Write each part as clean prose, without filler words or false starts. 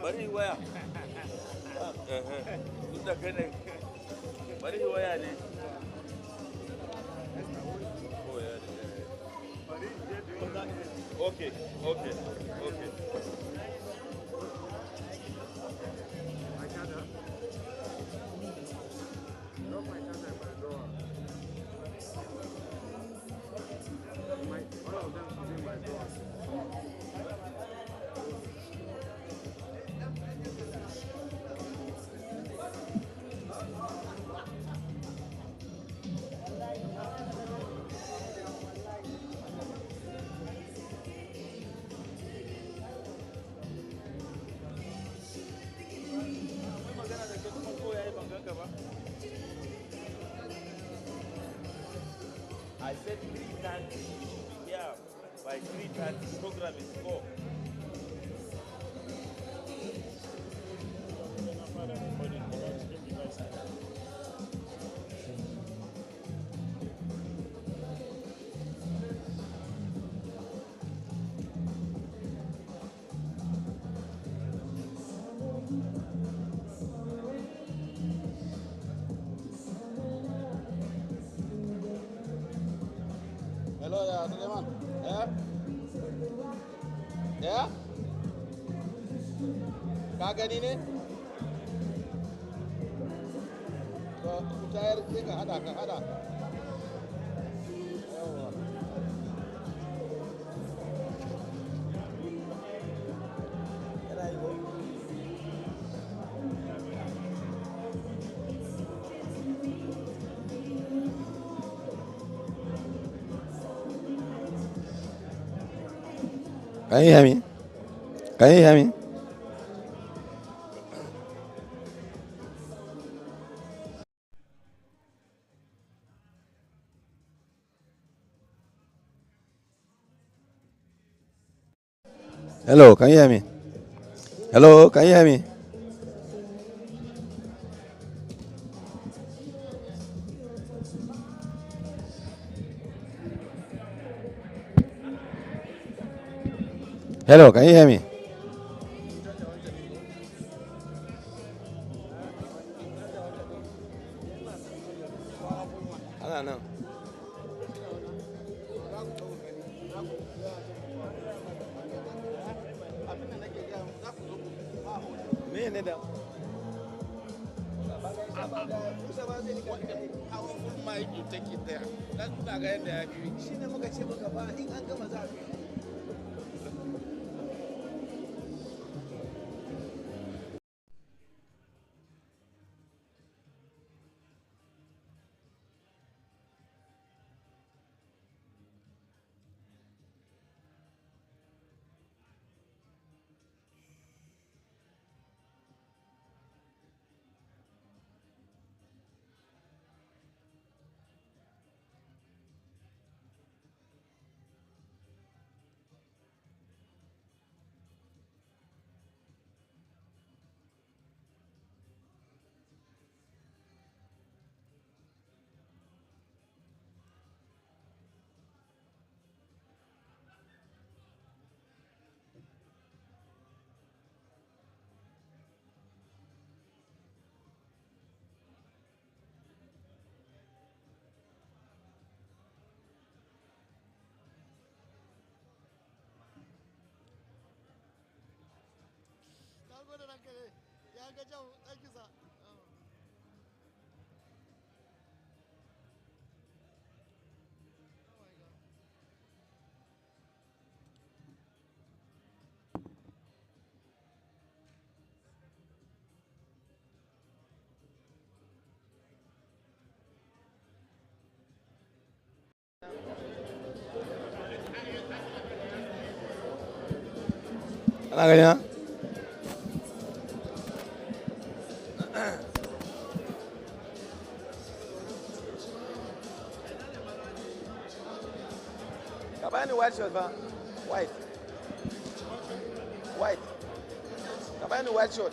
Bari waya. Duk da kai ne. Bari waya ne. Okay. I said 3:30. Yeah, by 3:30 program is 4. Hello, Suleiman. Yeah? Ka gani ne? To, tayar sai ka hada. Yawwa. Yana yi ko? Can you hear me? Can you hear me? Hello, can you hear me? Hello, can you hear me? Hello, can you hear me? Ana nan. Me ne da? How often might you take it there? That's not going to happen. She never gets able to buy in and come as I ana gani na? Kabani white shirt, ba? White. White. Kabani white shirt.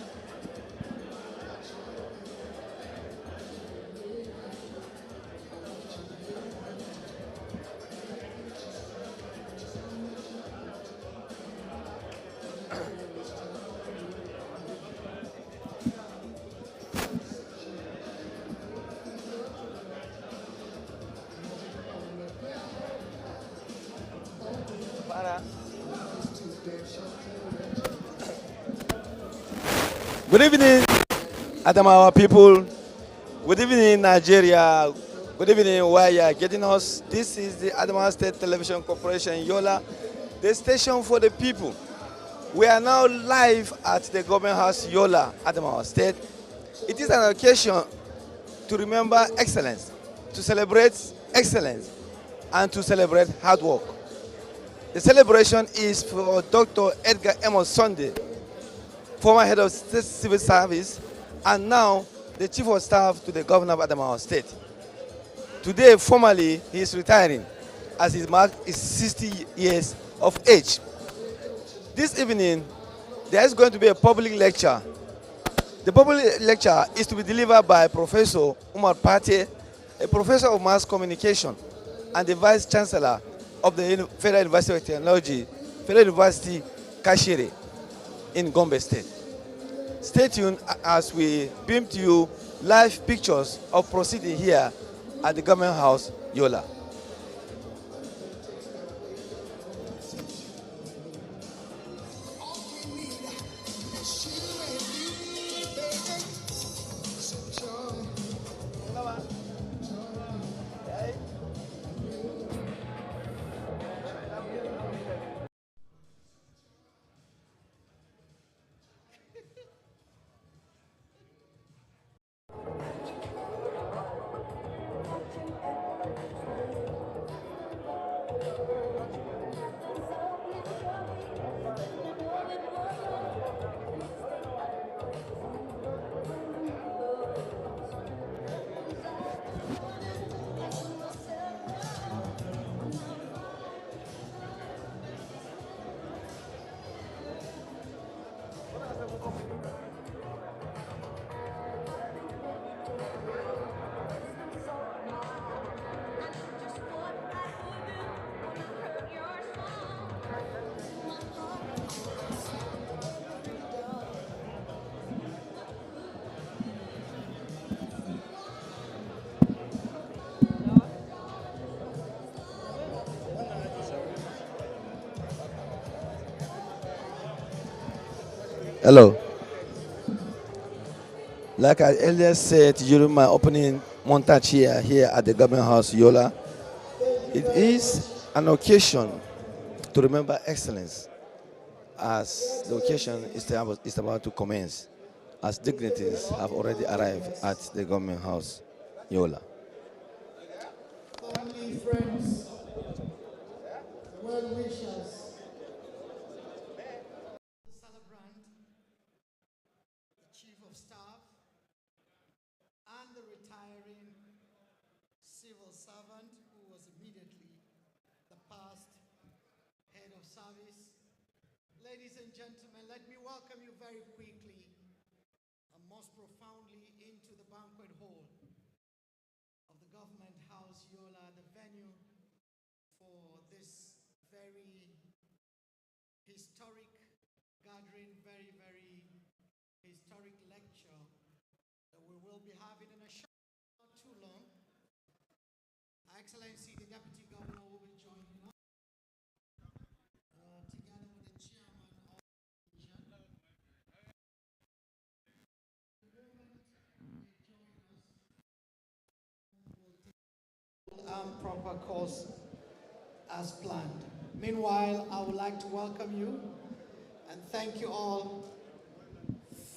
Good evening, Adamawa people. Good evening, Nigeria. Good evening, where you are getting us. This is the Adamawa State Television Corporation, Yola, the station for the people. We are now live at the Government House, Yola, Adamawa State. It is an occasion to remember excellence, to celebrate excellence, and to celebrate hard work. The celebration is for Dr. Edgar Amos Sunday, former head of state civil service, and now the chief of staff to the governor of Adamawa State. Today, formally, he is retiring as he marks his 60 years of age. This evening, there is going to be a public lecture. The public lecture is to be delivered by Professor Umar Pate, a professor of mass communication and the vice chancellor of the Federal University of Technology, Federal University Kashiri in Gombe State. Stay tuned as we beam to you live pictures of proceeding here at the Government House, Yola. Hello. Like I earlier said during my opening montage here at the Government House, Yola, it is an occasion to remember excellence as the occasion is about to commence, as dignitaries have already arrived at the Government House, Yola. Family, friends, well wishers, the celebrant, the chief of staff, and the retiring civil servant who was immediately the past head of service. Ladies and gentlemen, let me welcome you very quickly and most profoundly into the banquet hall of the Government House, Yola, the venue for this very historic gathering, very, very historic lecture that we will be having in a short, not too long. Excellency, the Deputy Governor will be joining us together with the Chairman of the region. Proper course as planned. Meanwhile, I would like to welcome you and thank you all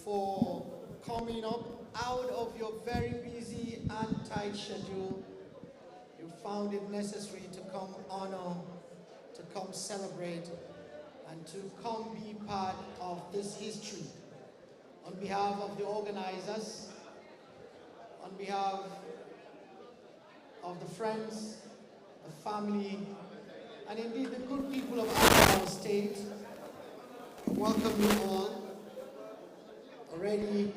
for coming up out of your very busy and tight schedule. You found it necessary to come honor, to come celebrate, and to come be part of this history. On behalf of the organizers, on behalf of the friends, the family, And indeed, the good people of Adamawa State welcome you all. Already,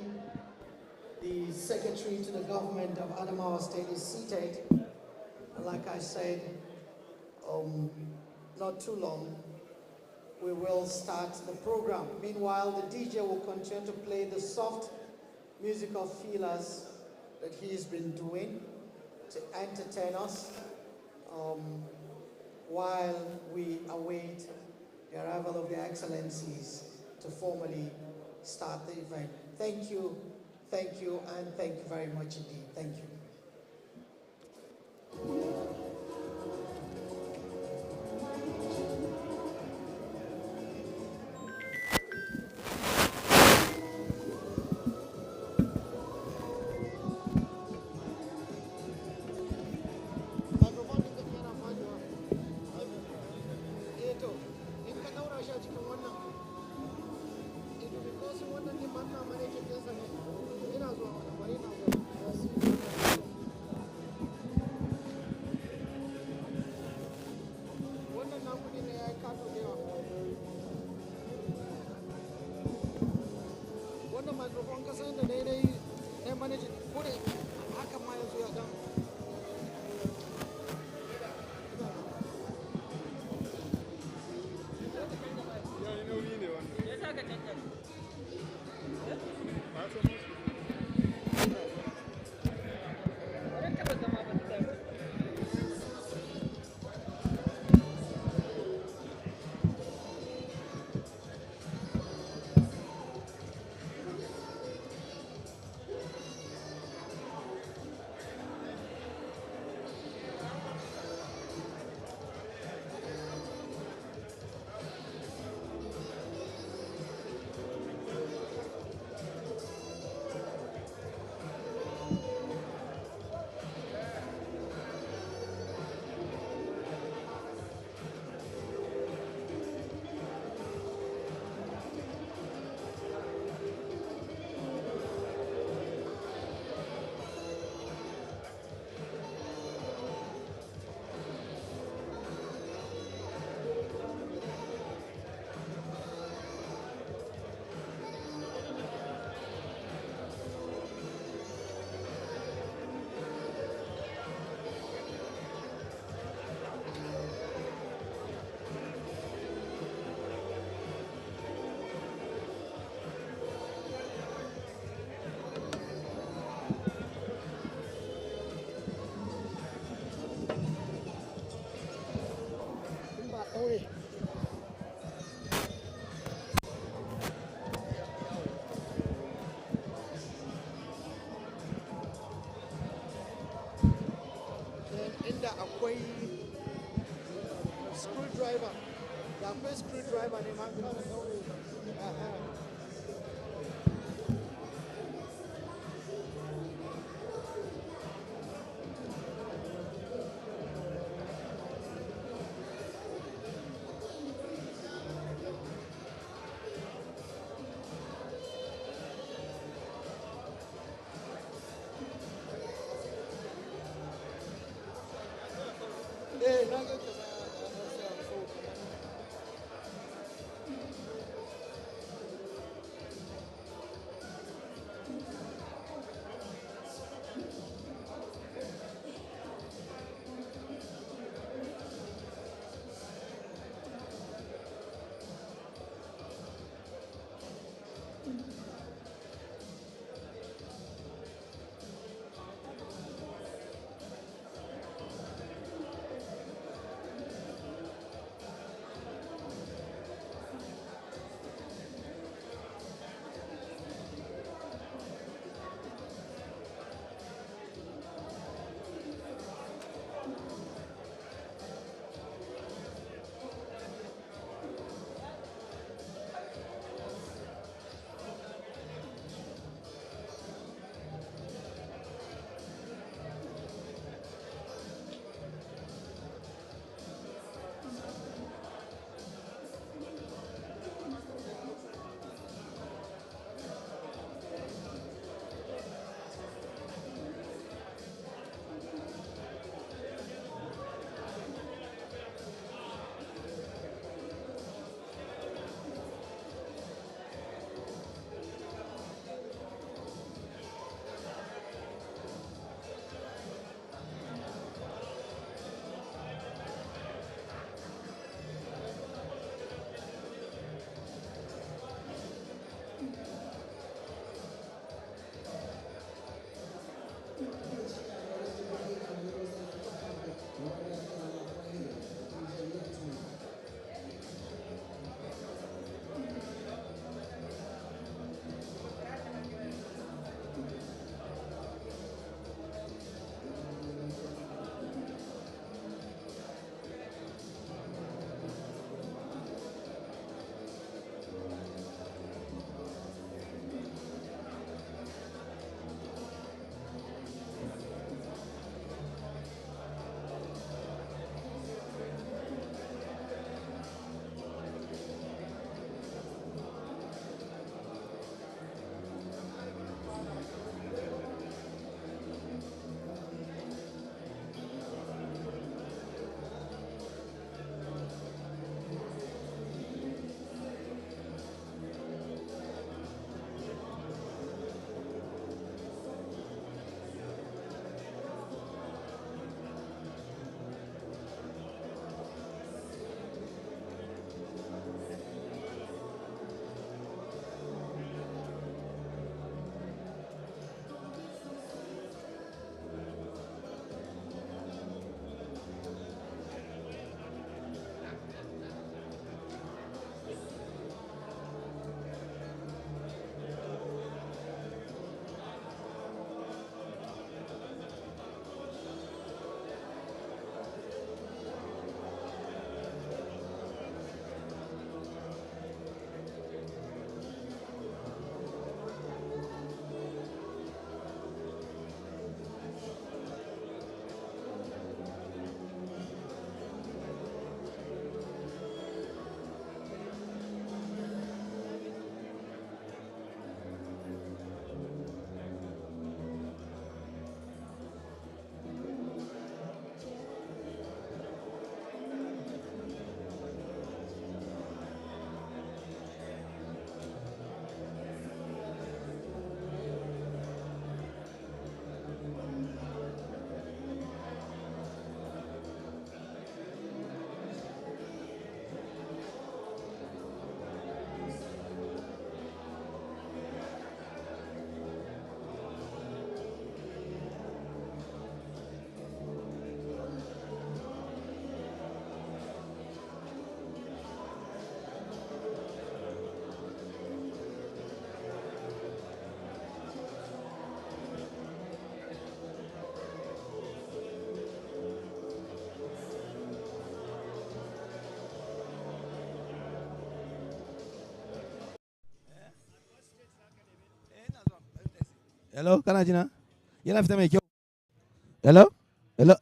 the Secretary to the Government of Adamawa State is seated. And like I said, not too long, we will start the program. Meanwhile, the DJ will continue to play the soft musical feelers that he's been doing to entertain us while we await the arrival of the Excellencies to formally start the event. Thank you, and thank you very much indeed. Thank you. Inda akwai screwdriver, da akwai screwdriver ne ma kara daure. Hello, kana jina? Yana fita mai kyau. Hello? Hello?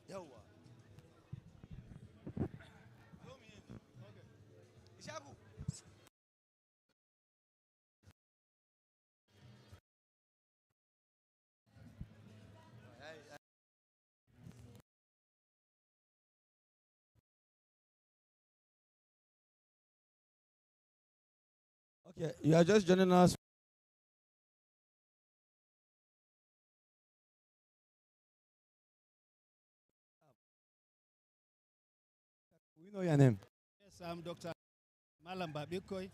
Okay, you are just joining us. We know your name. Yes, I'm Dr. Malamba Bitcoin.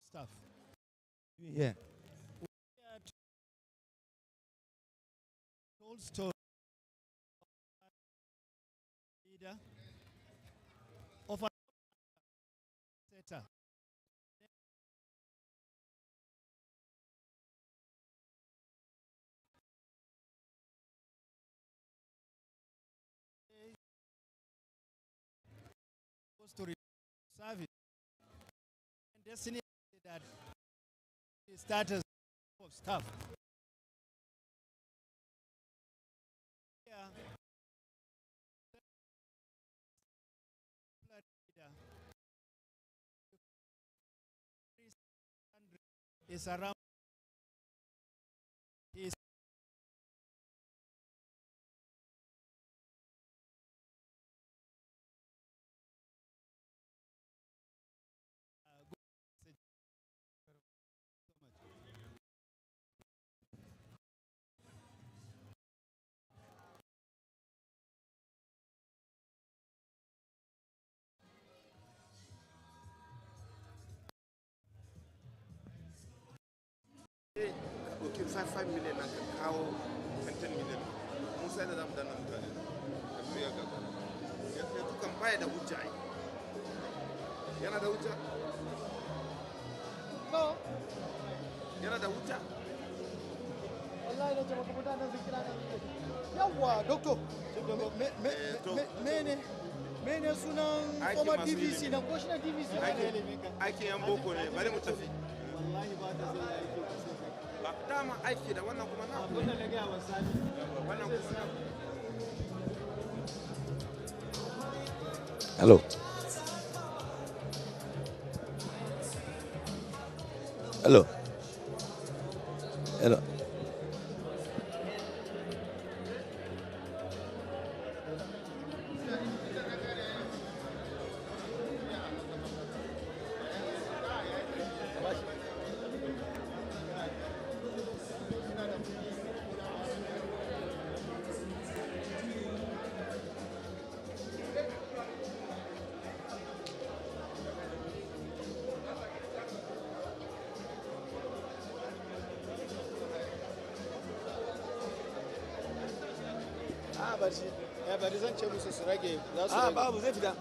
Staff. You here? Told story. Leader of a setter. To service and destiny that status of staff. Yeah. Is around his Okay, 5 million na ka kawo 10 million. Mun sai da zamu danna mutane. Da su ya gaba. Yanzu kan baya da hujja ai. Yana da hujja? No. Yana da hujja? Wallahi da jama'a mutanen sun kira ni. Yawwa, doctor. Mene sunan former DVC na ko shi na DVC Aiki yan boko ne, bari mu tafi. wallahi ba ta zai aiki Ba dama aiki da wannan kuma na. abin da na gaya wa sani Wannan kuma na. Hello. Hello. Hello. bari zan ce musu su rage za su Ah, rage. babu zai fita.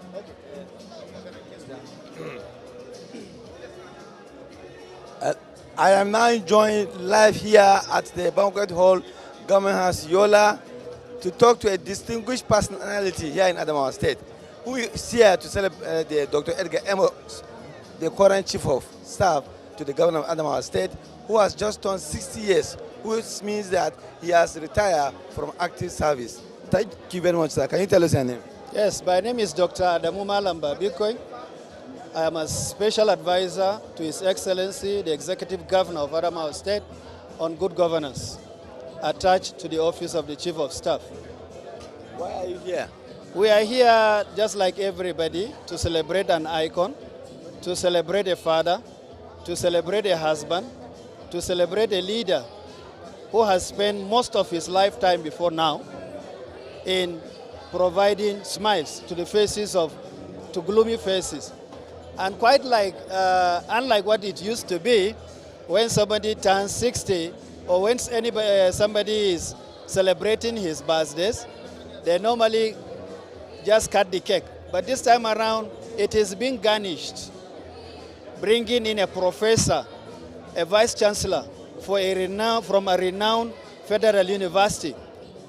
I am now joined live here at the banquet hall, Government House, Yola, to talk to a distinguished personality here in Adamawa State, who is here to celebrate Dr. Edgar Amos, the current chief of staff to the governor of Adamawa State, who has just turned 60 years, which means that he has retired from active service. Thank you very much, sir. Can you tell us your name? Yes, my name is Dr. Adamu Malamba Bitcoin. I am a special advisor to His Excellency, the Executive Governor of Adamawa State, on good governance, attached to the office of the Chief of Staff. Why are you here? We are here, just like everybody, to celebrate an icon, to celebrate a father, to celebrate a husband, to celebrate a leader who has spent most of his lifetime before now in providing smiles to the faces to gloomy faces. And quite like, unlike what it used to be, when somebody turns 60 or when somebody is celebrating his birthdays, they normally just cut the cake. But this time around, it is being garnished, bringing in a professor, a vice chancellor from a renowned federal university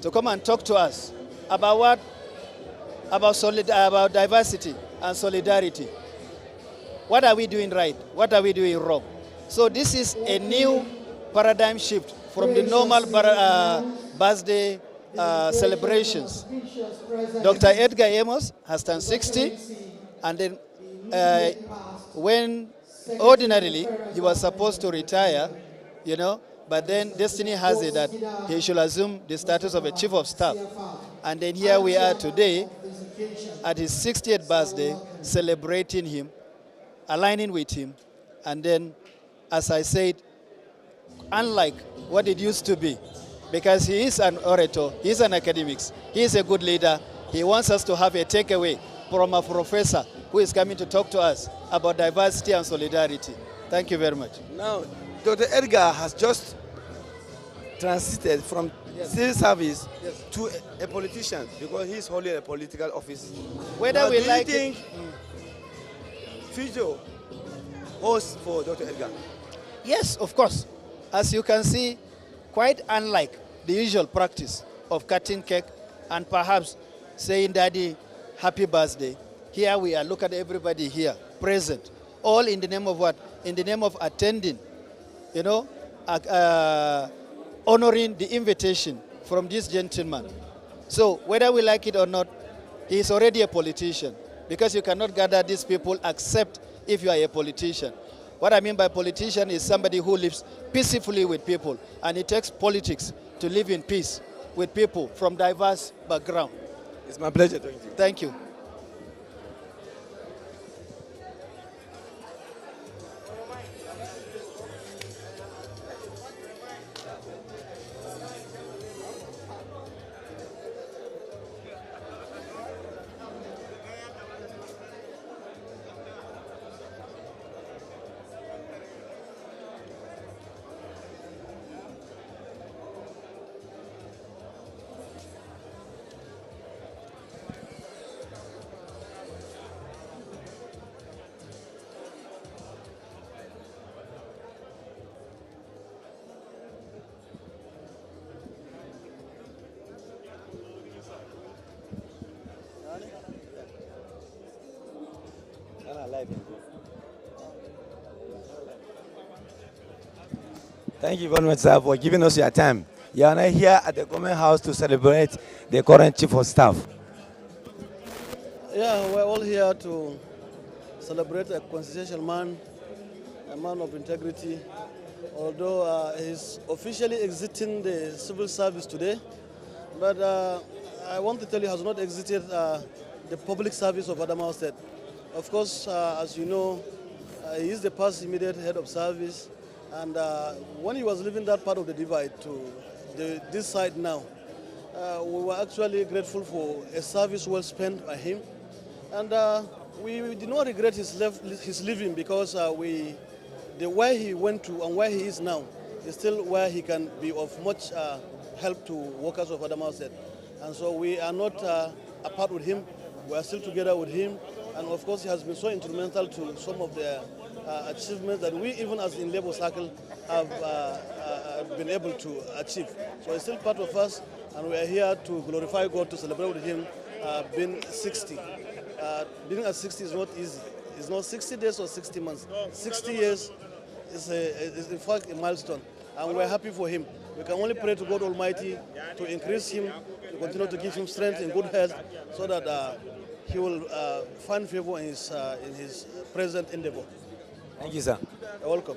to come and talk to us about what? About diversity and solidarity. What are we doing right? What are we doing wrong? So this is a new paradigm shift from the normal birthday celebrations. Dr. Edgar Amos has turned 60, and then when ordinarily he was supposed to retire, but then destiny has it that he should assume the status of a chief of staff. And then here we are today at his 60th birthday, celebrating him, aligning with him, and then, as I said, unlike what it used to be, because he is an orator, he is an academic, he is a good leader. He wants us to have a takeaway from a professor who is coming to talk to us about diversity and solidarity. Thank you very much. Now, Dr. Edgar has just transited from civil service to a politician because he's holding a political office. Whether now, we do like you think future holds for Dr. Edgar? Yes, of course. As you can see, quite unlike the usual practice of cutting cake and perhaps saying, Daddy, happy birthday. Here we are, look at everybody here, present. All in the name of what? In the name of attending, honoring the invitation from this gentleman. So whether we like it or not, he is already a politician, because you cannot gather these people except if you are a politician. What I mean by politician is somebody who lives peacefully with people, and it takes politics to live in peace with people from diverse backgrounds. It's my pleasure talking to you. Thank you. Thank you very much, sir, for giving us your time. You are now here at the government house to celebrate the current chief of staff. Yeah, we're all here to celebrate a constitutional man, a man of integrity. Although he's officially exiting the civil service today, but I want to tell you, he has not exited the public service of Adamawa State. Of course, as you know, he is the past immediate head of service, and when he was leaving that part of the divide to this side now, we were actually grateful for a service well spent by him, and we did not regret his leaving, because where he went to and where he is now is still where he can be of much help to workers of Adamawa State. And so we are not apart with him, we are still together with him, and of course he has been so instrumental to some of the achievements that we, even as in Labour Circle, have been able to achieve. So he's still part of us, and we are here to glorify God, to celebrate with him being 60. Being at 60 is not easy. It's not 60 days or 60 months. 60 years is in fact a milestone, and we're happy for him. We can only pray to God Almighty to increase him, to continue to give him strength and good health, so that he will find favor in his present endeavor. Thank you, sir. You're welcome.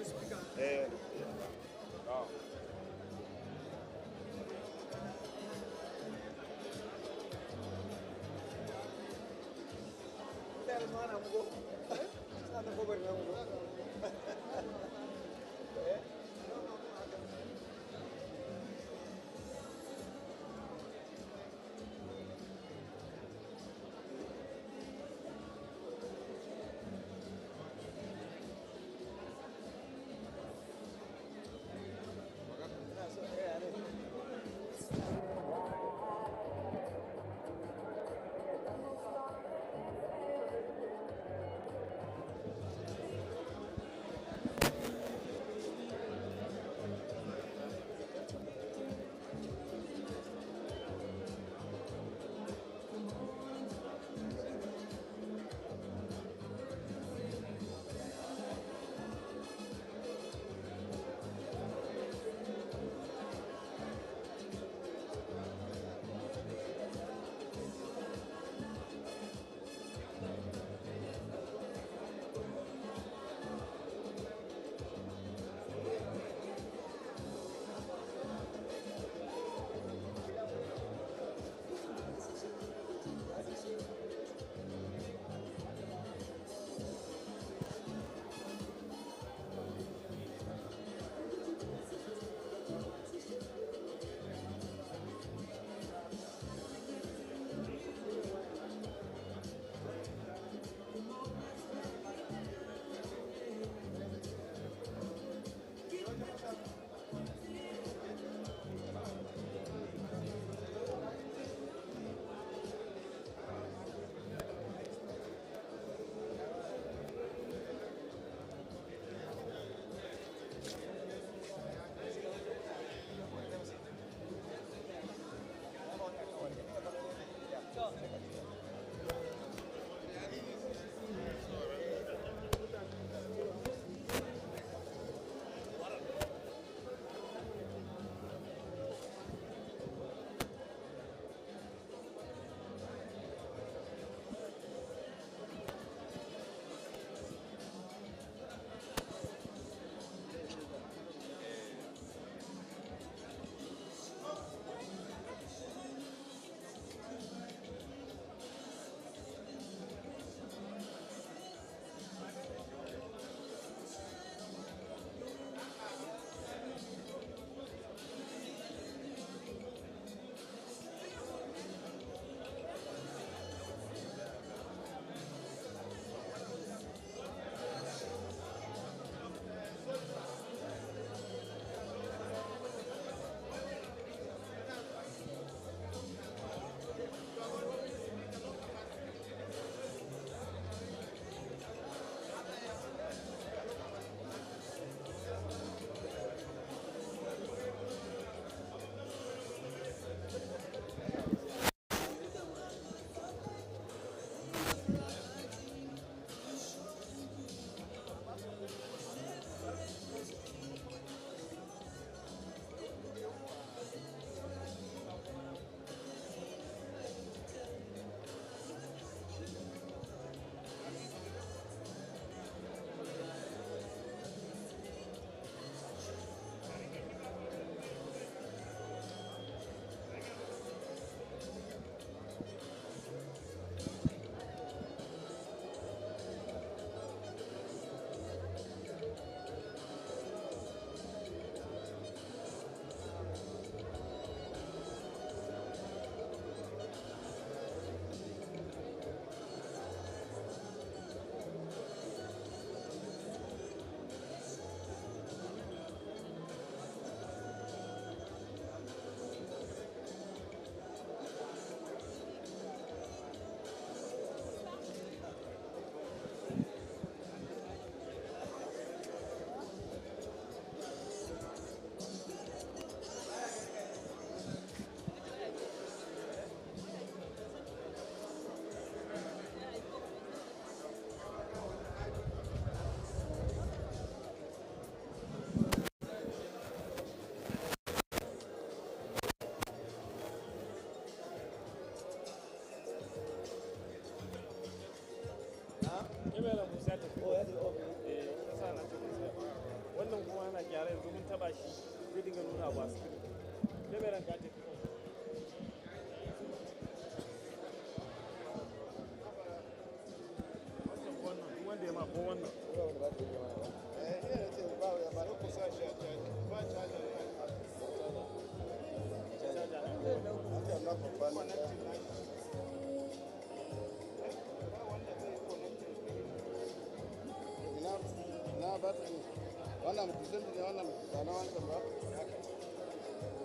Wannan mutum ne wannan ba na wancan ba.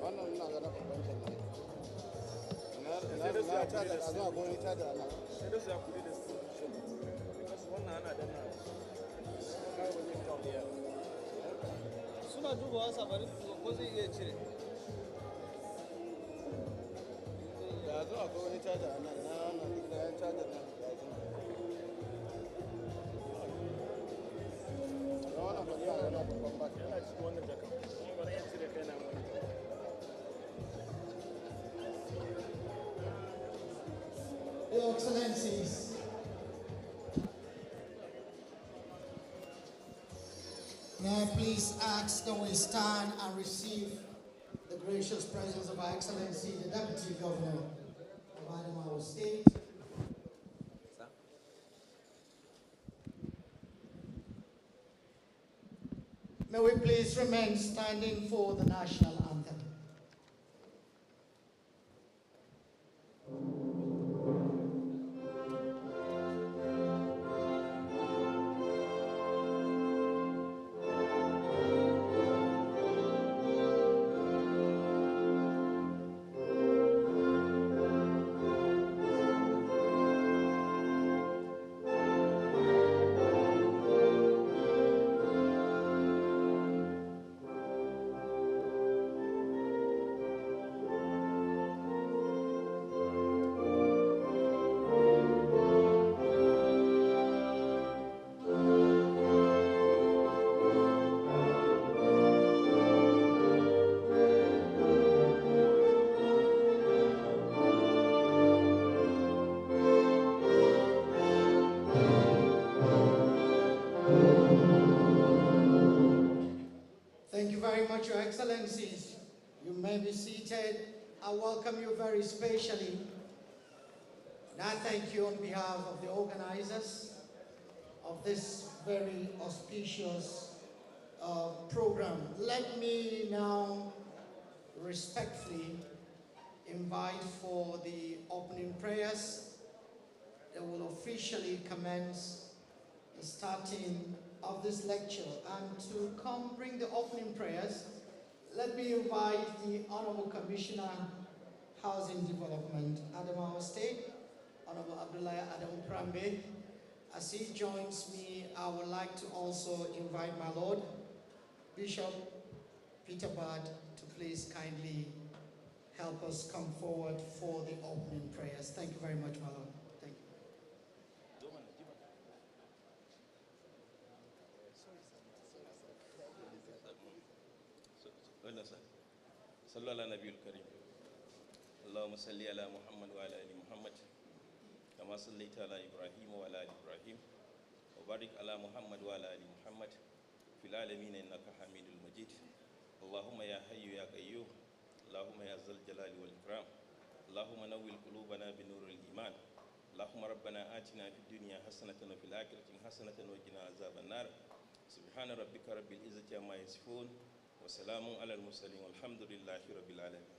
Wannan ina ga na wancan ne. Na ta da zuwa goni ta da ana. Sai da su ya kudi da su. Because wannan ana danna. Kai wani kawo. Suna dubawa sabarin ko zai iya cire. Da zuwa akwai wani caja a nan na wannan duk da ya caja nan ya ji. Na wannan ba ya ga na babban ba. Yana cikin wannan jaka. Shi ba ya cire kai na wani. Your Excellencies, may I please ask that we stand and receive the gracious presence of Our Excellency, the Deputy Governor of Adamawa State. May we please remain standing for the national anthem. Thank you very much, Your Excellencies. You may be seated. I welcome you very specially. And I thank you on behalf of the organizers of this very auspicious program. Let me now respectfully invite for the opening prayers that will officially commence the starting of this lecture. And to come bring the opening prayers, let me invite the Honorable Commissioner, Housing Development, Adamawa State, Honorable Abdullahi Adam Prambe. As he joins me, I would like to also invite my Lord, Bishop Peter Bard, to please kindly help us come forward for the opening prayers. Thank you very much, my Lord. Thank you. صلوا على النبي الكريم اللهم صل على محمد وعلى ال محمد كما صليت على ابراهيم وعلى ال ابراهيم وبارك على محمد وعلى ال محمد في العالمين انك حميد مجيد اللهم يا حي يا قيوم اللهم يا ذا الجلال والاكرام اللهم نور قلوبنا بنور الايمان اللهم ربنا آتنا في الدنيا حسنة وفي الآخرة حسنة وقنا عذاب النار سبحان ربك رب العزة عما يصفون وسلام على المرسلين والحمد لله رب العالمين.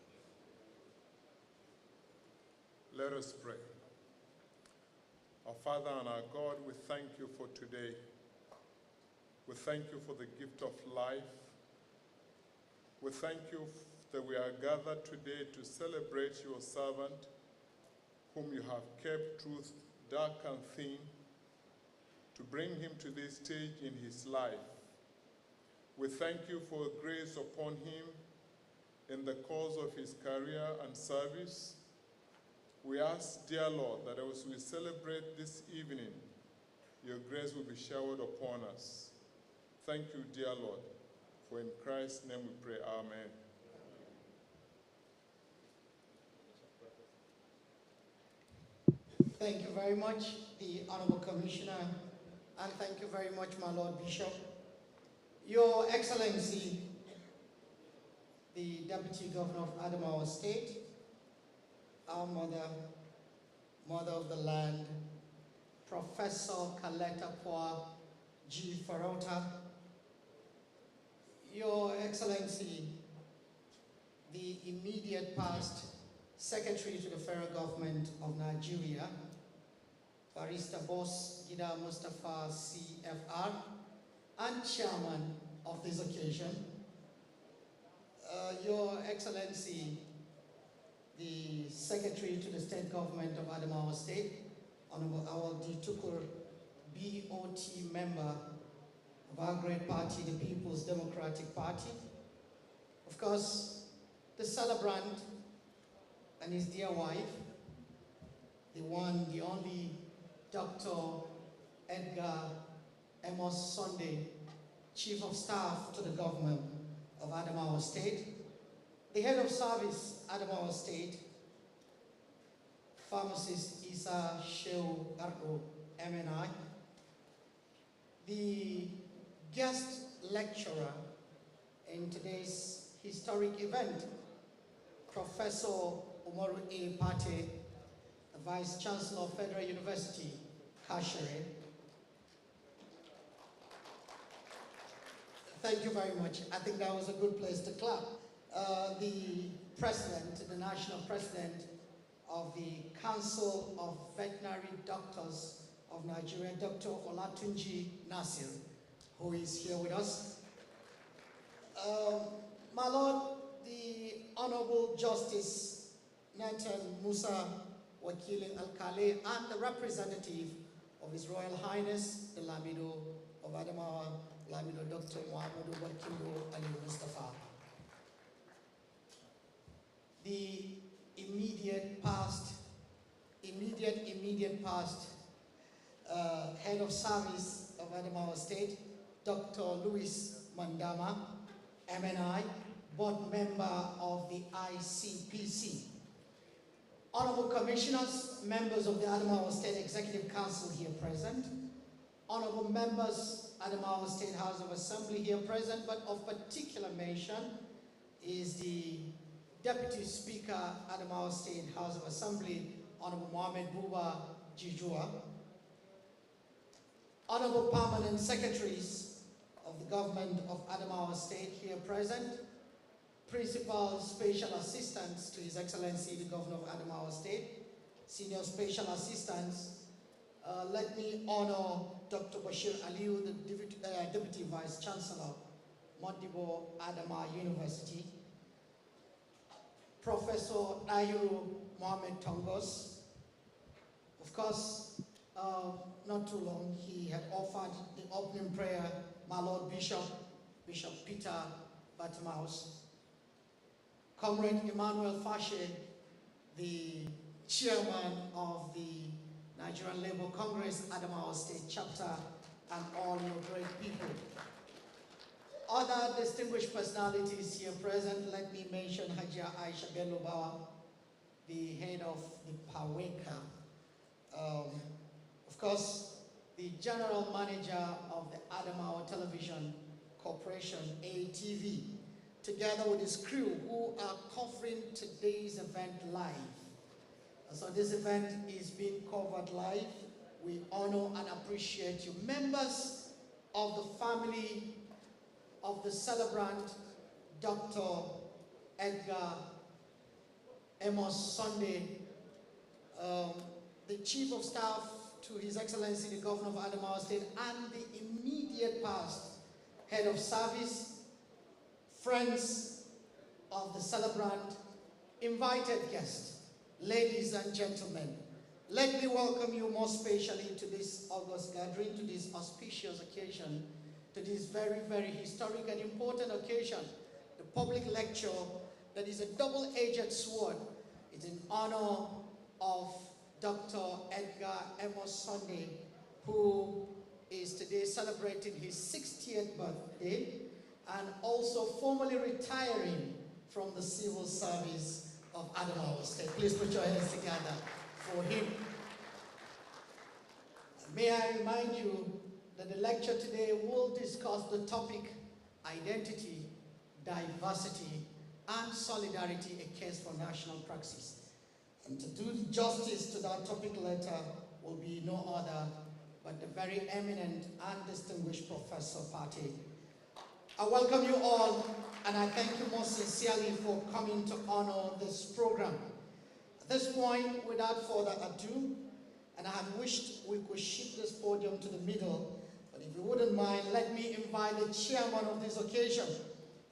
Let us pray. Our Father and our God, we thank you for today. We thank you for the gift of life. We thank you that we are gathered today to celebrate your servant, whom you have kept through dark and thin, to bring him to this stage in his life. We thank you for grace upon him in the course of his career and service. We ask, dear Lord, that as we celebrate this evening, your grace will be showered upon us. Thank you, dear Lord, for in Christ's name we pray, amen. Thank you very much, the Honorable Commissioner, and thank you very much, my Lord Bishop. Your Excellency, the Deputy Governor of Adamawa State, our mother of the land, Professor Kaleta Poa G. Farota, Your Excellency, the immediate past Secretary to the Federal Government of Nigeria, Barrister Boss Gida Mustafa CFR, and Chairman of this occasion. Your Excellency, the Secretary to the State Government of Adamawa State, Honorable Awal D. Tukur, BOT member of our great party, the People's Democratic Party. Of course, the celebrant and his dear wife, the one, the only Dr. Edgar Amos Sunday, Chief of Staff to the government of Adamawa State, the head of service, Adamawa State, Pharmacist Isa Sheu Ardo, MNI, the guest lecturer in today's historic event, Professor Umaru A. Pate, the Vice Chancellor of Federal University, Kashere. Thank you very much. I think that was a good place to clap. The president, the national president of the Council of Veterinary Doctors of Nigeria, Dr. Olatunji Nasir, who is here with us. My Lord, the Honorable Justice Nathan Musa Wakilin Alkali and the representative of His Royal Highness, the Lamido of Adamawa, Lamido Dr. Muhammadu Barkindo Ali Mustafa. The immediate past head of service of Adamawa State, Dr. Louis Mandama, MNI, board member of the ICPC. Honorable Commissioners, members of the Adamawa State Executive Council here present, honorable members, Adamawa State House of Assembly here present, but of particular mention is the Deputy Speaker, Adamawa State House of Assembly, Honorable Mohamed Buba Jijua, honorable permanent secretaries of the government of Adamawa State here present, principal special assistants to His Excellency the Governor of Adamawa State, senior special assistants. Let me honor Dr. Bashir Aliu, the Deputy Vice Chancellor, Modibo Adama University, Professor Nayu Mohamed Tongos. Of course, not too long, he had offered the opening prayer, my Lord Bishop Peter Batmaus, Comrade Emmanuel Fashe, the chairman of the Nigerian Labour Congress, Adamawa State Chapter, and all your great people. Other distinguished personalities here present, let me mention Hajia Aisha Bello Bawa, the head of the PAWECA. Of course, the general manager of the Adamawa Television Corporation, ATV, together with his crew who are covering today's event live. So this event is being covered live. We honor and appreciate you. Members of the family of the celebrant, Dr. Edgar Amos Sunday, the Chief of Staff to His Excellency the Governor of Adamawa State, and the immediate past head of service, friends of the celebrant, invited guests, ladies and gentlemen, let me welcome you most especially to this august gathering, to this auspicious occasion, to this very, very historic and important occasion, the public lecture that is a double-edged sword. It's in honor of Dr. Edgar Amos Sunday, who is today celebrating his 60th birthday and also formally retiring from the civil service of Adamawa State. Please put your hands together for him. May I remind you that the lecture today will discuss the topic identity, diversity, and solidarity, a case for national praxis. And to do justice to that topic later will be no other but the very eminent and distinguished Professor Pate. I welcome you all, and I thank you most sincerely for coming to honor this program. At this point, without further ado, and I had wished we could shift this podium to the middle, but If you wouldn't mind, let me invite the chairman of this occasion,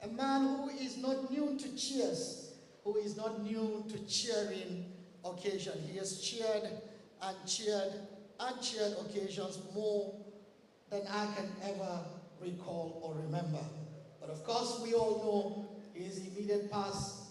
a man who is not new to cheers, who is not new to cheering occasion. He has cheered and cheered and cheered occasions more than I can ever recall or remember. But of course, we all know his immediate past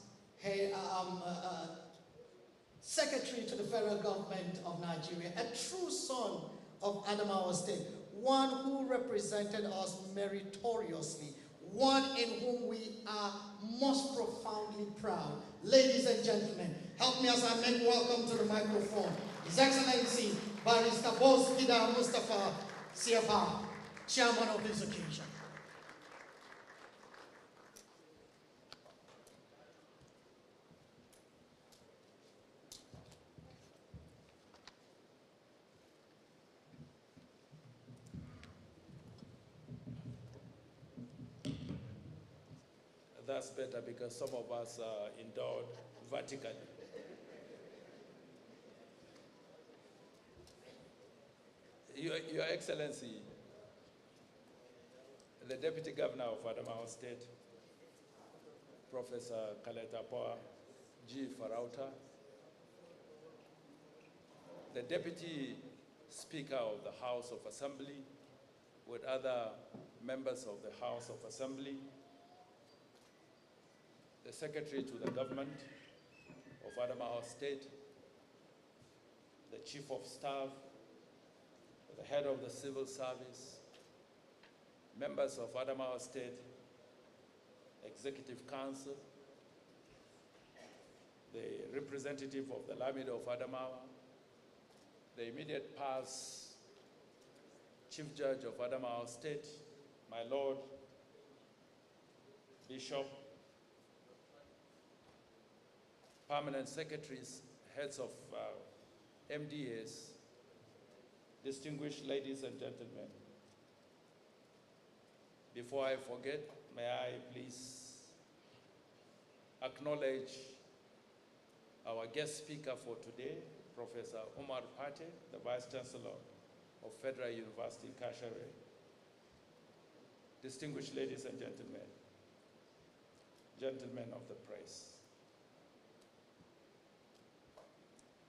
secretary to the federal government of Nigeria, a true son of Adamawa State, one who represented us meritoriously, one in whom we are most profoundly proud. Ladies and gentlemen, help me as I make welcome to the microphone His Excellency Barrister Boss Gida Mustafa CFR, chairman of this occasion. That's better because some of us are endowed vertically. Your Excellency, the Deputy Governor of Adamawa State, Professor Kaletapoa G. Farauta, the Deputy Speaker of the House of Assembly, with other members of the House of Assembly, the Secretary to the Government of Adamawa State, the Chief of Staff, the Head of the Civil Service, members of Adamawa State Executive Council, the representative of the Lamid of Adamawa, the immediate past Chief Judge of Adamawa State, my Lord, Bishop, permanent secretaries, heads of MDAs, distinguished ladies and gentlemen. Before I forget, may I please acknowledge our guest speaker for today, Professor Omar Pate, the Vice Chancellor of Federal University, Kashere. Distinguished ladies and gentlemen, gentlemen of the press.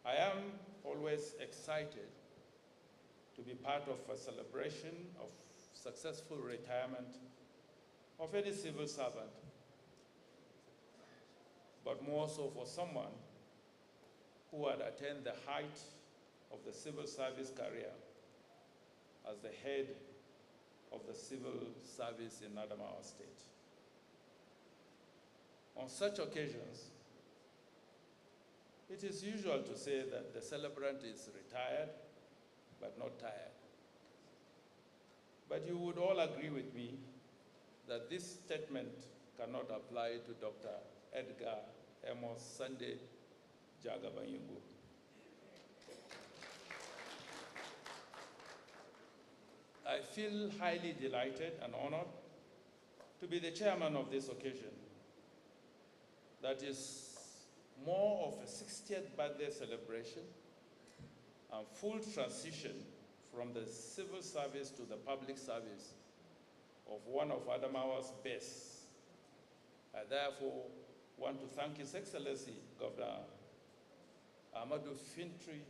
I am always excited to be part of a celebration of successful retirement of any civil servant, but more so for someone who had attained the height of the civil service career as the head of the civil service in Adamawa State. On such occasions, it is usual to say that the celebrant is retired, but not tired. But you would all agree with me that this statement cannot apply to Dr. Edgar Amos Sunday Jagabayungu. I feel highly delighted and honored to be the chairman of this occasion. That is more of a 60th birthday celebration and full transition from the civil service to the public service of one of Adamawa's best. I therefore want to thank His Excellency Governor Amadou Fintri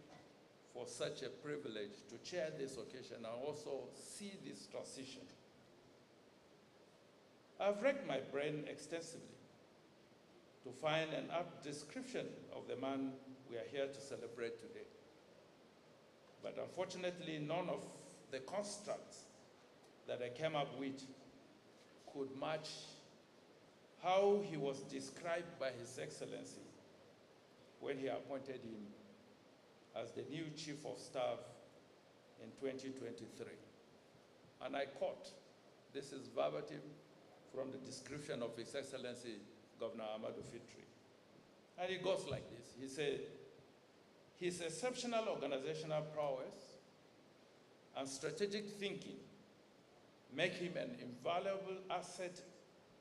for such a privilege to chair this occasion and also see this transition. I've racked my brain extensively to find an apt description of the man we are here to celebrate today. But unfortunately, none of the constructs that I came up with could match how he was described by His Excellency when he appointed him as the new Chief of Staff in 2023. And I quote, this is verbatim from the description of His Excellency Governor Amadou Fitri. And it goes like this. He said, his exceptional organizational prowess and strategic thinking make him an invaluable asset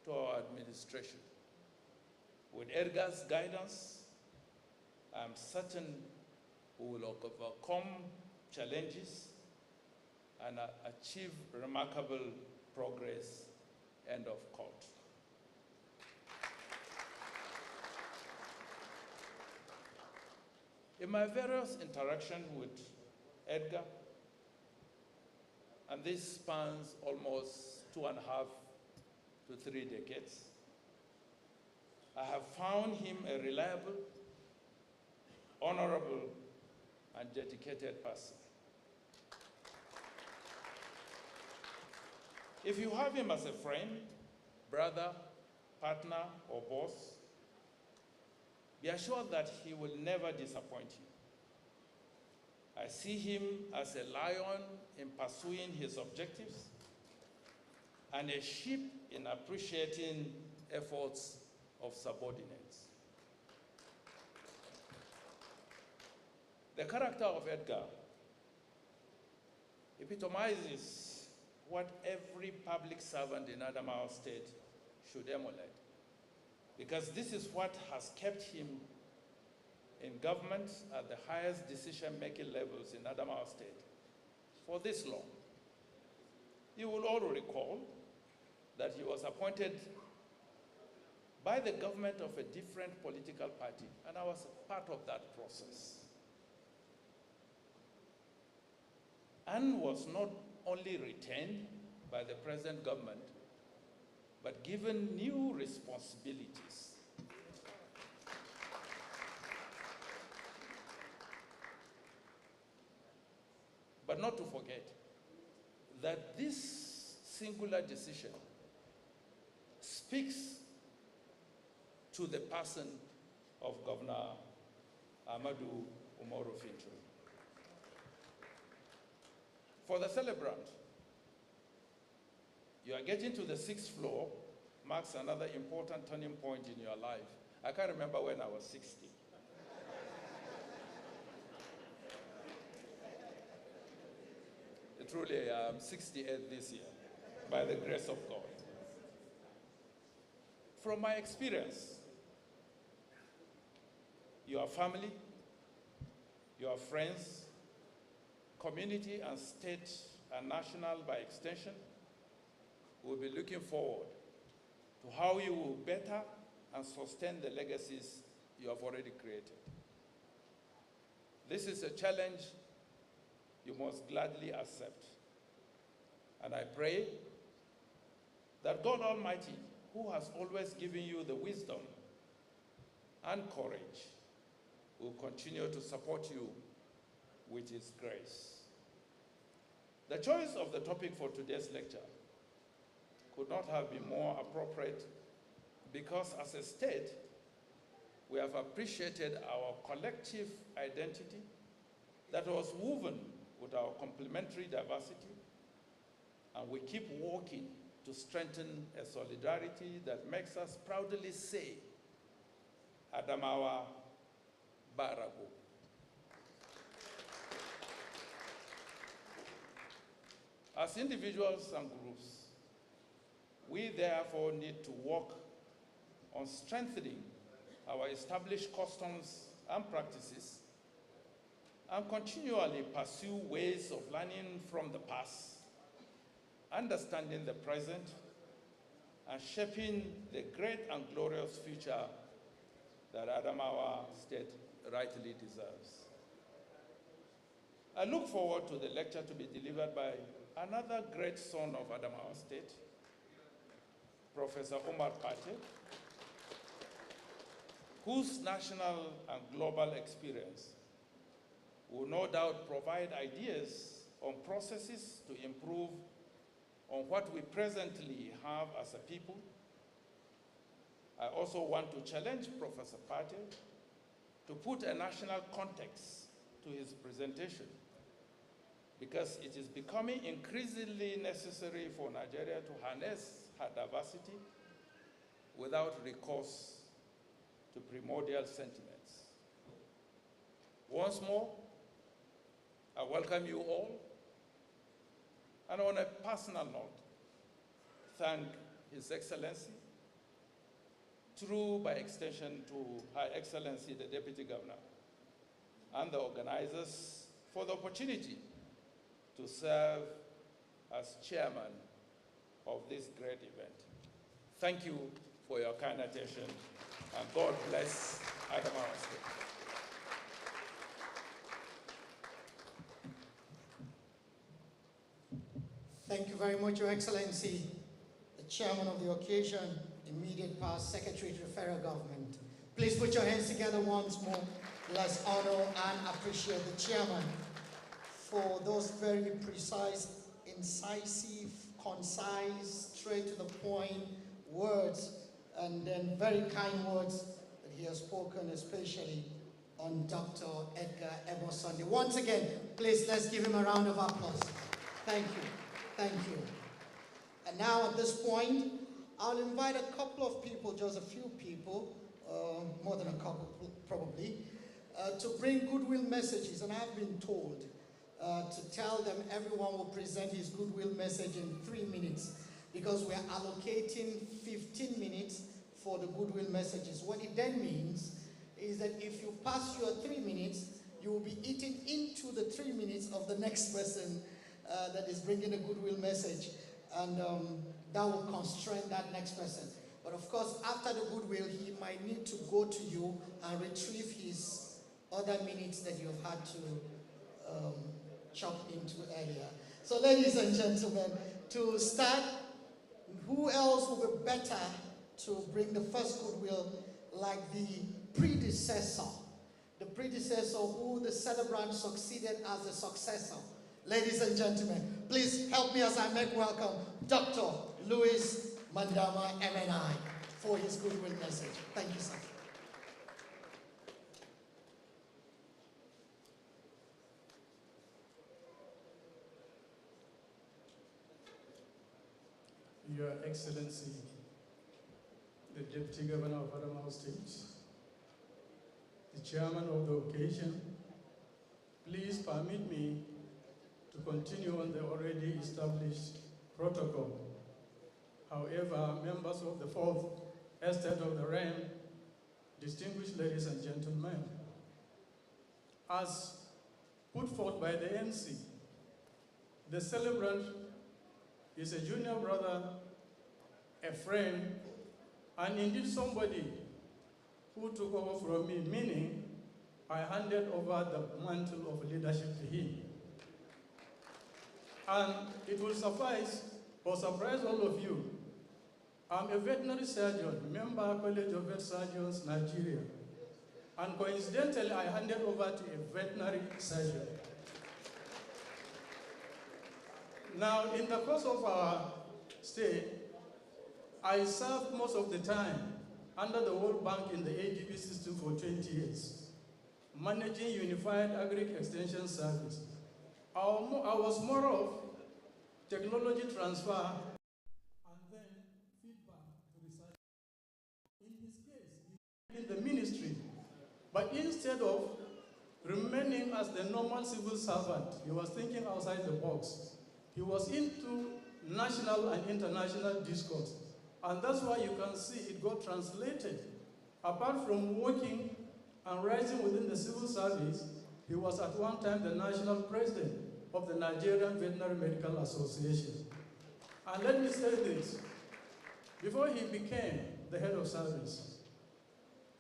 to our administration. With Edgar's guidance, I'm certain we will overcome challenges and achieve remarkable progress, end of quote. In my various interactions with Edgar, and this spans almost 2.5 to 3 decades, I have found him a reliable, honorable, and dedicated person. If you have him as a friend, brother, partner, or boss, be assured that he will never disappoint you. I see him as a lion in pursuing his objectives and a sheep in appreciating efforts of subordinates. The character of Edgar epitomizes what every public servant in Adamawa State should emulate, because this is what has kept him in government at the highest decision-making levels in Adamawa State for this long. You will all recall that he was appointed by the government of a different political party, and I was part of that process. And was not only retained by the present government, but given new responsibilities. But not to forget that this singular decision speaks to the person of Governor Amadou Umaru Fintri. For the celebrant, you are getting to the 6th floor, marks another important turning point in your life. I can't remember when I was 60. Truly, I'm 68 this year, by the grace of God. From my experience, your family, your friends, community and state and national by extension will be looking forward to how you will better and sustain the legacies you have already created. This is a challenge you must gladly accept. And I pray that God Almighty, who has always given you the wisdom and courage, will continue to support you with His grace. The choice of the topic for today's lecture could not have been more appropriate, because as a state, we have appreciated our collective identity that was woven with our complementary diversity, and we keep working to strengthen a solidarity that makes us proudly say, Adamawa Barago. As individuals and groups, we therefore need to work on strengthening our established customs and practices and continually pursue ways of learning from the past, understanding the present, and shaping the great and glorious future that Adamawa State rightly deserves. I look forward to the lecture to be delivered by another great son of Adamawa State, Professor Omar Pate, whose national and global experience will no doubt provide ideas on processes to improve on what we presently have as a people. I also want to challenge Professor Pate to put a national context to his presentation, because it is becoming increasingly necessary for Nigeria to harness her diversity without recourse to primordial sentiments. Once more, I welcome you all, and on a personal note, thank His Excellency, through by extension to Her Excellency, the Deputy Governor, and the organizers for the opportunity to serve as chairman of this great event. Thank you for your kind attention, and God bless Adamawa State. Thank you very much, Your Excellency, the chairman of the occasion, immediate past Secretary to the Federal Government. Please put your hands together once more. Let's honor and appreciate the chairman for those very precise, incisive, concise, straight to the point words, and then very kind words that he has spoken, especially on Dr. Edgar Amos Sunday. Once again, please let's give him a round of applause. Thank you. Thank you. And now at this point, I'll invite a couple of people, just a few people, more than a couple probably, to bring goodwill messages. And I've been told to tell them everyone will present his goodwill message in 3 minutes, because we're allocating 15 minutes for the goodwill messages. What it then means is that if you pass your 3 minutes, you will be eating into the 3 minutes of the next person that is bringing a goodwill message, and that will constrain that next person. But of course, after the goodwill, he might need to go to you and retrieve his other minutes that you've had to chop into earlier. So ladies and gentlemen, to start, who else will be better to bring the first goodwill like the predecessor who the celebrant succeeded as a successor. Ladies and gentlemen, please help me as I make welcome Dr. Louis Mandama, MNI, for his goodwill message. Thank you, sir. Your Excellency, the Deputy Governor of Adamawa State, the Chairman of the occasion, please permit me to continue on the already established protocol. However, members of the fourth estate of the realm, distinguished ladies and gentlemen, as put forth by the MC, the celebrant is a junior brother, a friend, and indeed somebody who took over from me, meaning I handed over the mantle of leadership to him. And it will suffice or surprise all of you. I'm a veterinary surgeon, member College of Vet Surgeons, Nigeria. And coincidentally, I handed over to a veterinary surgeon. Now, in the course of our stay, I served most of the time under the World Bank in the ADB system for 20 years, managing Unified Agri-Extension Service. I was more of technology transfer and then feedback to research. In his case, he in the ministry, but instead of remaining as the normal civil servant, he was thinking outside the box. He was into national and international discourse. And that's why you can see it got translated. Apart from working and rising within the civil service, he was at one time the national president of the Nigerian Veterinary Medical Association. And let me say this, before he became the head of service,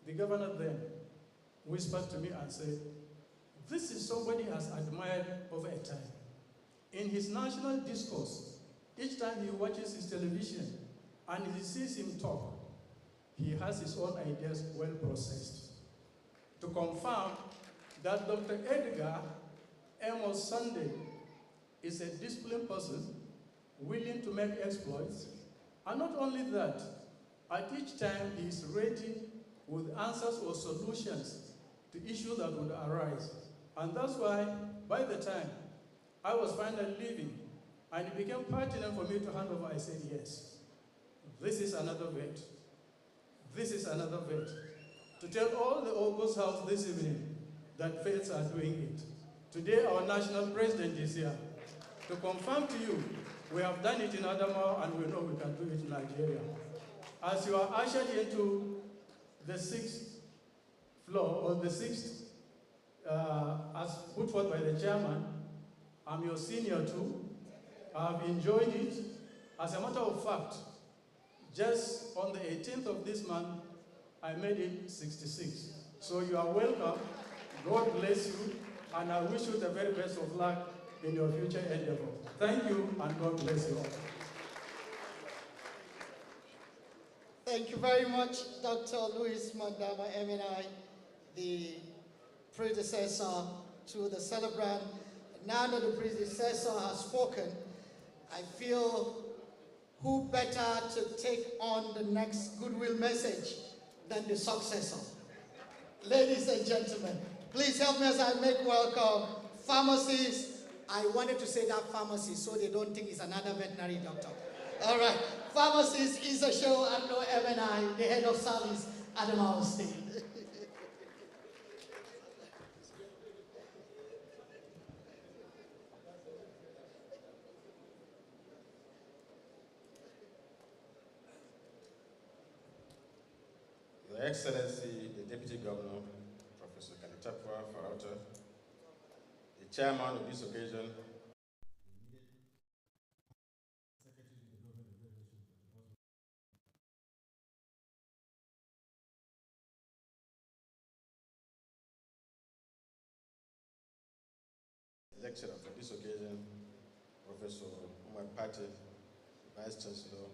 the governor then whispered to me and said, this is somebody he has admired over a time. In his national discourse, each time he watches his television and he sees him talk, he has his own ideas well processed. To confirm that Dr. Edgar Amos Sunday is a disciplined person, willing to make exploits, and not only that, at each time he is ready with answers or solutions to issues that would arise. And that's why, by the time I was finally leaving, and it became pertinent for me to hand over, I said, yes, this is another vet. This is another vet. To tell all the August House this evening that vets are doing it. Today, our national president is here to confirm to you, we have done it in Adamawa and we know we can do it in Nigeria. As you are ushered into the 6th floor, or the 6th, as put forth by the chairman, I'm your senior too, I've enjoyed it. As a matter of fact, just on the 18th of this month, I made it 66. So you are welcome. God bless you, and I wish you the very best of luck in your future endeavor. Thank you, and God bless you all. Thank you very much, Dr. Louis Mandama MNI, the predecessor to the celebrant. Now that the predecessor has spoken, I feel who better to take on the next goodwill message than the successor. Ladies and gentlemen, please help me as I make welcome pharmacists. I wanted to say that pharmacist so they don't think it's another veterinary doctor. All right, pharmacist Isa Show Ando MNI, the head of service at Adamawa State. Your Excellency, the Deputy Governor, Professor Kalitapwa Farauta, the Chairman of this occasion, lecturer for this occasion, Professor Umar Pate, Vice Chancellor,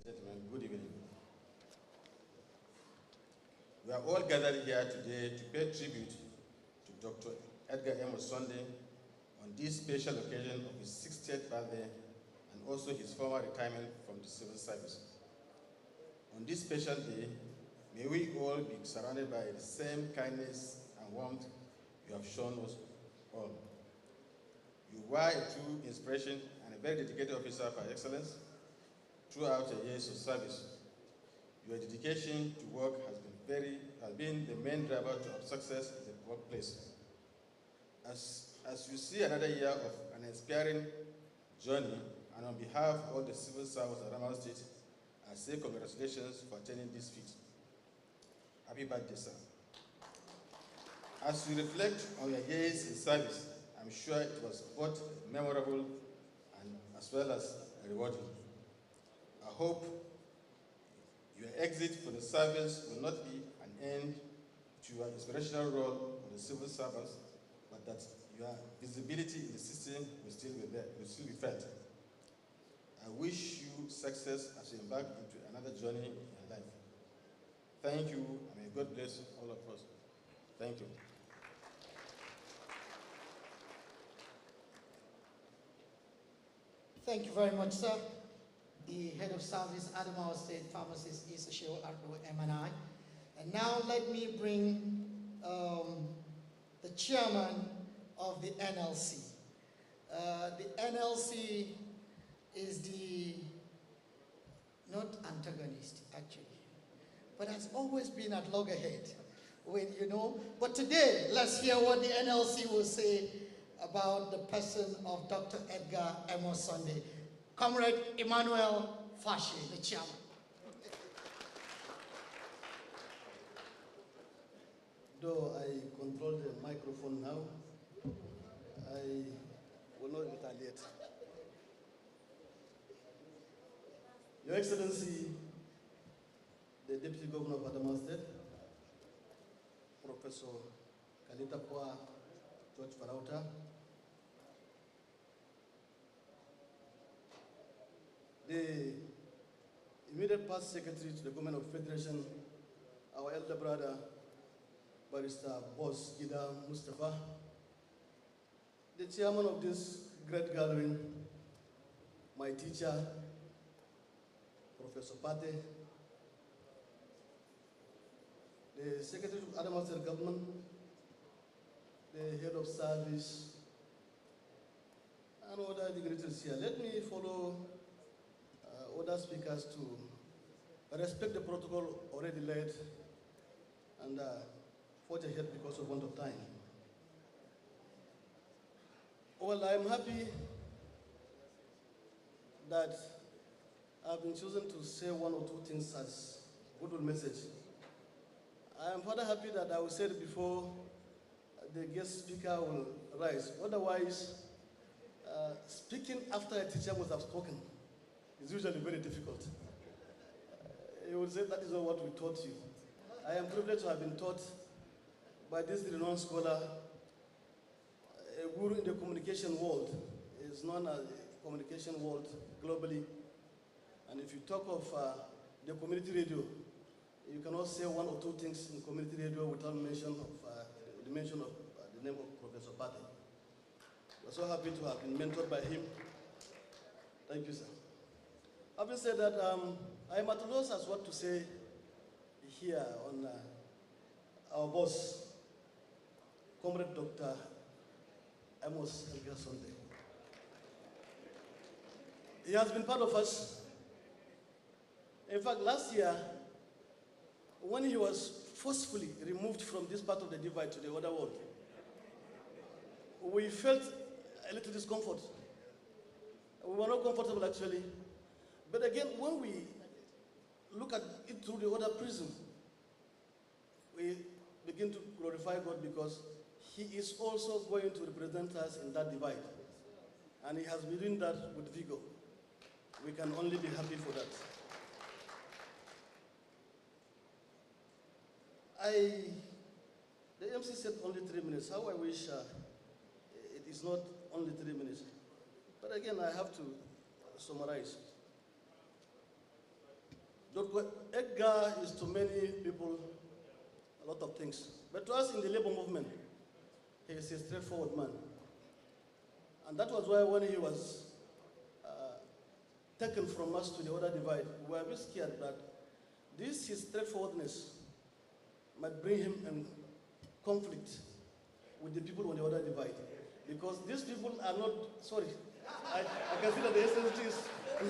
gentlemen, good evening. We are all gathered here today to pay tribute to Dr. Edgar Amos Sunday on this special occasion of his 60th birthday and also his former retirement from the civil service. On this special day, may we all be surrounded by the same kindness and warmth you have shown us all. You were a true inspiration and a very dedicated officer by excellence throughout your years of service. Your dedication to work has been the main driver to success in the workplace. As you see another year of an inspiring journey, and on behalf of all the civil servants of Adamawa State, I say congratulations for attaining this feat. Happy birthday, sir. As you reflect on your years in service, I'm sure it was both memorable and as well as rewarding. I hope your exit for the service will not be an end to your inspirational role for the civil servants, but that your visibility in the system will still be there, will still be felt. I wish you success as you embark into another journey in your life. Thank you, and may God bless all of us. Thank you. Thank you very much, sir. The head of service, Adamawa State Pharmacist Isashio Ardo MNI. And now let me bring the chairman of the NLC. The NLC is the, not antagonist actually, but has always been at loggerhead when, you know. But today, let's hear what the NLC will say about the person of Dr. Edgar Amos Sunday. Comrade Emmanuel Fashe, the chairman. Though I control the microphone now, I will not retaliate. Your Excellency, the Deputy Governor of Adamawa State, Professor Kalitapwa George Farauta, the immediate past secretary to the Government of Federation, our elder brother, Barrister Boss Gida Mustafa, the chairman of this great gathering, my teacher, Professor Pate, the Secretary of Adamawa State Government, the head of service, and other dignitaries here. Let me follow other speakers to respect the protocol already laid and forge ahead because of want of time. Well, I'm happy that I've been chosen to say one or two things as goodwill message. I am further happy that I will say it before the guest speaker will rise. Otherwise, speaking after a teacher must have spoken is usually very difficult. You would say that is not what we taught you. I am privileged to have been taught by this renowned scholar, a guru in the communication world. Is known as the communication world globally. And if you talk of the community radio, you cannot say one or two things in community radio without mention of the mention of the name of Professor Pate. We're so happy to have been mentored by him. Thank you, sir. Having said that, I am at a loss as what to say here on our boss, Comrade Dr. Amos Edgar Sunday. He has been part of us. In fact, last year, when he was forcefully removed from this part of the divide to the other world, we felt a little discomfort. We were not comfortable, actually. But again, when we look at it through the other prism, we begin to glorify God because he is also going to represent us in that divide. And he has been doing that with vigor. We can only be happy for that. The MC said only 3 minutes. How I wish it is not only 3 minutes. But again, I have to summarize. Dr. Edgar is to many people a lot of things. But to us in the labor movement, he is a straightforward man. And that was why when he was taken from us to the other divide, we were a bit scared that his straightforwardness might bring him in conflict with the people on the other divide. Because these people are not, sorry, I can see that the SSG is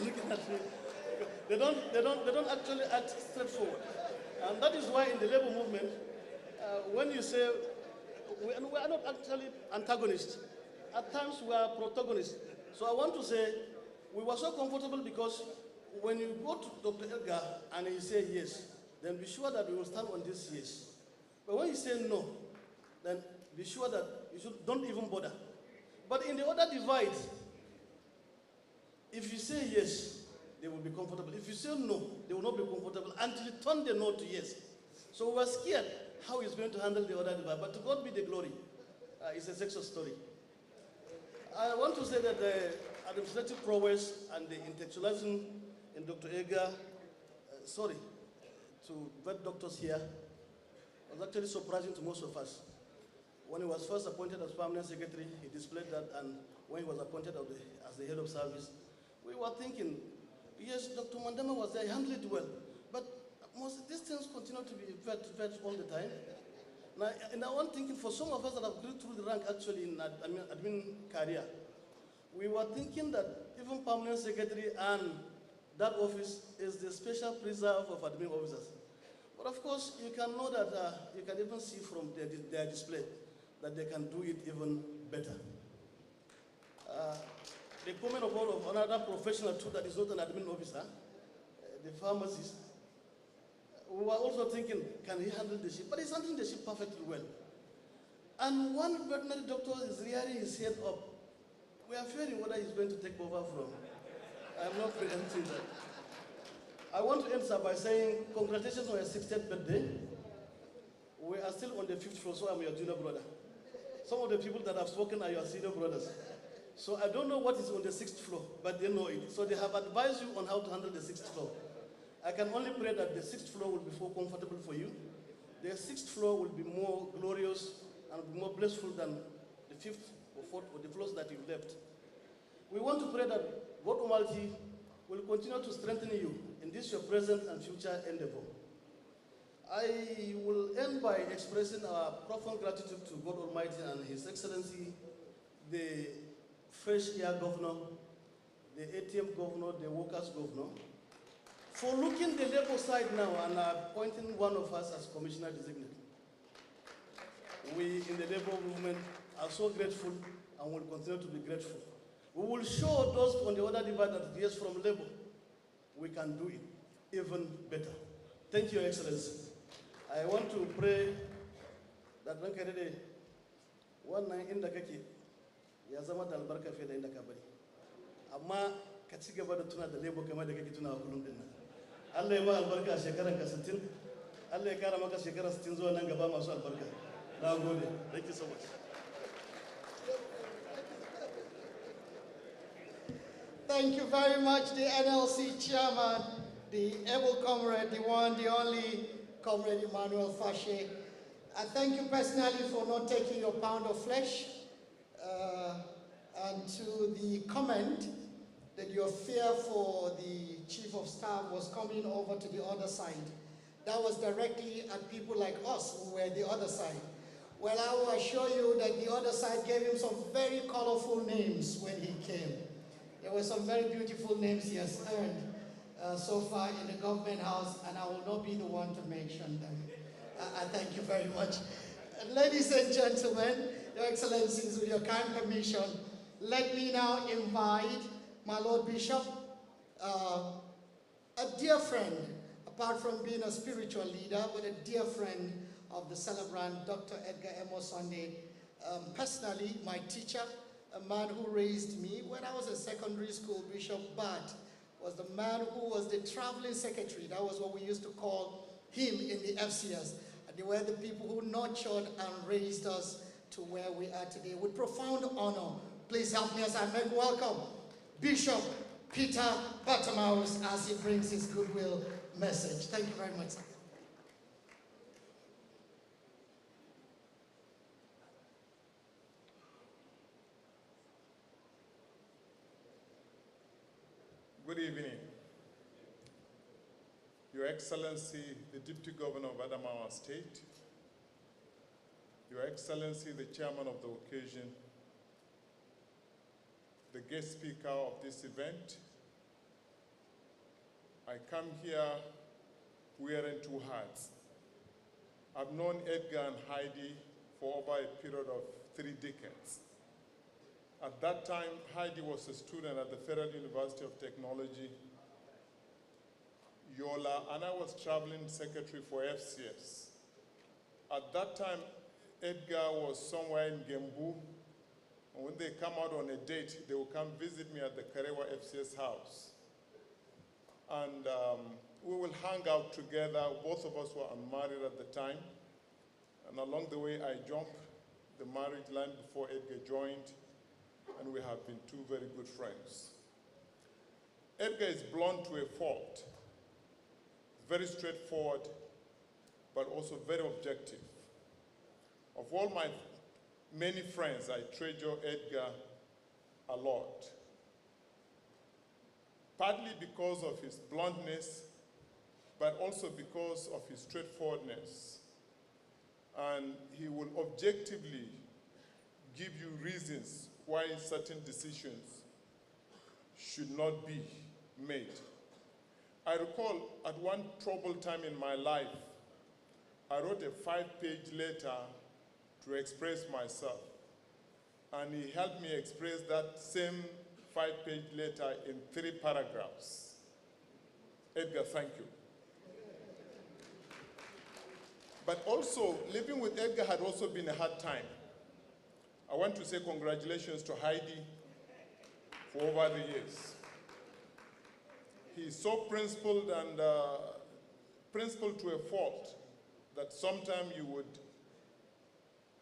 looking at me. They don't actually act straightforward. And that is why in the labor movement, when you say, we are not actually antagonists. At times we are protagonists. So I want to say, we were so comfortable because when you go to Dr. Edgar and he says yes, then be sure that we will stand on this yes. But when you say no, then be sure that you don't even bother. But in the other divide, if you say yes, they will be comfortable. If you say no, they will not be comfortable until you turn the no to yes. So we were scared how he's going to handle the other divide. But to God be the glory. It's a success story. I want to say that the administrative prowess and the intellectualism in Dr. Edgar, sorry, to vet doctors here, was actually surprising to most of us. When he was first appointed as permanent secretary, he displayed that, and when he was appointed as the head of service, we were thinking, yes, Dr. Mandama was there, he handled it well, but most these things continue to be vet all the time. Now, and I was thinking for some of us that have gone through the rank actually in admin career, we were thinking that even permanent secretary and that office is the special preserve of admin officers. But of course, you can know that you can even see from their display that they can do it even better. The comment of another professional too that is not an admin officer, the pharmacist, we were also thinking, can he handle the ship? But he's handling the ship perfectly well. And one veterinary doctor is rearing his head up. We are fearing whether he's going to take over from. I'm not preempting that. I want to end by saying congratulations on your 60th birthday. We are still on the 5th floor, so I'm your junior brother. Some of the people that have spoken are your senior brothers. So I don't know what is on the 6th floor, but they know it. So they have advised you on how to handle the 6th floor. I can only pray that the 6th floor will be more comfortable for you. The 6th floor will be more glorious and be more blissful than the 5th or 4th or the floors that you've left. We want to pray that God Almighty will continue to strengthen you in this your present and future endeavor. I will end by expressing our profound gratitude to God Almighty and His Excellency, the Fresh Air Governor, the ATM Governor, the Workers Governor, for looking the labor side now and appointing one of us as Commissioner Designate. We in the labor movement are so grateful and will continue to be grateful. We will show those on the other divide that yes, from labor, we can do it even better. Thank you, Your Excellency. I want to pray that ranka dade wannan inda kake ya zama da albarka fiye da inda ka bari. Amma ka ci gaba da tuna da lebo kamar da kake tuna a kullum din nan. Allah ya ba albarka a shekaran ka 60. Allah ya kara maka shekara 60 zuwa nan gaba masu albarka. Na gode. Thank you so much. Thank you very much, the NLC chairman, the able comrade, the one, the only Comrade Emmanuel Fashe. I thank you personally for not taking your pound of flesh, and to the comment that your fear for the Chief of Staff was coming over to the other side. That was directly at people like us who were the other side. Well, I will assure you that the other side gave him some very colorful names when he came. There were some very beautiful names he has earned so far in the government house, and I will not be the one to mention them. I thank you very much. Ladies and gentlemen, Your Excellencies, with your kind permission, let me now invite my Lord Bishop, a dear friend, apart from being a spiritual leader, but a dear friend of the celebrant, Dr. Edgar Amos Sunday. Personally, my teacher, a man who raised me when I was in secondary school. Bishop Bart was the man who was the traveling secretary. That was what we used to call him in the FCS. And they were the people who nurtured and raised us to where we are today. With profound honor, please help me as I make welcome Bishop Peter Bartamaus as he brings his goodwill message. Thank you very much, sir. Good evening. Your Excellency, the Deputy Governor of Adamawa State, Your Excellency, the Chairman of the occasion, the guest speaker of this event. I come here wearing two hats. I've known Edgar and Heidi for over a period of 3 decades. At that time, Heidi was a student at the Federal University of Technology, Yola, and I was traveling secretary for FCS. At that time, Edgar was somewhere in Gembu, and when they come out on a date, they will come visit me at the Karewa FCS house. And we will hang out together. Both of us were unmarried at the time. And along the way, I jumped the marriage line before Edgar joined, and we have been 2 very good friends. Edgar is blunt to a fault, very straightforward, but also very objective. Of all my many friends, I treasure Edgar a lot. Partly because of his bluntness, but also because of his straightforwardness. And he will objectively give you reasons why certain decisions should not be made. I recall at one troubled time in my life, I wrote a 5-page letter to express myself. And he helped me express that same 5-page letter in 3 paragraphs. Edgar, thank you. But also, living with Edgar had also been a hard time. I want to say congratulations to Heidi for over the years. He's so principled and principled to a fault that sometimes you would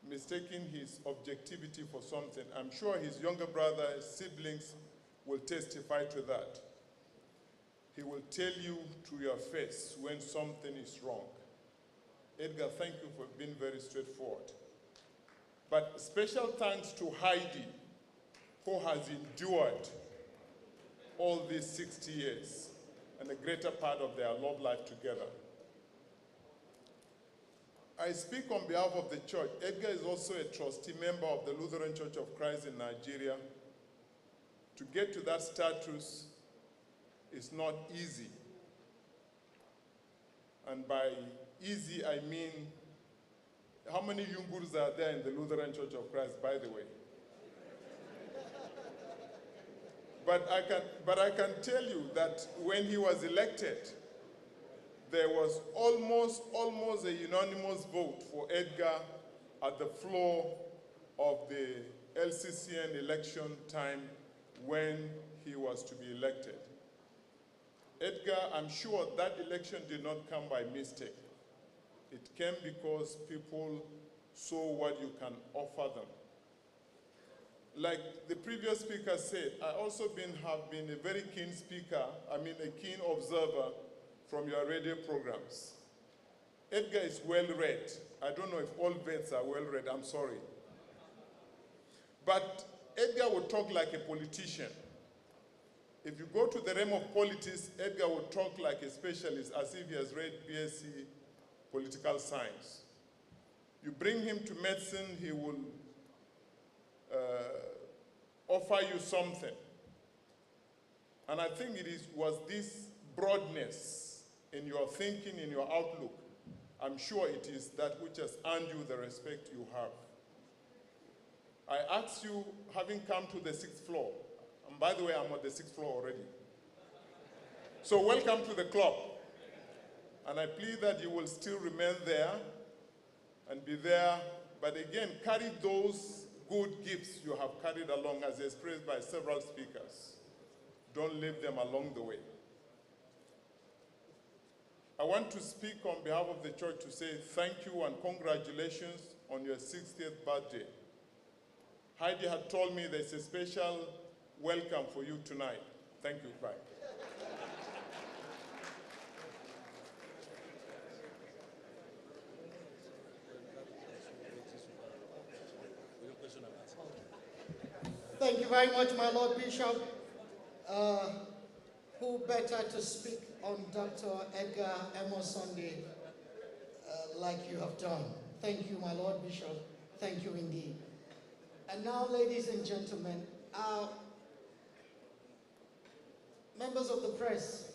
mistaken his objectivity for something. I'm sure his younger brother, his siblings will testify to that. He will tell you to your face when something is wrong. Edgar, thank you for being very straightforward. But special thanks to Heidi, who has endured all these 60 years and a greater part of their love life together. I speak on behalf of the church. Edgar is also a trustee member of the Lutheran Church of Christ in Nigeria. To get to that status is not easy. And by easy, I mean, how many Yungurs are there in the Lutheran Church of Christ, by the way? but I can tell you that when he was elected, there was almost a unanimous vote for Edgar at the floor of the LCCN election time when he was to be elected. Edgar, I'm sure that election did not come by mistake. It came because people saw what you can offer them. Like the previous speaker said, I also have been a very keen speaker, a keen observer from your radio programs. Edgar is well-read. I don't know if all vets are well-read, I'm sorry. But Edgar would talk like a politician. If you go to the realm of politics, Edgar would talk like a specialist, as if he has read BSc political science. You bring him to medicine, he will offer you something. And I think was this broadness in your thinking, in your outlook. I'm sure it is that which has earned you the respect you have. I ask you, having come to the 6th floor, and by the way, I'm on the 6th floor already. So welcome to the club. And I plead that you will still remain there and be there, but again, carry those good gifts you have carried along as expressed by several speakers. Don't leave them along the way. I want to speak on behalf of the church to say thank you and congratulations on your 60th birthday. Heidi had told me there's a special welcome for you tonight. Thank you. Bye. Thank you very much, my Lord Bishop. Who better to speak on Dr. Edgar Amos Sunday like you have done? Thank you, my Lord Bishop. Thank you indeed. And now, ladies and gentlemen, members of the press,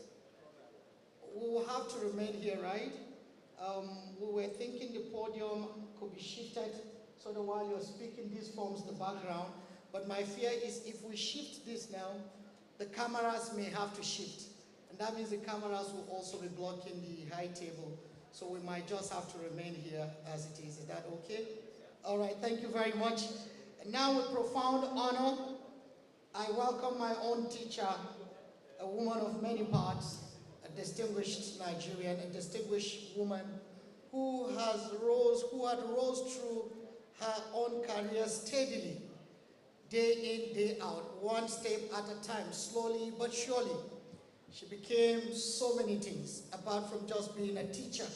we will have to remain here, right? We were thinking the podium could be shifted so that while you're speaking, this forms the background. But my fear is if we shift this now, the cameras may have to shift. And that means the cameras will also be blocking the high table. So we might just have to remain here as it is. Is that okay? All right, thank you very much. And now with profound honor, I welcome my own teacher, a woman of many parts, a distinguished Nigerian, a distinguished woman who had rose through her own career steadily, day in, day out, one step at a time, slowly but surely. She became so many things, apart from just being a teacher.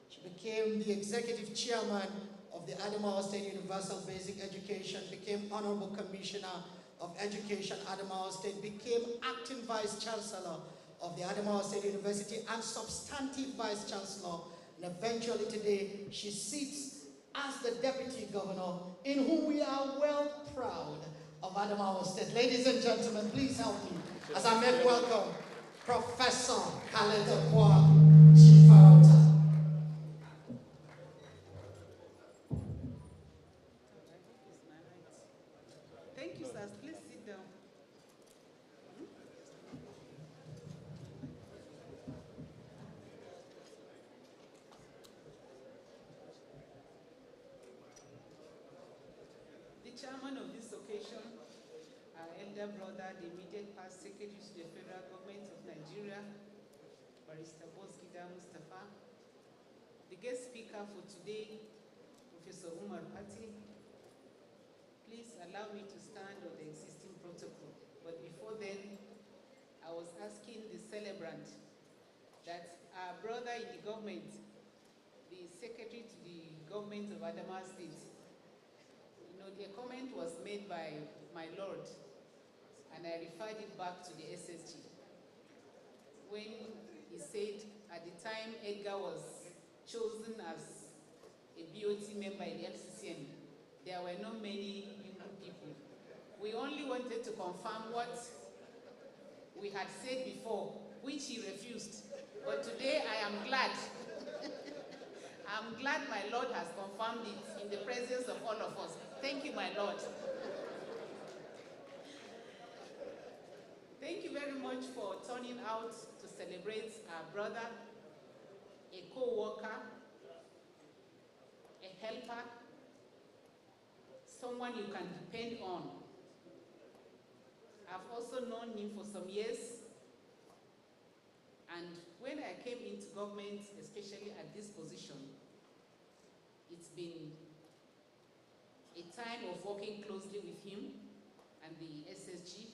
She became the executive chairman of the Adamawa State Universal Basic Education, became Honorable Commissioner of Education, Adamawa State, became acting Vice Chancellor of the Adamawa State University and substantive Vice Chancellor. And eventually today, she sits as the Deputy Governor, in whom we are well proud of Adamawa State. Ladies and gentlemen, please help me as I make welcome Professor Khaled Akwa Chifarota. Thank you, sir. Please sit down. The chairman of this occasion, our elder brother, the immediate past secretary to the federal government of Nigeria, Barrister Bosgida Mustafa. The guest speaker for today, Professor Umar Pati. Please allow me to stand on the existing protocol. But before then, I was asking the celebrant that our brother in the government, the secretary to the government of Adamawa State, the comment was made by my lord, and I referred it back to the SSG. When he said at the time Edgar was chosen as a BOT member in the FCCN, there were not many people. We only wanted to confirm what we had said before, which he refused. But today I am glad. I'm glad my Lord has confirmed it in the presence of all of us. Thank you, my Lord. much for turning out to celebrate our brother, a co-worker, a helper, someone you can depend on. I've also known him for some years, and when I came into government, especially at this position, it's been a time of working closely with him and the SSG.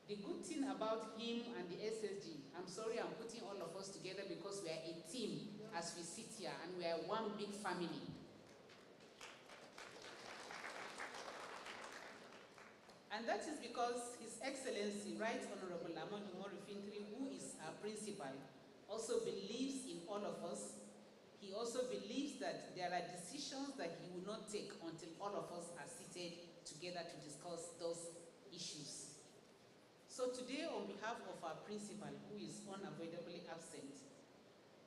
The good thing about him and the SSG, I'm sorry I'm putting all of us together because we are a team as we sit here and we are one big family. And that is because His Excellency, Right Honorable Amadou Morifintri, who is our principal, also believes in all of us. He also believes that there are decisions that he will not take until all of us are seated together to discuss those issues. So today, on behalf of our principal, who is unavoidably absent,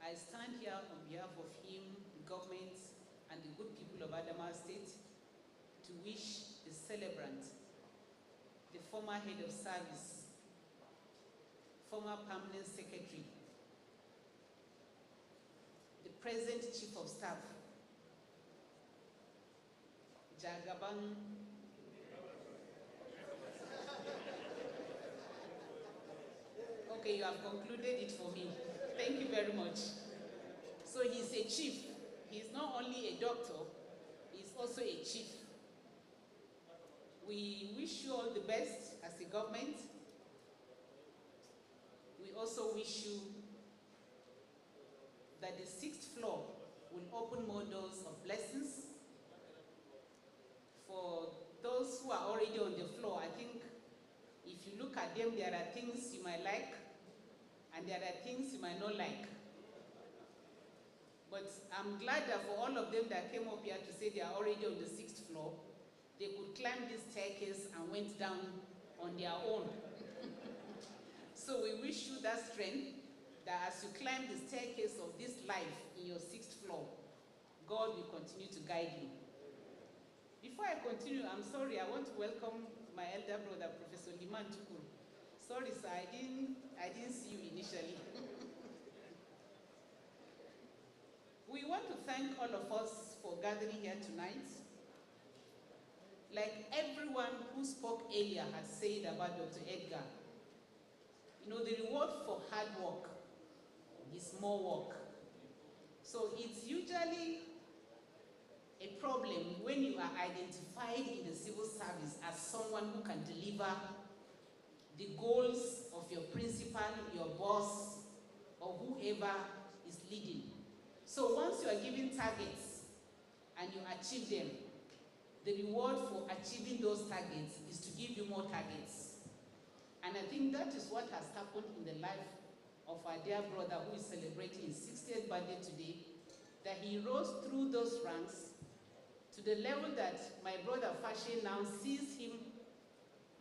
I stand here on behalf of him, the government, and the good people of Adamawa State to wish the celebrant, the former head of service, former permanent secretary, the present chief of staff, Jagaban. Okay, you have concluded it for me. Thank you very much. So he's a chief. He's not only a doctor, he's also a chief. We wish you all the best as a government. We also wish you that the 6th floor will open more doors of blessings. For those who are already on the floor, I think if you look at them, there are things you might like and there are things you might not like. But I'm glad that for all of them that came up here to say they are already on the 6th floor, they could climb this staircase and went down on their own. So we wish you that strength, that as you climb the staircase of this life in your 6th floor, God will continue to guide you. Before I continue, I'm sorry, I want to welcome my elder brother, Professor Liman Tukur. Sorry, sir, I didn't see you initially. We want to thank all of us for gathering here tonight. Like everyone who spoke earlier has said about Dr. Edgar, you know, the reward for hard work is more work. So it's usually a problem when you are identified in the civil service as someone who can deliver the goals of your principal, your boss, or whoever is leading. So once you are given targets and you achieve them, the reward for achieving those targets is to give you more targets. And I think that is what has happened in the life of our dear brother who is celebrating his 60th birthday today, that he rose through those ranks to the level that my brother Fashe now sees him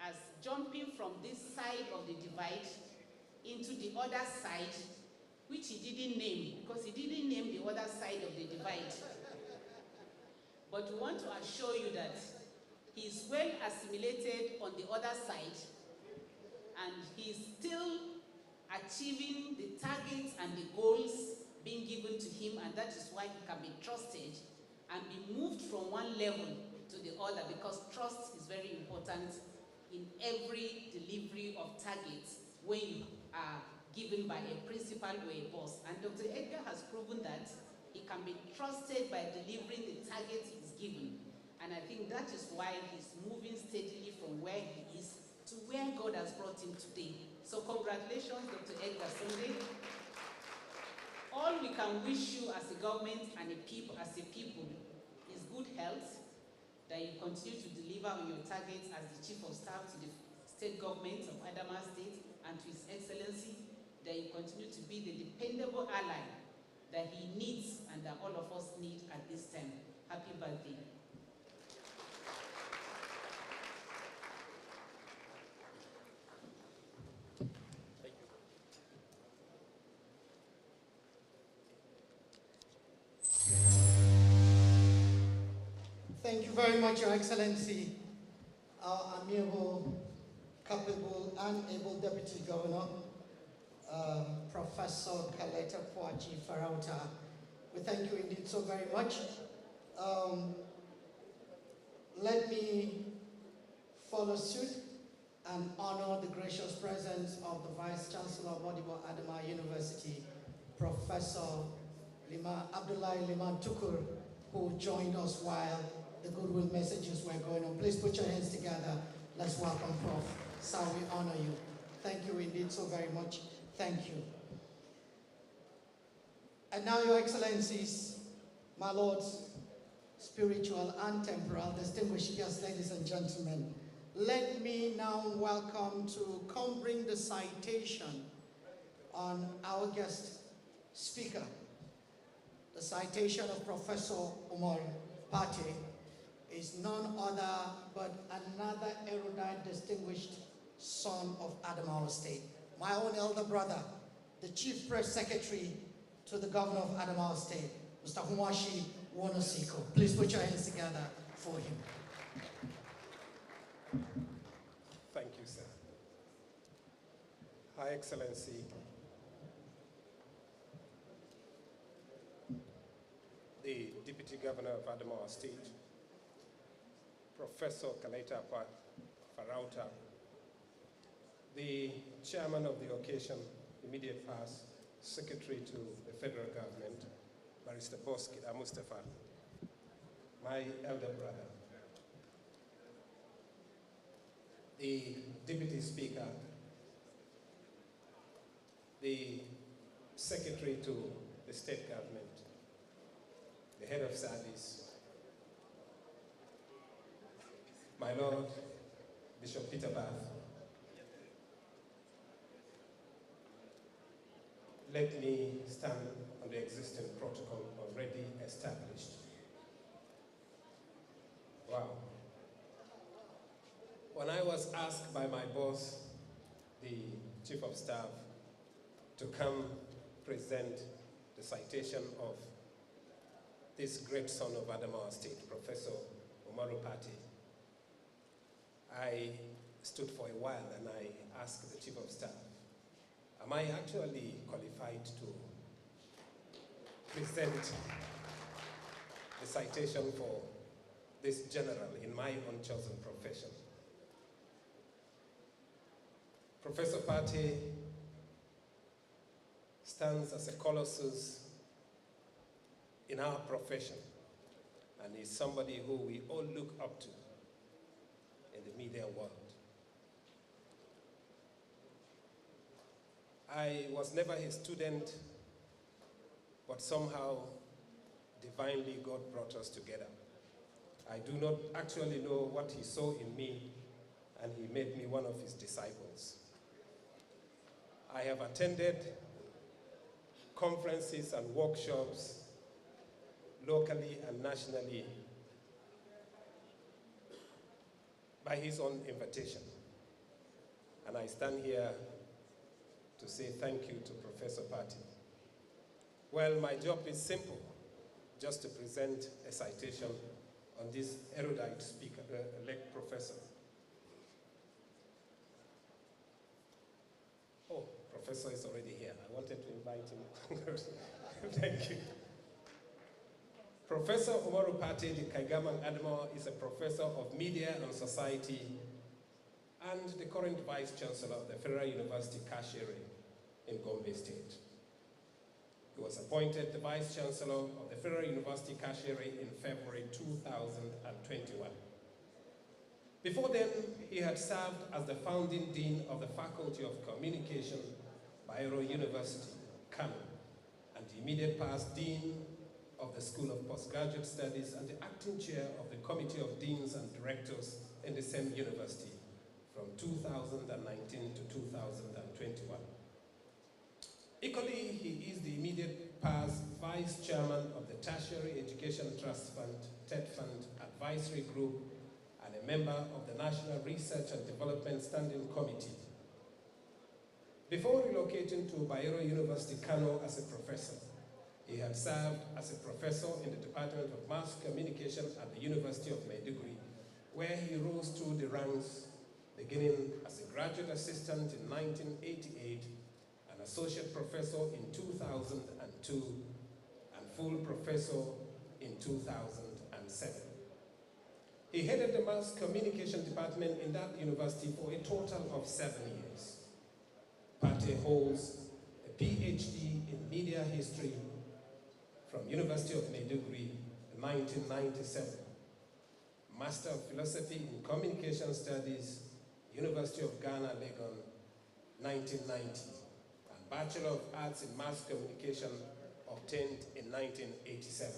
as jumping from this side of the divide into the other side, which he didn't name, because he didn't name the other side of the divide. But we want to assure you that he is well assimilated on the other side, and he is still achieving the targets and the goals being given to him, and that is why he can be trusted and be moved from one level to the other, because trust is very important in every delivery of targets when you are given by a principal or a boss. And Dr. Edgar has proven that he can be trusted by delivering the targets he's given. And I think that is why he's moving steadily from where he is to where God has brought him today. So congratulations, Dr. Edgar Sunday. All we can wish you as a government and as a people is good health, that you continue to deliver on your targets as the Chief of Staff to the state government of Adamawa State and to His Excellency, that you continue to be the dependable ally that he needs and that all of us need at this time. Happy birthday. Thank you very much, Your Excellency, our amiable, capable, and able Deputy Governor, Professor Kaleta Kwaji Farauta. We thank you indeed so very much. Let me follow suit and honor the gracious presence of the Vice Chancellor of Modibo Adama University, Professor Abdullah Liman Tukur, who joined us while the goodwill messages were going on. Please put your hands together. Let's welcome Prof. Sir, we honor you. Thank you indeed so very much. Thank you. And now, Your Excellencies, my lords, spiritual and temporal, distinguished guests, ladies and gentlemen, let me now welcome to come bring the citation on our guest speaker. The citation of Professor Umar Pate is none other but another erudite, distinguished son of Adamawa State. My own elder brother, the Chief Press Secretary to the Governor of Adamawa State, Mr. Humashi Wonosiko. Please put your hands together for him. Thank you, sir. High Excellency, the Deputy Governor of Adamawa State, Professor Kaleta Farauta, the Chairman of the occasion, immediate past Secretary to the Federal Government, Barrister Boskida Mustafa, my elder brother, the Deputy Speaker, the Secretary to the State Government, the Head of Service, my Lord, Bishop Peter Bath, let me stand on the existing protocol already established. Wow. When I was asked by my boss, the Chief of Staff, to come present the citation of this great son of Adamawa State, Professor Umaru Pate, I stood for a while and I asked the Chief of Staff, am I actually qualified to present the citation for this general in my unchosen profession? Professor Pate stands as a colossus in our profession and is somebody who we all look up to in the media world. I was never his student, but somehow, divinely, God brought us together. I do not actually know what he saw in me, and he made me one of his disciples. I have attended conferences and workshops locally and nationally by his own invitation. And I stand here to say thank you to Professor Pate. Well, my job is simple, just to present a citation on this erudite speaker, elect professor. Oh, Professor is already here. I wanted to invite him. Thank you. Professor Umaru Pate, the Kaigamang Adamawa, is a professor of media and society and the current Vice Chancellor of the Federal University Kashere in Gombe State. He was appointed the Vice Chancellor of the Federal University Kashere in February 2021. Before then, he had served as the founding Dean of the Faculty of Communication, Bayero University, Kano, and the immediate past Dean of the School of Postgraduate Studies and the acting chair of the Committee of Deans and Directors in the same university from 2019 to 2021. Equally, he is the immediate past Vice Chairman of the Tertiary Education Trust Fund, TED Fund Advisory Group, and a member of the National Research and Development Standing Committee. Before relocating to Bayero University, Kano as a professor, he had served as a professor in the Department of Mass Communication at the University of Maiduguri, where he rose through the ranks beginning as a graduate assistant in 1988, an associate professor in 2002, and full professor in 2007. He headed the mass communication department in that university for a total of 7 years. Pate holds a PhD in media history from University of Maiduguri in 1997, Master of Philosophy in Communication Studies, University of Ghana, Legon, 1990, and Bachelor of Arts in Mass Communication obtained in 1987.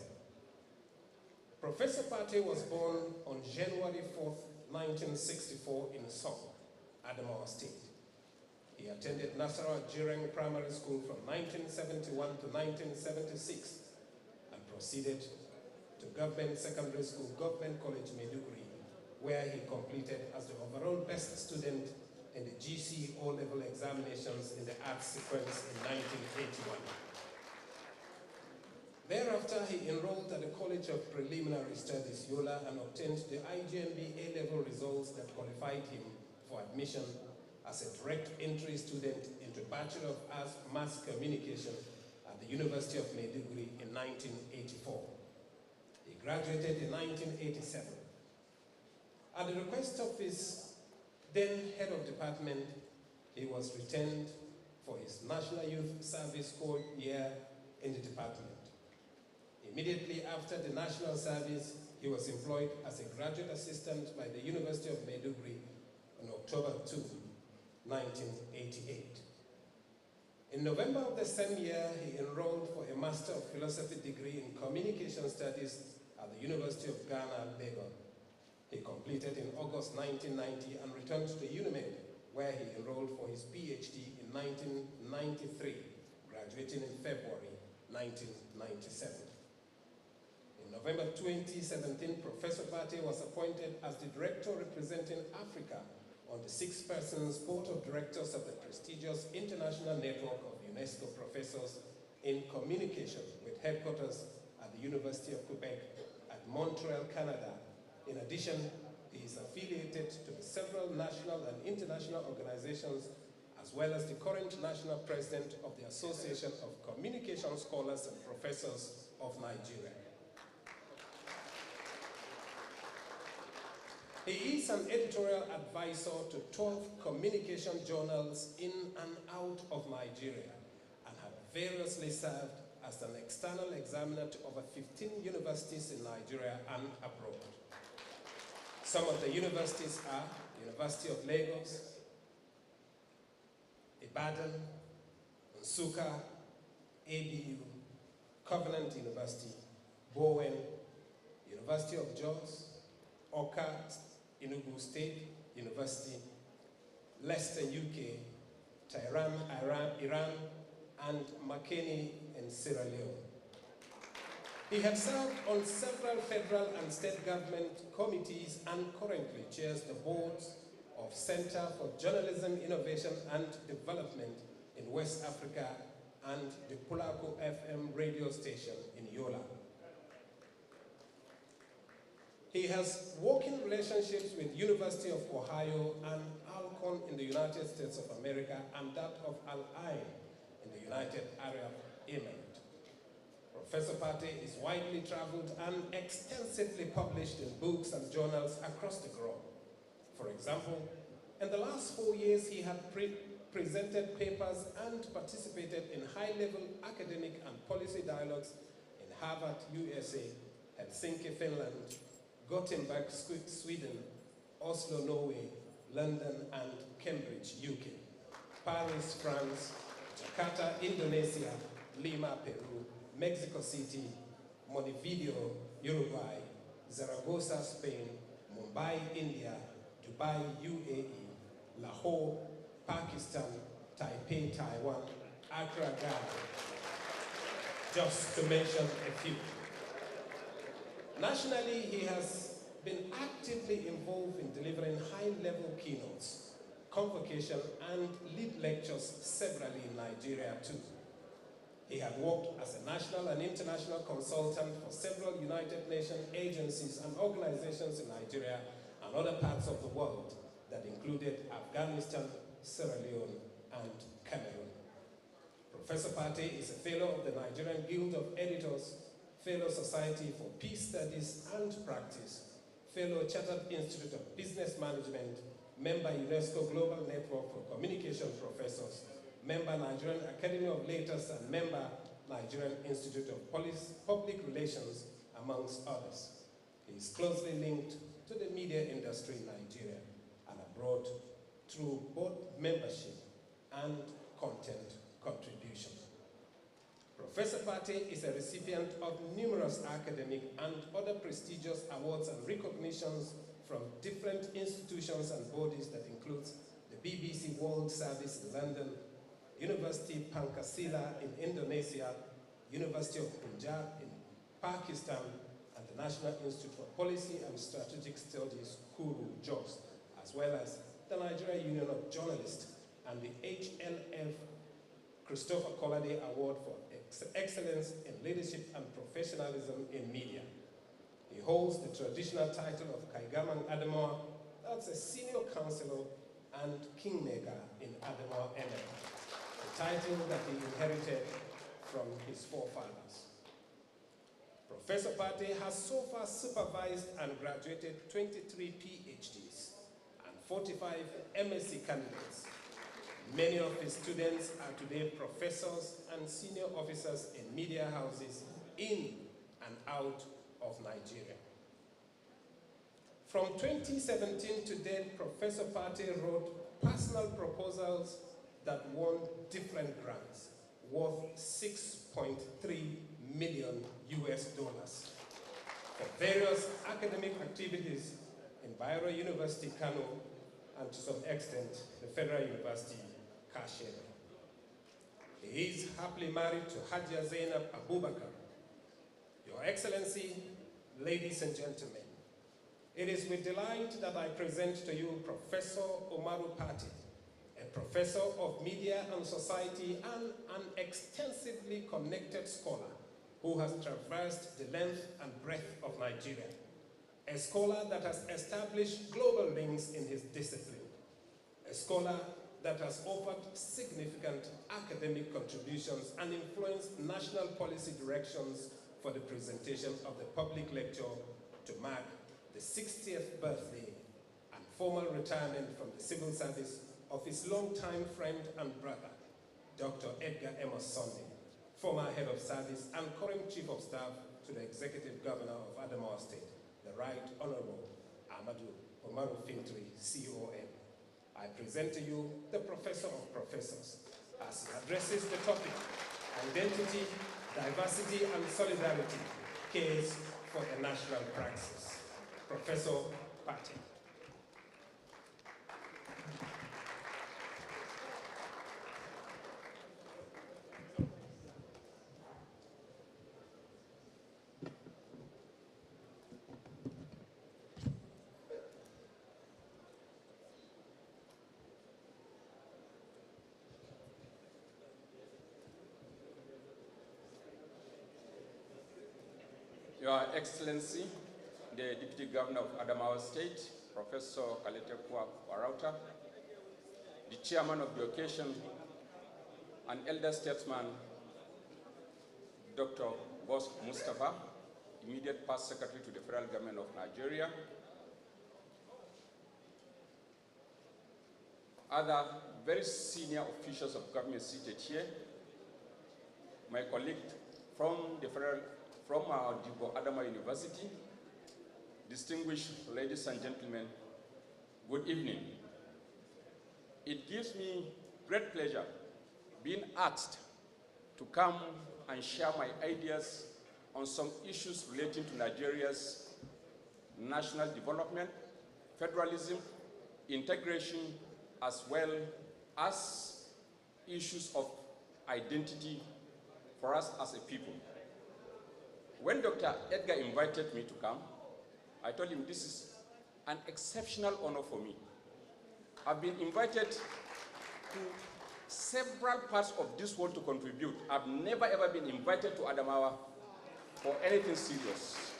Professor Pate was born on January 4th, 1964 in Song, Adamawa State. He attended Nasarawa Jireng Primary School from 1971 to 1976 and proceeded to Government Secondary School, Government College, Maiduguri, where he completed as the overall best student in the GC O-level examinations in the arts sequence in 1981. Thereafter, he enrolled at the College of Preliminary Studies, Yola, and obtained the IGMB A-level results that qualified him for admission as a direct entry student into Bachelor of Arts Mass Communication at the University of Maiduguri in 1984. He graduated in 1987. At the request of his then head of department, he was retained for his National Youth Service Corps year in the department. Immediately after the national service, he was employed as a graduate assistant by the University of Maiduguri on October 2, 1988. In November of the same year, he enrolled for a Master of Philosophy degree in Communication Studies at the University of Ghana, Legon. He completed in August 1990 and returned to UNIMED, where he enrolled for his PhD in 1993, graduating in February 1997. In November 2017, Professor Pate was appointed as the Director representing Africa on the 6-persons Board of Directors of the prestigious International Network of UNESCO Professors in Communication, with headquarters at the University of Quebec at Montreal, Canada. In addition, he is affiliated to the several national and international organizations, as well as the current national president of the Association of Communication Scholars and Professors of Nigeria. He is an editorial advisor to 12 communication journals in and out of Nigeria, and has variously served as an external examiner to over 15 universities in Nigeria and abroad. Some of the universities are University of Lagos, Ibadan, Nsukka, ABU, Covenant University, Bowen, University of Jos, Oka, Enugu State University, Leicester, UK, Tehran, Iran, and Makeni in Sierra Leone. He has served on several federal and state government committees and currently chairs the boards of Center for Journalism, Innovation and Development in West Africa and the Pulako FM radio station in Yola. He has working relationships with University of Ohio and Alcorn in the United States of America and that of Al Ain in the United Arab Emirates. Professor Pate is widely traveled and extensively published in books and journals across the globe. For example, in the last 4 years, he had presented papers and participated in high-level academic and policy dialogues in Harvard, USA, Helsinki, Finland, Gothenburg, Sweden, Oslo, Norway, London, and Cambridge, UK, Paris, France, Jakarta, Indonesia, Lima, Peru, Mexico City, Montevideo, Uruguay, Zaragoza, Spain, Mumbai, India, Dubai, UAE, Lahore, Pakistan, Taipei, Taiwan, Accra, Ghana, just to mention a few. Nationally, he has been actively involved in delivering high-level keynotes, convocation, and lead lectures severally in Nigeria too. He had worked as a national and international consultant for several United Nations agencies and organizations in Nigeria and other parts of the world that included Afghanistan, Sierra Leone, and Cameroon. Professor Pate is a fellow of the Nigerian Guild of Editors, fellow Society for Peace Studies and Practice, fellow Chartered Institute of Business Management, member UNESCO Global Network for Communication Professors, member Nigerian Academy of Letters, and member Nigerian Institute of Public Relations, amongst others. He is closely linked to the media industry in Nigeria and abroad through both membership and content contribution. Professor Pate is a recipient of numerous academic and other prestigious awards and recognitions from different institutions and bodies that includes the BBC World Service in London, University Pancasila in Indonesia, University of Punjab in Pakistan, and the National Institute for Policy and Strategic Studies, Kuru, Jos, as well as the Nigeria Union of Journalists and the HLF Christopher Colade Award for Excellence in Leadership and Professionalism in Media. He holds the traditional title of Kaigaman Adamawa, that's a senior counselor and kingmaker in Adamawa Emirate, a title that he inherited from his forefathers. Professor Pate has so far supervised and graduated 23 PhDs and 45 MSc candidates. Many of his students are today professors and senior officers in media houses in and out of Nigeria. From 2017 to date, Professor Pate wrote personal proposals that won different grants worth $6.3 million for various academic activities in Bayero University, Kano, and to some extent, the Federal University, Kashere. He is happily married to Hajia Zainab Abubakar. Your Excellency, ladies and gentlemen, it is with delight that I present to you Professor Umaru Pate, a professor of media and society and an extensively connected scholar who has traversed the length and breadth of Nigeria, a scholar that has established global links in his discipline, a scholar that has offered significant academic contributions and influenced national policy directions for the presentation of the public lecture to mark the 60th birthday and formal retirement from the civil service of his longtime friend and brother, Dr. Edgar Amos, former head of service and current chief of staff to the executive governor of Adamawa State, the Right Honorable Amadou Umaru Fintri, CON. I present to you the Professor of Professors as he addresses the topic, Identity, Diversity and Solidarity, Case for a National Praxis. Professor Pate. Your Excellency, the Deputy Governor of Adamawa State, Professor Kaletekwa Warauta, the Chairman of the occasion, and Elder Statesman, Dr. Boss Mustafa, immediate past Secretary to the Federal Government of Nigeria, other very senior officials of government seated here, my colleague from our Dibo Adamawa University, distinguished ladies and gentlemen, good evening. It gives me great pleasure being asked to come and share my ideas on some issues relating to Nigeria's national development, federalism, integration, as well as issues of identity for us as a people. When Dr. Edgar invited me to come, I told him this is an exceptional honor for me. I've been invited to several parts of this world to contribute. I've never ever been invited to Adamawa for anything serious.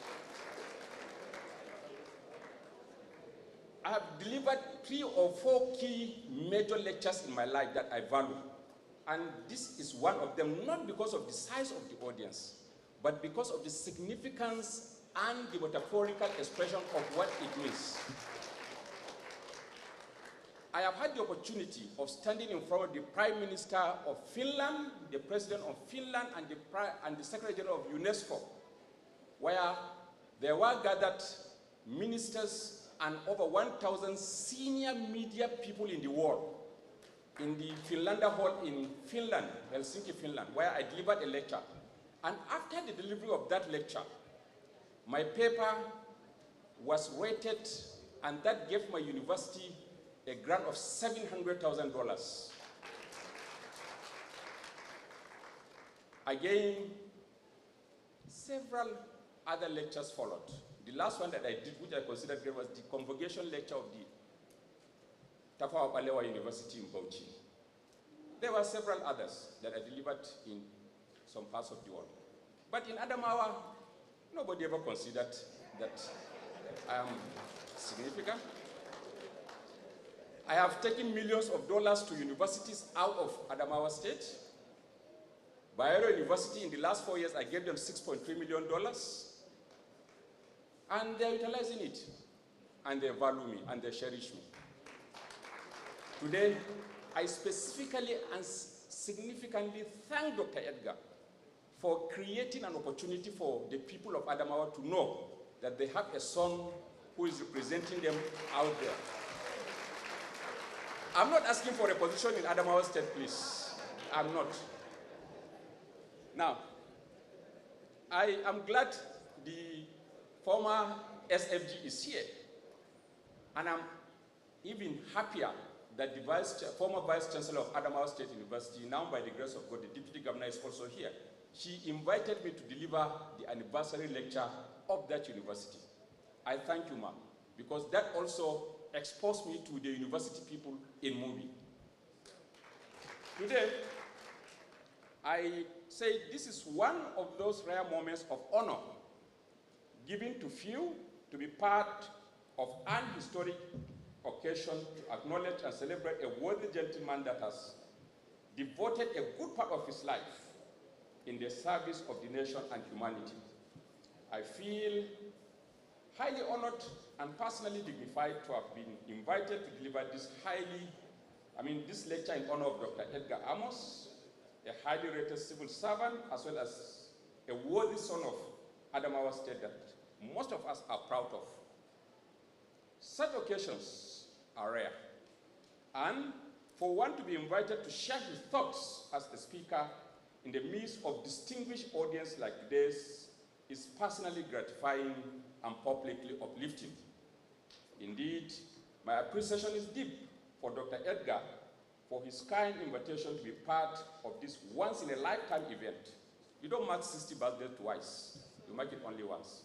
I have delivered 3 or 4 key major lectures in my life that I value. And this is one of them, not because of the size of the audience, but because of the significance and the metaphorical expression of what it means. I have had the opportunity of standing in front of the Prime Minister of Finland, the President of Finland, and the Secretary General of UNESCO, where there were gathered ministers and over 1,000 senior media people in the world in the Finlanda Hall in Finland, Helsinki, Finland, where I delivered a lecture. And after the delivery of that lecture, my paper was rated, and that gave my university a grant of $700,000. Again, several other lectures followed. The last one that I did, which I considered great, was the convocation lecture of the Tafawa Balewa University in Bauchi. There were several others that I delivered in some parts of the world. But in Adamawa, nobody ever considered that I am significant. I have taken millions of dollars to universities out of Adamawa State. Bayero University, in the last 4 years, I gave them $6.3 million. And they're utilizing it. And they value me, and they cherish me. Today, I specifically and significantly thank Dr. Edgar for creating an opportunity for the people of Adamawa to know that they have a son who is representing them out there. I'm not asking for a position in Adamawa State, please. I'm not. Now, I am glad the former SFG is here. And I'm even happier that the former Vice Chancellor of Adamawa State University, now by the grace of God, the Deputy Governor, is also here. She invited me to deliver the anniversary lecture of that university. I thank you, ma'am, because that also exposed me to the university people in Mubi. Today, I say this is one of those rare moments of honor given to few to be part of an historic occasion to acknowledge and celebrate a worthy gentleman that has devoted a good part of his life in the service of the nation and humanity. I feel highly honored and personally dignified to have been invited to deliver this this lecture in honor of Dr. Edgar Amos, a highly rated civil servant, as well as a worthy son of Adamawa State that most of us are proud of. Such occasions are rare. And for one to be invited to share his thoughts as a speaker in the midst of distinguished audience like today's is personally gratifying and publicly uplifting. Indeed, my appreciation is deep for Dr. Edgar for his kind invitation to be part of this once-in-a-lifetime event. You don't mark 60 birthdays twice, you mark it only once.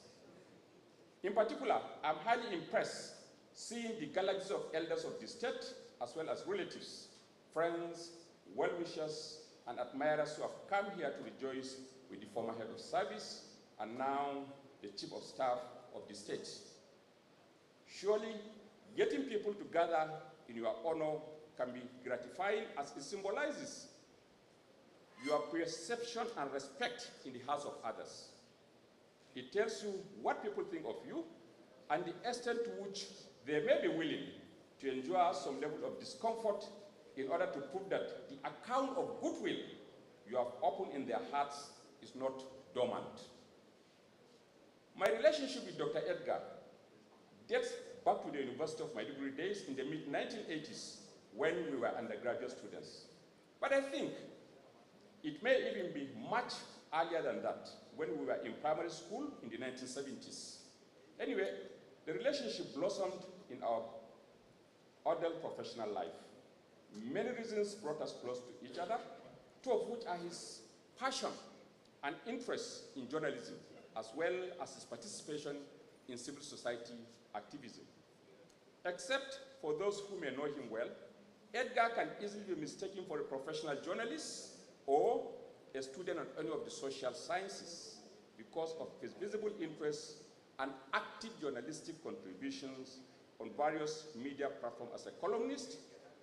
In particular, I'm highly impressed seeing the galaxy of elders of the state, as well as relatives, friends, well-wishers, and admirers who have come here to rejoice with the former head of service and now the chief of staff of the state. Surely, getting people together in your honor can be gratifying as it symbolizes your perception and respect in the hearts of others. It tells you what people think of you and the extent to which they may be willing to endure some level of discomfort in order to prove that the account of goodwill you have opened in their hearts is not dormant. My relationship with Dr. Edgar dates back to the University of Maiduguri days in the mid-1980s when we were undergraduate students. But I think it may even be much earlier than that, when we were in primary school in the 1970s. Anyway, the relationship blossomed in our adult professional life. Many reasons brought us close to each other, two of which are his passion and interest in journalism, as well as his participation in civil society activism. Except for those who may know him well, Edgar can easily be mistaken for a professional journalist or a student of any of the social sciences because of his visible interest and active journalistic contributions on various media platforms as a columnist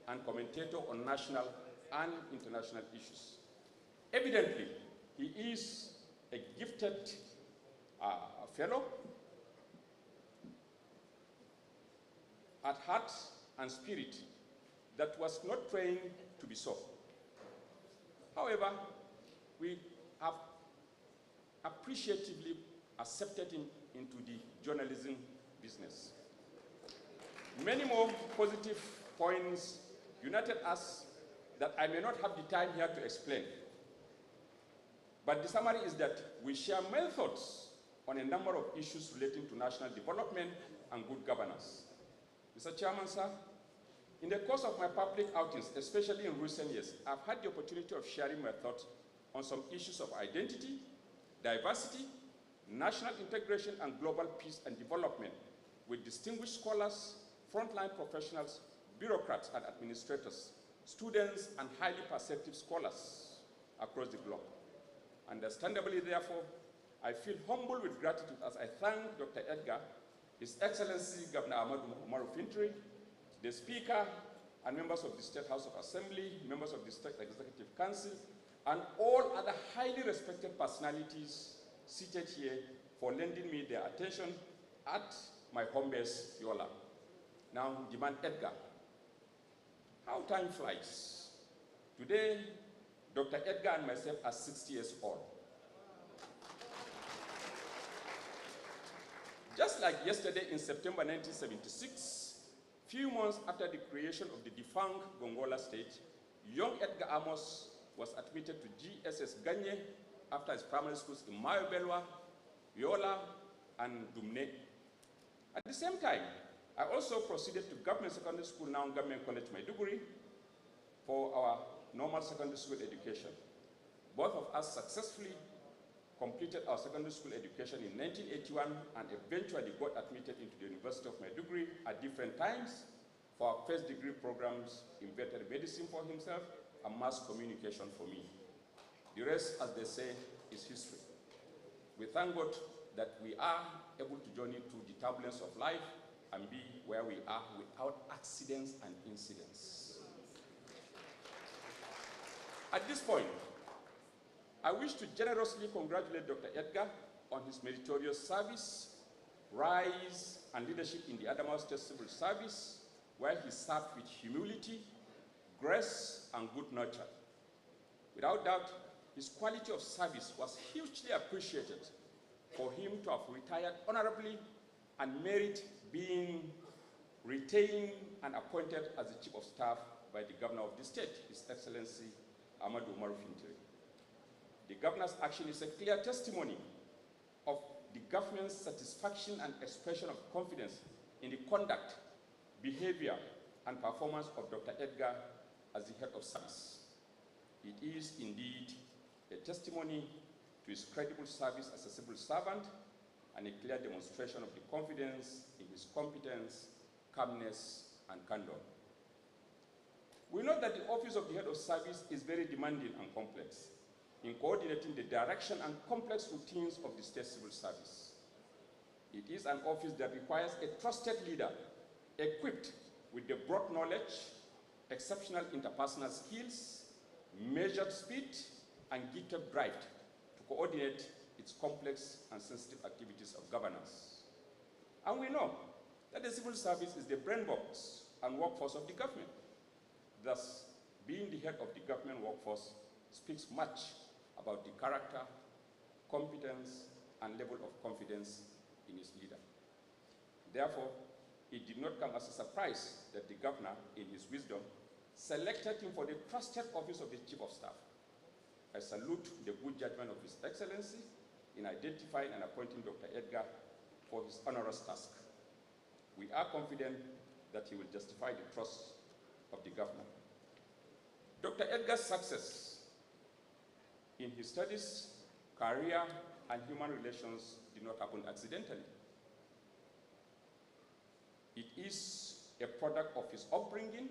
and commentator on national and international issues. Evidently, he is a gifted fellow at heart and spirit that was not trained to be so. However, we have appreciatively accepted him into the journalism business. Many more positive points united us that I may not have the time here to explain. But the summary is that we share many thoughts on a number of issues relating to national development and good governance. Mr. Chairman, sir, in the course of my public outings, especially in recent years, I've had the opportunity of sharing my thoughts on some issues of identity, diversity, national integration, and global peace and development with distinguished scholars, frontline professionals, bureaucrats and administrators, students, and highly perceptive scholars across the globe. Understandably, therefore, I feel humble with gratitude as I thank Dr. Edgar, His Excellency Governor Ahmadu Umaru Fintiri, the Speaker and members of the State House of Assembly, members of the State Executive Council, and all other highly respected personalities seated here for lending me their attention at my home base, Yola. Now, the man Edgar. How time flies. Today, Dr. Edgar and myself are 60 years old. Just like yesterday in September 1976, few months after the creation of the defunct Gongola state, young Edgar Amos was admitted to GSS Ganye after his primary schools in Mayobelwa, Yola, and Dumne. At the same time, I also proceeded to Government Secondary School, now Government College Maiduguri, for our normal secondary school education. Both of us successfully completed our secondary school education in 1981 and eventually got admitted into the University of Maiduguri at different times for our first degree programs in veterinary medicine for himself and mass communication for me. The rest, as they say, is history. We thank God that we are able to journey through the turbulence of life and be where we are without accidents and incidents. At this point, I wish to generously congratulate Dr. Edgar on his meritorious service, rise, and leadership in the Adamawa State Civil Service, where he served with humility, grace, and good nurture. Without doubt, his quality of service was hugely appreciated for him to have retired honorably and merit being retained and appointed as the Chief of Staff by the Governor of the state, His Excellency Ahmadu Umaru Fintiri. The Governor's action is a clear testimony of the government's satisfaction and expression of confidence in the conduct, behavior, and performance of Dr. Edgar as the head of service. It is indeed a testimony to his credible service as a civil servant and a clear demonstration of the confidence in his competence, calmness, and candor. We know that the office of the head of service is very demanding and complex in coordinating the direction and complex routines of the state civil service. It is an office that requires a trusted leader equipped with the broad knowledge, exceptional interpersonal skills, measured speed, and gifted drive to coordinate its complex and sensitive activities of governance. And we know that the civil service is the brainbox and workforce of the government. Thus, being the head of the government workforce speaks much about the character, competence, and level of confidence in its leader. Therefore, it did not come as a surprise that the governor, in his wisdom, selected him for the trusted office of the Chief of Staff. I salute the good judgment of His Excellency in identifying and appointing Dr. Edgar for his onerous task. We are confident that he will justify the trust of the governor. Dr. Edgar's success in his studies, career, and human relations did not happen accidentally. It is a product of his upbringing,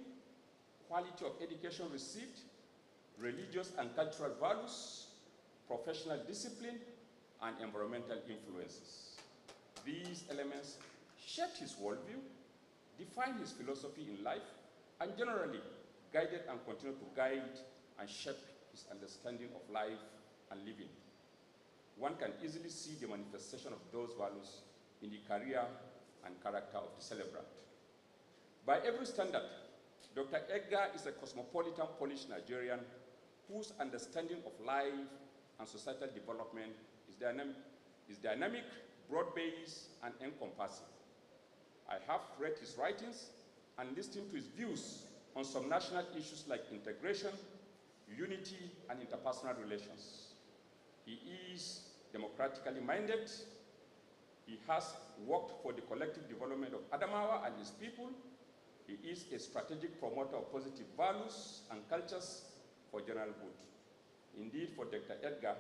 quality of education received, religious and cultural values, professional discipline, and environmental influences. These elements shaped his worldview, defined his philosophy in life, and generally guided and continued to guide and shape his understanding of life and living. One can easily see the manifestation of those values in the career and character of the celebrant. By every standard, Dr. Edgar is a cosmopolitan Polish Nigerian whose understanding of life and societal development is dynamic, broad-based, and encompassing. I have read his writings and listened to his views on some national issues like integration, unity, and interpersonal relations. He is democratically minded. He has worked for the collective development of Adamawa and his people. He is a strategic promoter of positive values and cultures for general good. Indeed, for Dr. Edgar,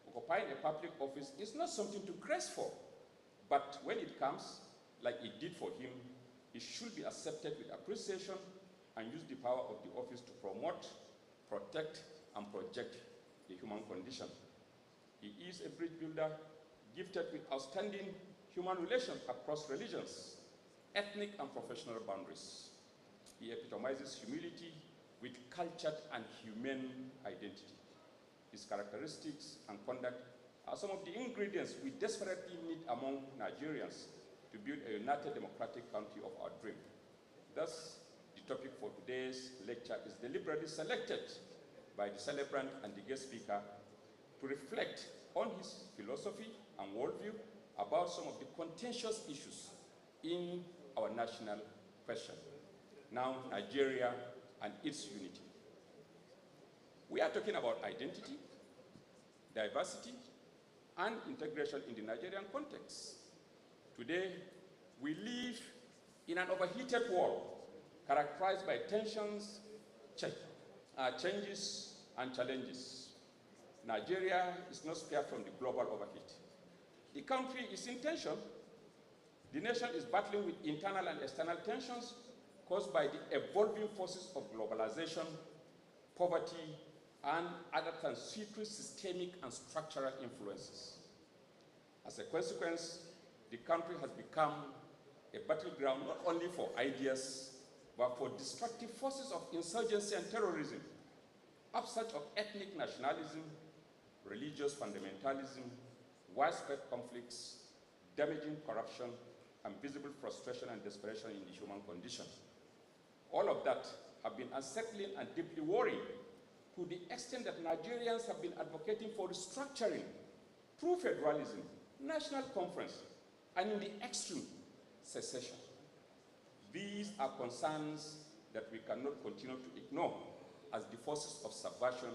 occupying a public office is not something to crest for, but when it comes, like it did for him, it should be accepted with appreciation and use the power of the office to promote, protect, and project the human condition. He is a bridge builder, gifted with outstanding human relations across religions, ethnic and professional boundaries. He epitomizes humility with cultured and humane identity. His characteristics and conduct are some of the ingredients we desperately need among Nigerians to build a united democratic country of our dream. Thus, the topic for today's lecture is deliberately selected by the celebrant and the guest speaker to reflect on his philosophy and worldview about some of the contentious issues in our national question. Now, Nigeria and its unity. We are talking about identity, diversity, and integration in the Nigerian context. Today, we live in an overheated world characterized by tensions, changes, and challenges. Nigeria is not spared from the global overheat. The country is in tension. The nation is battling with internal and external tensions caused by the evolving forces of globalization, poverty, and other transitory systemic and structural influences. As a consequence, the country has become a battleground not only for ideas, but for destructive forces of insurgency and terrorism, upsurge of ethnic nationalism, religious fundamentalism, widespread conflicts, damaging corruption, and visible frustration and desperation in the human condition. All of that have been unsettling and deeply worrying to the extent that Nigerians have been advocating for restructuring through federalism, national conference, and in the extreme, secession. These are concerns that we cannot continue to ignore as the forces of subversion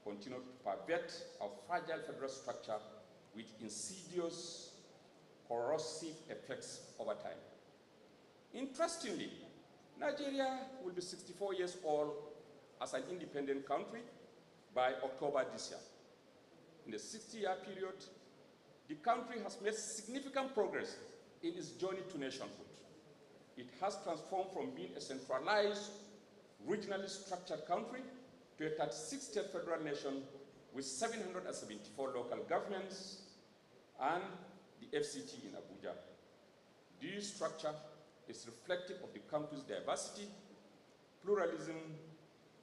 continue to pervert our fragile federal structure with insidious, corrosive effects over time. Interestingly, Nigeria will be 64 years old as an independent country by October this year. In the 60-year period, the country has made significant progress in its journey to nationhood. It has transformed from being a centralized, regionally structured country to a 36-state federal nation with 774 local governments and the FCT in Abuja. This structure is reflective of the country's diversity, pluralism,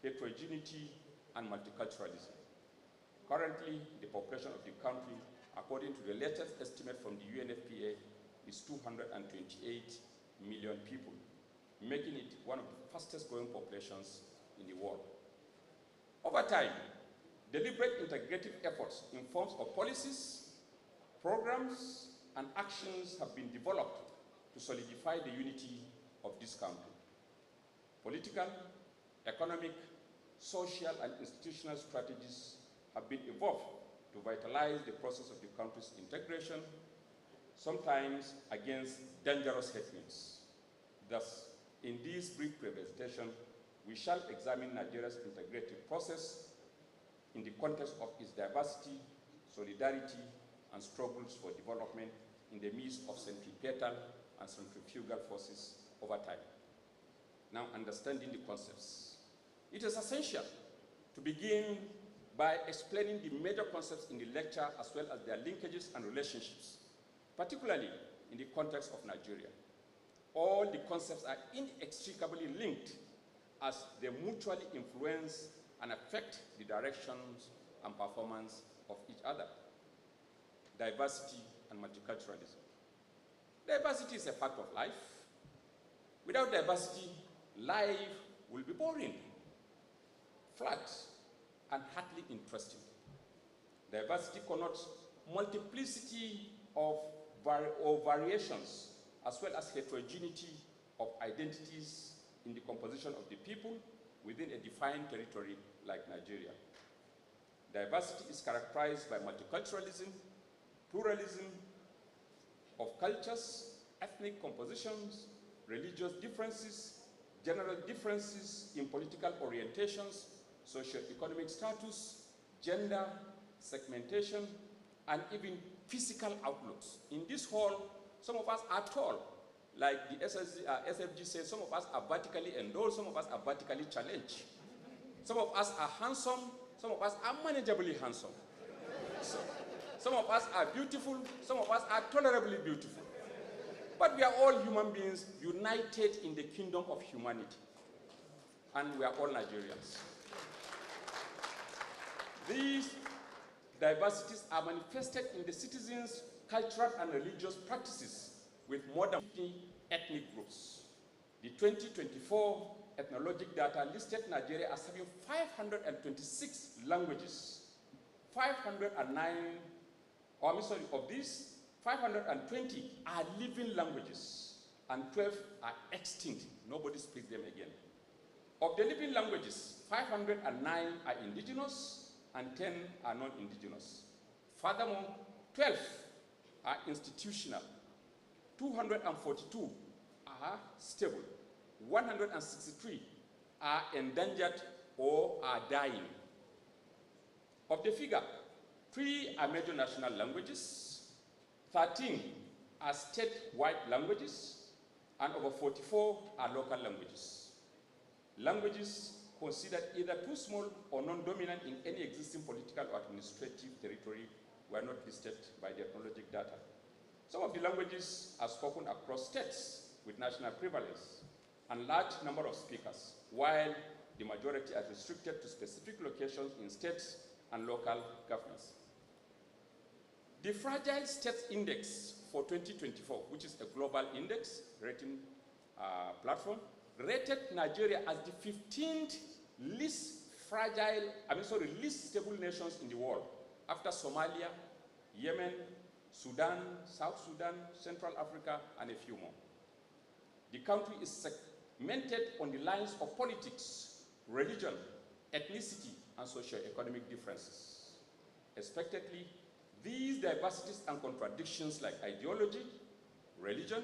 heterogeneity, and multiculturalism. Currently, the population of the country, according to the latest estimate from the UNFPA, is 228 million people, making it one of the fastest growing populations in the world. Over time, deliberate integrative efforts in forms of policies, programs, and actions have been developed to solidify the unity of this country. Political, economic, social, and institutional strategies have been evolved to vitalize the process of the country's integration, sometimes against dangerous headwinds. Thus, in this brief presentation, we shall examine Nigeria's integrative process in the context of its diversity, solidarity, and struggles for development in the midst of centripetal and centrifugal forces over time. Now, understanding the concepts. It is essential to begin by explaining the major concepts in the lecture as well as their linkages and relationships, particularly in the context of Nigeria. All the concepts are inextricably linked as they mutually influence and affect the directions and performance of each other. Diversity and multiculturalism. Diversity is a fact of life. Without diversity, life will be boring, flat, and hardly interesting. Diversity connotes multiplicity of variations, as well as heterogeneity of identities in the composition of the people within a defined territory like Nigeria. Diversity is characterized by multiculturalism, pluralism of cultures, ethnic compositions, religious differences, general differences in political orientations, socio-economic status, gender, segmentation, and even physical outlooks. In this hall, some of us are tall. Like the SFG says, some of us are vertically endowed, some of us are vertically challenged. Some of us are handsome, some of us are manageably handsome. Some of us are beautiful, some of us are tolerably beautiful. But we are all human beings united in the kingdom of humanity. And we are all Nigerians. These diversities are manifested in the citizens' cultural and religious practices with more than 50 ethnic groups. The 2024 ethnologic data listed Nigeria as having 526 languages. 509, of these, 520 are living languages, and 12 are extinct. Nobody speaks them again. Of the living languages, 509 are indigenous, and 10 are non-indigenous. Furthermore, 12 are institutional, 242 are stable, 163 are endangered or are dying. Of the figure, 3 are major national languages, 13 are state-wide languages, and over 44 are local languages. Languages considered either too small or non-dominant in any existing political or administrative territory were not listed by the ethnologic data. Some of the languages are spoken across states with national prevalence and large number of speakers, while the majority are restricted to specific locations in states and local governments. The Fragile States Index for 2024, which is a global index rating platform, rated Nigeria as the 15th least stable nations in the world, after Somalia, Yemen, Sudan, South Sudan, Central Africa, and a few more. The country is segmented on the lines of politics, religion, ethnicity, and socio-economic differences. Expectedly, these diversities and contradictions like ideology, religion,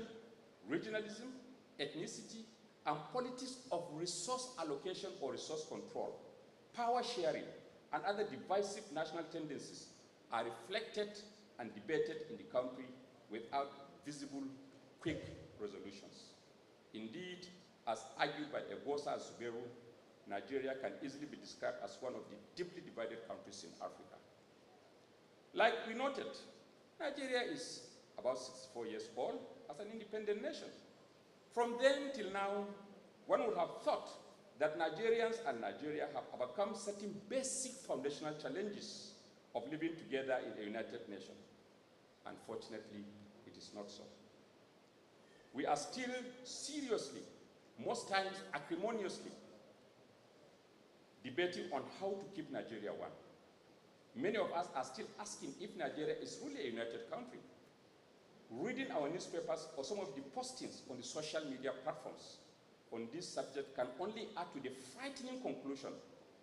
regionalism, ethnicity, and politics of resource allocation or resource control, power sharing, and other divisive national tendencies are reflected and debated in the country without visible, quick resolutions. Indeed, as argued by Egosa Zuberu, Nigeria can easily be described as one of the deeply divided countries in Africa. Like we noted, Nigeria is about 64 years old as an independent nation. From then till now, one would have thought that Nigerians and Nigeria have overcome certain basic foundational challenges of living together in a united nation. Unfortunately, it is not so. We are still seriously, most times acrimoniously, debating on how to keep Nigeria one. Many of us are still asking if Nigeria is really a united country. Reading our newspapers or some of the postings on the social media platforms on this subject can only add to the frightening conclusion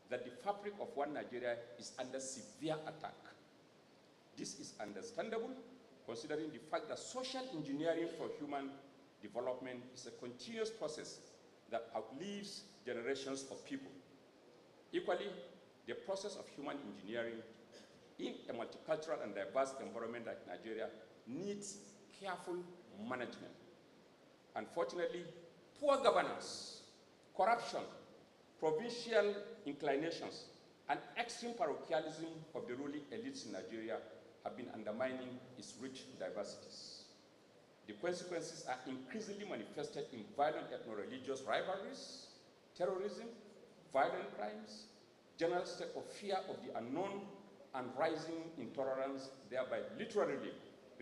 that the fabric of one Nigeria is under severe attack. This is understandable, considering the fact that social engineering for human development is a continuous process that outlives generations of people. Equally, the process of human engineering in a multicultural and diverse environment like Nigeria needs careful management. Unfortunately, poor governance, corruption, provincial inclinations, and extreme parochialism of the ruling elites in Nigeria have been undermining its rich diversities. The consequences are increasingly manifested in violent ethno-religious rivalries, terrorism, violent crimes, general state of fear of the unknown, and rising intolerance, thereby literally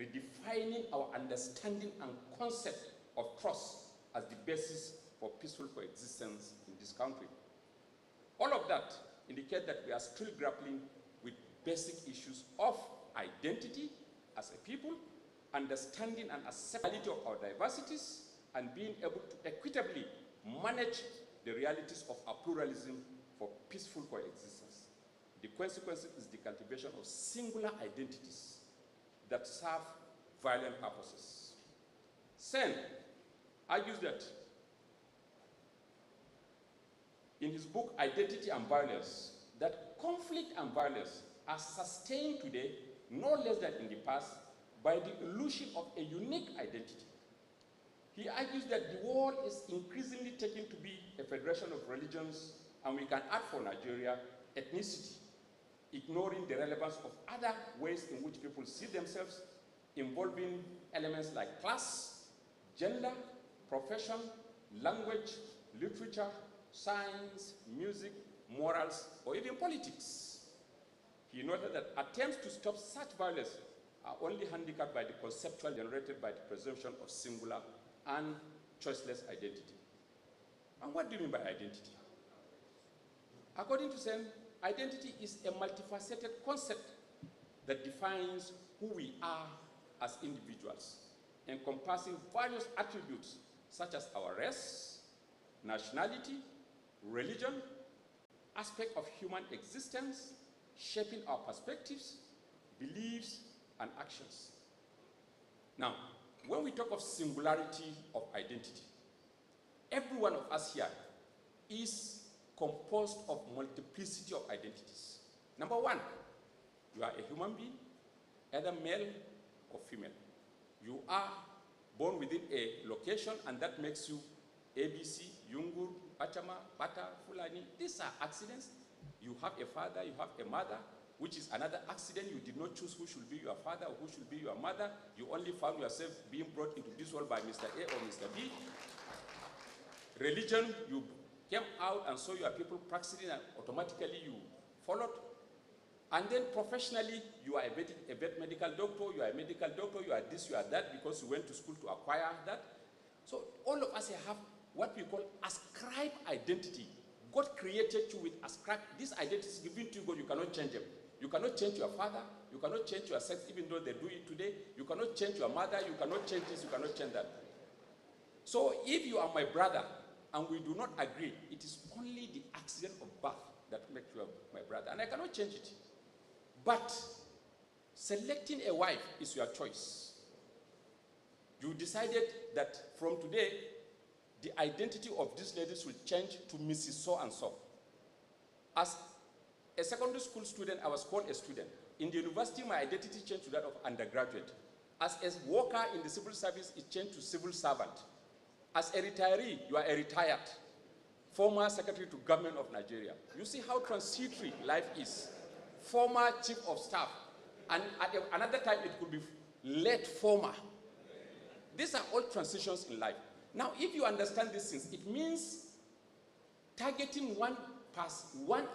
redefining our understanding and concept of trust as the basis for peaceful coexistence in this country. All of that indicate that we are still grappling with basic issues of identity as a people, understanding and acceptability of our diversities, and being able to equitably manage the realities of our pluralism for peaceful coexistence. The consequence is the cultivation of singular identities that serve violent purposes. Sen argues that in his book, Identity and Violence, that conflict and violence are sustained today no less than in the past by the illusion of a unique identity. He argues that the world is increasingly taken to be a federation of religions, and we can add for Nigeria ethnicity, ignoring the relevance of other ways in which people see themselves, involving elements like class, gender, profession, language, literature, science, music, morals, or even politics. He noted that attempts to stop such violence are only handicapped by the conceptual generated by the presumption of singular and choiceless identity. And what do you mean by identity? According to Sen, identity is a multifaceted concept that defines who we are as individuals, encompassing various attributes such as our race, nationality, religion, aspect of human existence, shaping our perspectives, beliefs, and actions. Now, when we talk of singularity of identity, every one of us here is composed of multiplicity of identities. Number one, you are a human being, either male or female. You are born within a location, and that makes you ABC, Yungur, Pachama, Bata, Fulani. These are accidents. You have a father, you have a mother, which is another accident. You did not choose who should be your father or who should be your mother. You only found yourself being brought into this world by Mr. A or Mr. B. Religion, you came out and saw your people practicing, and automatically you followed. And then professionally, you are a vet medical doctor, you are a medical doctor, you are this, you are that, because you went to school to acquire that. So all of us here have what we call ascribed identity. God created you with ascribed. This identity is given to you, God, you cannot change them. You cannot change your father, you cannot change your sex, even though they do it today. You cannot change your mother, you cannot change this, you cannot change that. So if you are my brother, and we do not agree, it is only the accident of birth that makes you my brother, and I cannot change it. But selecting a wife is your choice. You decided that from today, the identity of these ladies will change to Mrs. So-and-so. As a secondary school student, I was called a student. In the university, my identity changed to that of undergraduate. As a worker in the civil service, it changed to civil servant. As a retiree, you are a retired former secretary to government of Nigeria. You see how transitory life is. Former chief of staff, and at another time it could be late former. These are all transitions in life. Now, if you understand these things, it means targeting one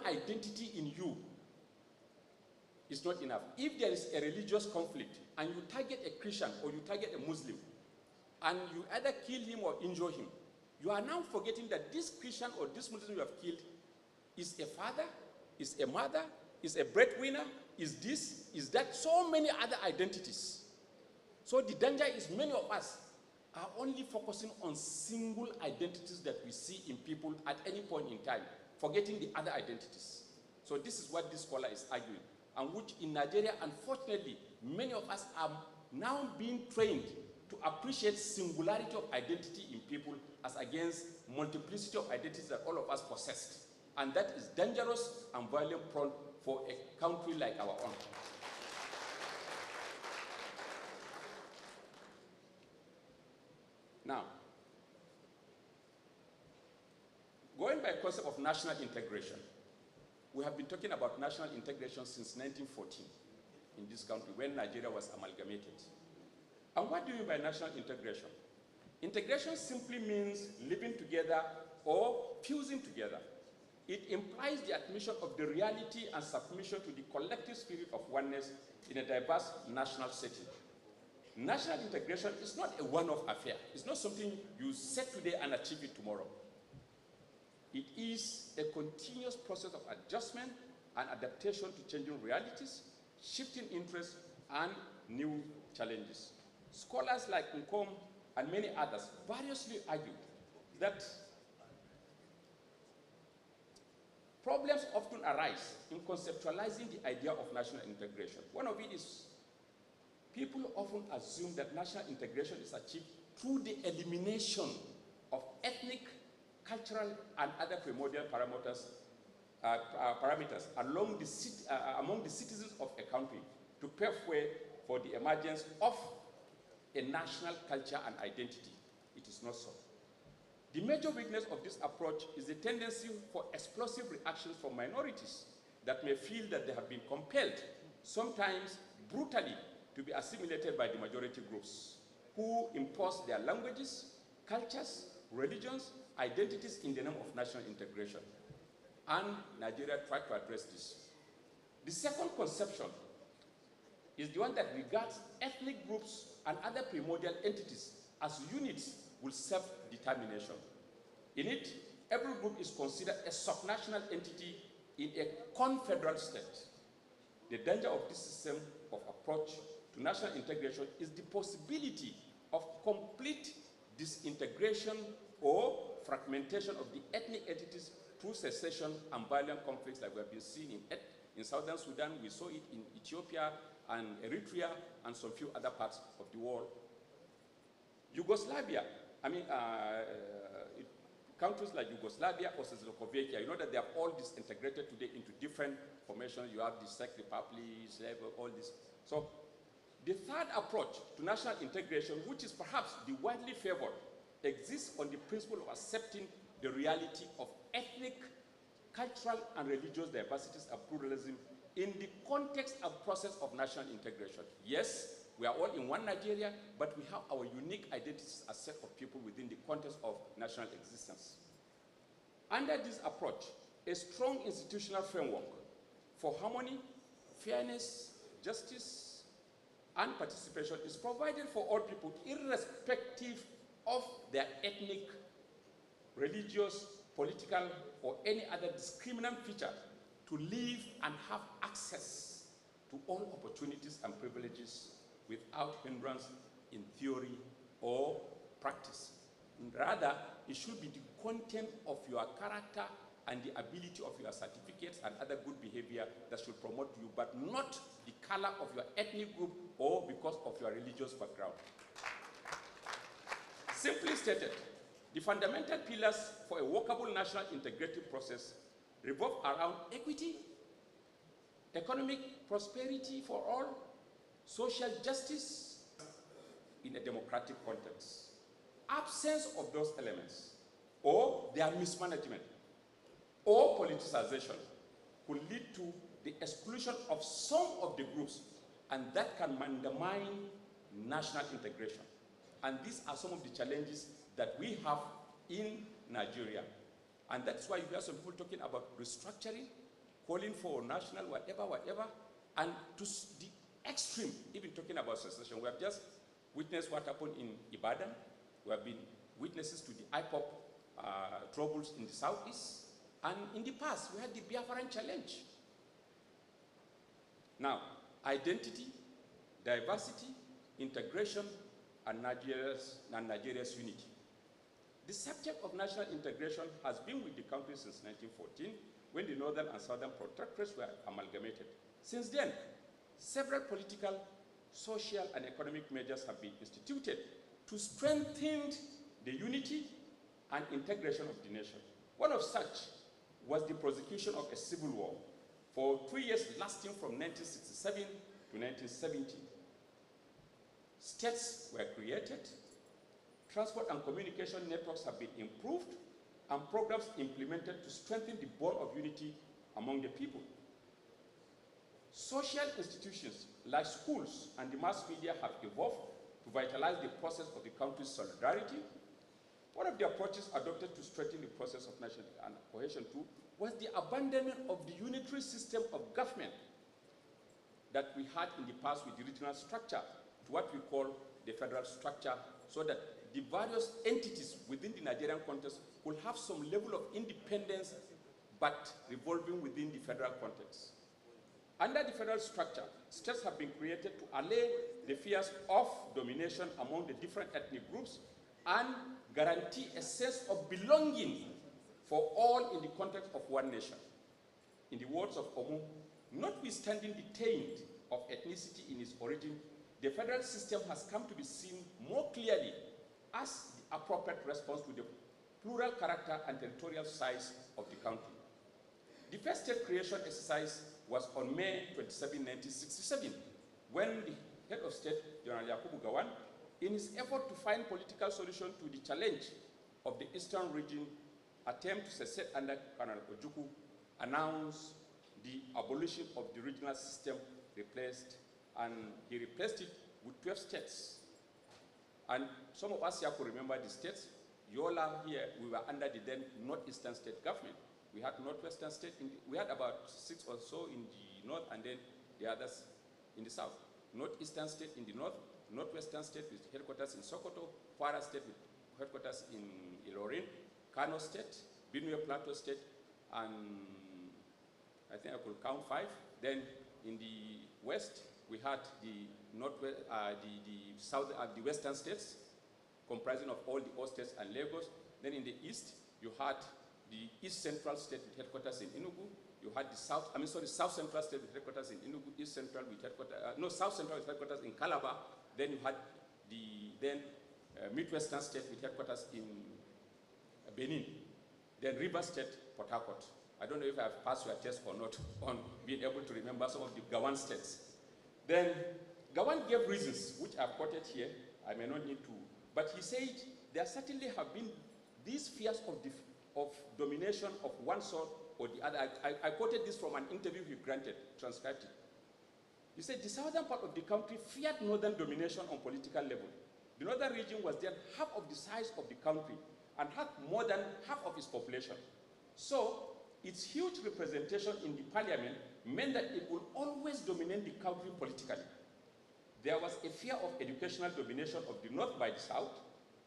identity in you is not enough. If there is a religious conflict and you target a Christian or you target a Muslim, and you either kill him or injure him, you are now forgetting that this Christian or this Muslim you have killed is a father, is a mother, is a breadwinner, is this, is that, so many other identities. So the danger is many of us are only focusing on single identities that we see in people at any point in time, forgetting the other identities. So this is what this scholar is arguing, and which in Nigeria, unfortunately, many of us are now being trained to appreciate singularity of identity in people as against multiplicity of identities that all of us possess. And that is dangerous and violent prone for a country like our own. Now, going by concept of national integration, we have been talking about national integration since 1914 in this country when Nigeria was amalgamated. And what do you mean by national integration? Integration simply means living together or fusing together. It implies the admission of the reality and submission to the collective spirit of oneness in a diverse national setting. National integration is not a one-off affair. It's not something you set today and achieve it tomorrow. It is a continuous process of adjustment and adaptation to changing realities, shifting interests, and new challenges. Scholars like Nkom and many others variously argue that problems often arise in conceptualizing the idea of national integration. One of it is people often assume that national integration is achieved through the elimination of ethnic, cultural, and other primordial parameters among the citizens of a country to pave way for the emergence of a national culture and identity. It is not so. The major weakness of this approach is the tendency for explosive reactions from minorities that may feel that they have been compelled, sometimes brutally, to be assimilated by the majority groups who impose their languages, cultures, religions, identities in the name of national integration. And Nigeria tried to address this. The second conception is the one that regards ethnic groups and other primordial entities as units with self-determination. In it, every group is considered a subnational entity in a confederal state. The danger of this system of approach to national integration is the possibility of complete disintegration or fragmentation of the ethnic entities through secession and violent conflicts like we have been seeing in southern Sudan. We saw it in Ethiopia and Eritrea and some few other parts of the world. Yugoslavia, countries like Yugoslavia or Czechoslovakia, you know that they are all disintegrated today into different formations. You have the Czech Republic, all this. So the third approach to national integration, which is perhaps the widely favored, exists on the principle of accepting the reality of ethnic, cultural, and religious diversities and pluralism in the context and process of national integration. Yes, we are all in one Nigeria, but we have our unique identities as a set of people within the context of national existence. Under this approach, a strong institutional framework for harmony, fairness, justice, and participation is provided for all people, irrespective of their ethnic, religious, political, or any other discriminant feature, to live and have access to all opportunities and privileges without hindrance in theory or practice. Rather, it should be the content of your character and the ability of your certificates and other good behavior that should promote you, but not the color of your ethnic group or because of your religious background. Simply stated, the fundamental pillars for a workable national integrative process revolve around equity, economic prosperity for all, social justice in a democratic context. Absence of those elements, or their mismanagement, or politicization, could lead to the exclusion of some of the groups, and that can undermine national integration. And these are some of the challenges that we have in Nigeria. And that's why you hear some people talking about restructuring, calling for national whatever, and to the extreme, even talking about secession. We have just witnessed what happened in Ibadan. We have been witnesses to the IPOP troubles in the southeast. And in the past, we had the Biafran challenge. Now, identity, diversity, integration, and Nigeria's unity. The subject of national integration has been with the country since 1914, when the northern and southern protectorates were amalgamated. Since then, several political, social, and economic measures have been instituted to strengthen the unity and integration of the nation. One of such was the prosecution of a civil war for 3 years, lasting from 1967 to 1970. States were created, transport and communication networks have been improved, and programs implemented to strengthen the bond of unity among the people. Social institutions like schools and the mass media have evolved to vitalize the process of the country's solidarity. One of the approaches adopted to strengthen the process of national cohesion too was the abandonment of the unitary system of government that we had in the past with the regional structure to what we call the federal structure, so that the various entities within the Nigerian context will have some level of independence but revolving within the federal context. Under the federal structure, states have been created to allay the fears of domination among the different ethnic groups and guarantee a sense of belonging for all in the context of one nation. In the words of Omu, notwithstanding the taint of ethnicity in its origin, the federal system has come to be seen more clearly as the appropriate response to the plural character and territorial size of the country. The first state creation exercise was on May 27, 1967, when the head of state, General Yakubu Gowon, in his effort to find political solution to the challenge of the eastern region, attempt to secede under Colonel Ojukwu, announced the abolition of the regional system, and he replaced it with 12 states. And some of us here could remember the states. Yola here, we were under the then Northeastern state government. We had Northwestern state, we had about 6 or so in the north, and then the others in the south. Northeastern state in the north, Northwestern state with headquarters in Sokoto, Kwara state with headquarters in Ilorin, Kano state, Benue Plateau state, and I think I could count 5. Then in the west, we had the northwest, the western states, comprising of all the old states and Lagos. Then in the east, you had the East Central State with headquarters in Enugu. You had the South Central State with headquarters in Enugu, East Central with headquarters, South Central with headquarters in Calabar. Then you had the Midwestern State with headquarters in Benin. Then River State, Port Harcourt. I don't know if I've passed your test or not on being able to remember some of the Gowon states. Then Gowon gave reasons, which I've quoted here. I may not need to, but he said there certainly have been these fears of domination of one sort or the other. I quoted this from an interview he granted, transcribed it. He said the southern part of the country feared northern domination on political level. The northern region was then half of the size of the country and had more than half of its population. So its huge representation in the parliament meant that it would always dominate the country politically. There was a fear of educational domination of the north by the south.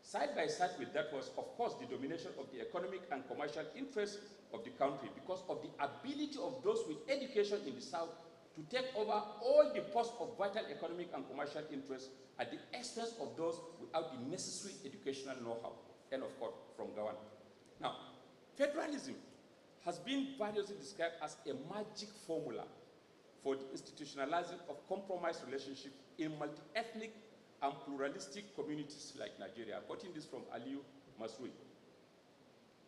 Side by side with that was, of course, the domination of the economic and commercial interests of the country because of the ability of those with education in the south to take over all the posts of vital economic and commercial interests at the expense of those without the necessary educational know-how. End of quote from Gowon. Now, federalism has been variously described as a magic formula for the institutionalizing of compromise relationship in multi-ethnic and pluralistic communities like Nigeria. I'm quoting this from Aliyu Masrui.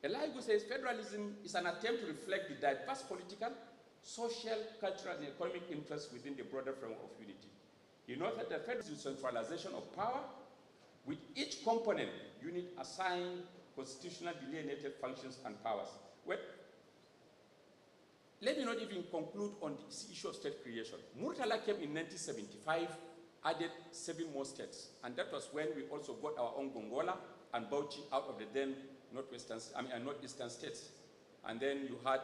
Eliagu says federalism is an attempt to reflect the diverse political, social, cultural, and economic interests within the broader framework of unity. He notes that the federalism is centralization of power, with each component unit assigned constitutional delineated functions and powers. Well, let me not even conclude on the issue of state creation. Murtala came in 1975, added 7 more states, and that was when we also got our own Gongola and Bauchi out of the then northeastern states. And then you had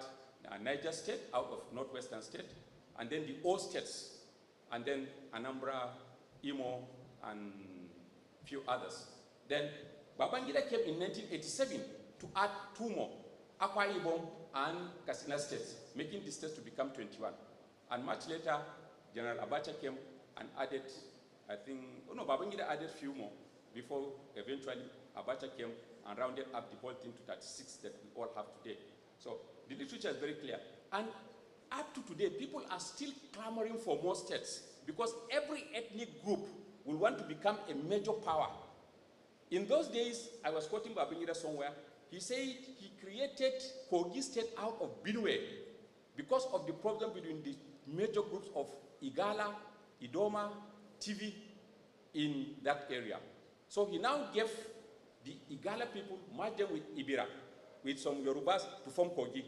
Niger State out of northwestern state, and then the old states, and then Anambra, Imo, and few others. Then Babangida came in 1987 to add 2 more, Akwa Ibom and Katsina states, making the states to become 21. And much later, General Abacha came and added, Babangida added few more before eventually Abacha came and rounded up the whole thing to 36 that we all have today. So the literature is very clear. And up to today, people are still clamoring for more states because every ethnic group will want to become a major power. In those days, I was quoting Babangida somewhere, he said he created Kogi State out of Benue because of the problem between the major groups of Igala, Idoma, TV in that area. So he now gave the Igala people, merged them with Ibira, with some Yorubas to form Kogi.